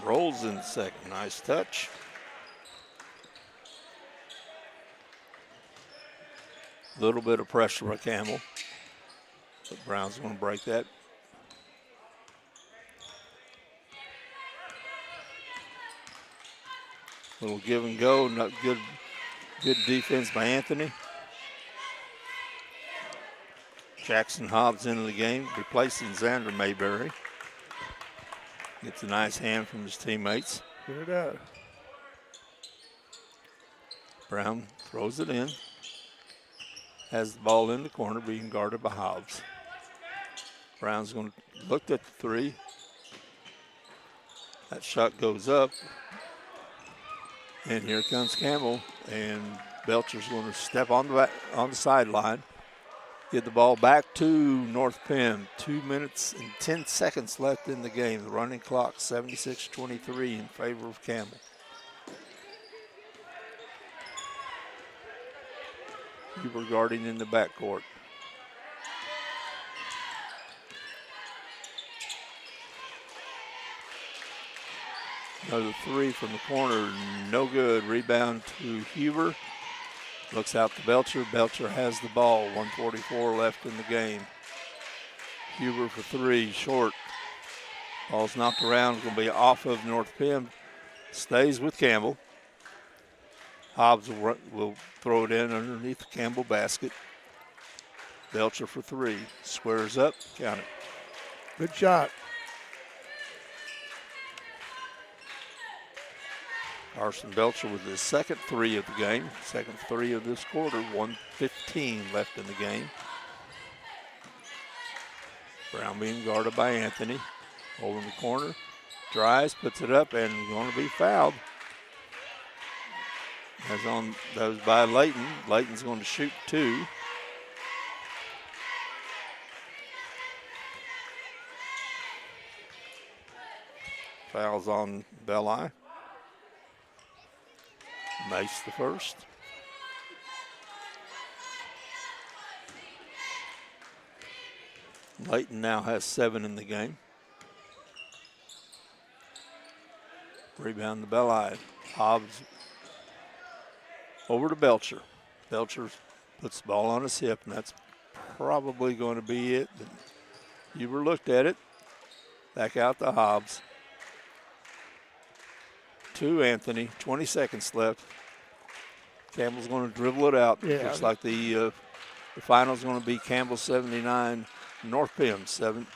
Rolls in the second. Nice touch. A little bit of pressure by Campbell. But Brown's going to break that. Little give and go. Not good defense by Anthony. Jackson Hobbs into the game, replacing Xander Mayberry. Gets a nice hand from his teammates. Here it is. Brown throws it in. Has the ball in the corner, being guarded by Hobbs. Brown's going to look at the three. That shot goes up. And here comes Campbell. And Belcher's going to step on the sideline. Get the ball back to North Penn. 2 minutes and 10 seconds left in the game. The running clock 76-23 in favor of Campbell. Huber guarding in the backcourt. Another three from the corner, no good. Rebound to Huber. Looks out to Belcher. Belcher has the ball. 1:44 left in the game. Huber for three, short. Ball's knocked around, going to be off of North Penn. Stays with Campbell. Hobbs will throw it in underneath the Campbell basket. Belcher for three. Squares up, count it. Good shot. Carson Belcher with his second three of the game. Second three of this quarter. 1:15 left in the game. Brown being guarded by Anthony. Over in the corner. Drives, puts it up, and going to be fouled. That was by Layton. Layton's going to shoot two. Fouls on Belli. Makes the first. Layton now has 7 in the game. Rebound to Belli. Hobbs over to Belcher. Belcher puts the ball on his hip, and that's probably going to be it. Huber looked at it. Back out to Hobbs. To Anthony. 20 seconds left. Campbell's going to dribble it out. Yeah. Looks like the final's going to be Campbell 79, North Penn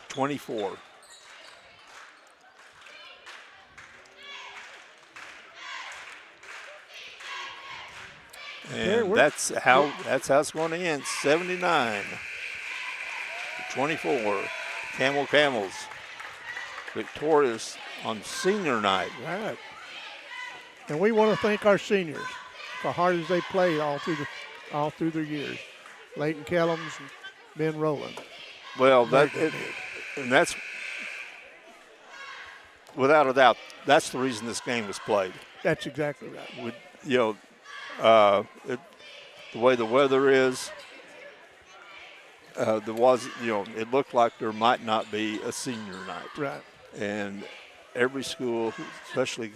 24. And that's how it's going to end. 79-24. Camels victorious on senior night. Right. And we want to thank our seniors for hard as they played all through their years. Leighton Kellums and Ben Rowland. Well, and that's without a doubt. That's the reason this game was played. That's exactly right. The way the weather is, it looked like there might not be a senior night. Right. And every school, especially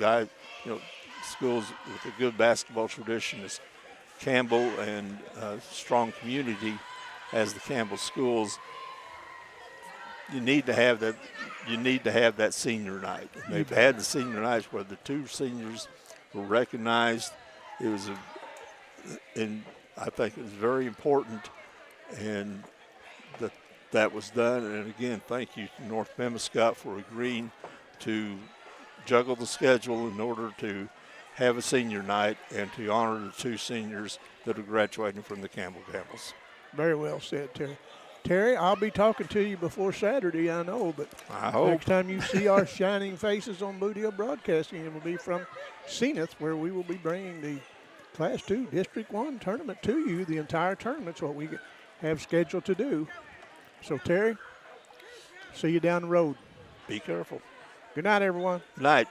schools with a good basketball tradition, is Campbell and strong community as the Campbell schools. You need to have that. You need to have that senior night. And they've had the senior nights where the two seniors were recognized. It was and I think it was very important, and that was done. And again, thank you to North Pemiscot for agreeing to juggle the schedule in order to have a senior night and to honor the two seniors that are graduating from the Campbell Camels. Very well said, Terry. Terry, I'll be talking to you before Saturday, I know, but I hope. Next time you see our shining faces on Boot Hill Broadcasting, it will be from Zenith, where we will be bringing the Class 2 District 1 tournament to you. The entire tournament's what we have scheduled to do. So, Terry, see you down the road. Be careful. Good night, everyone. Good night.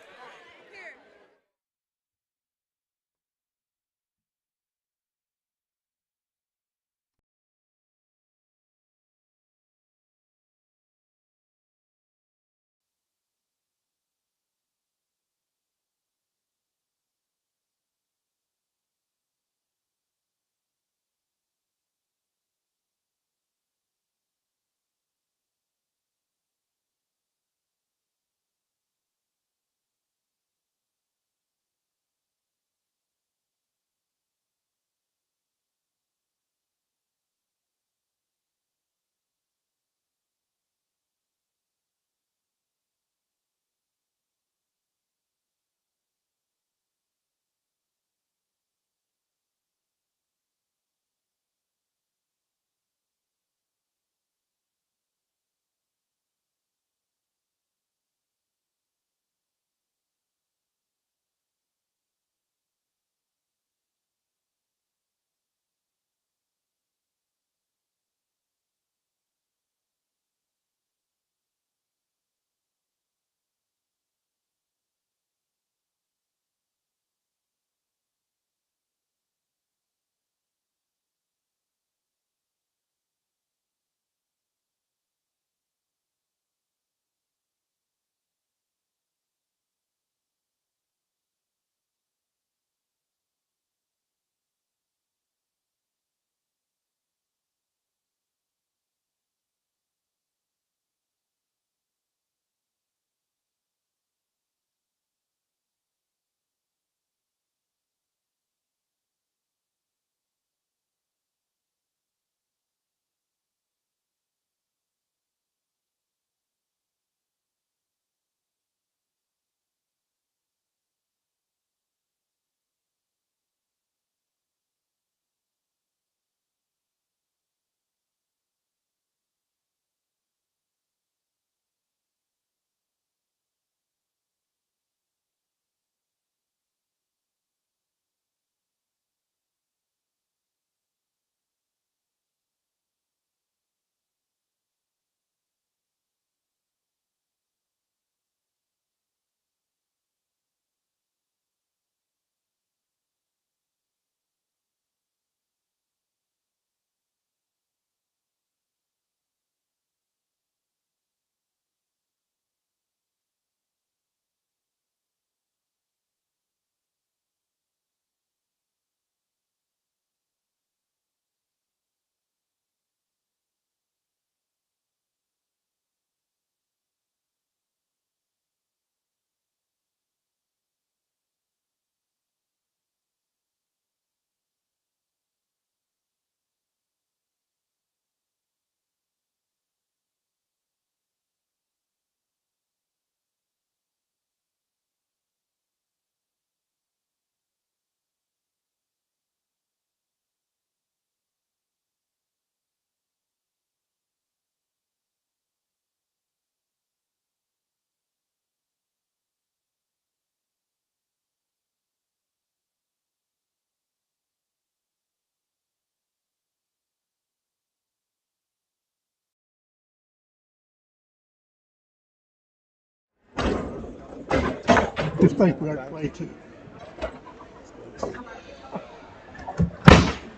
Just think we ought to play too.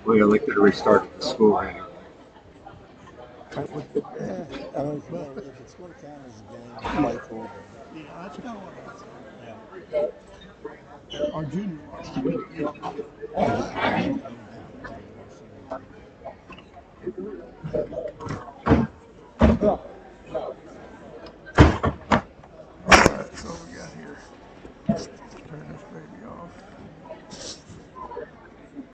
We elected to restart the school game. If it's going to count as a game, play full game. Yeah, that's kind of what I think. Our junior Alright, so we got here. Turn this baby off.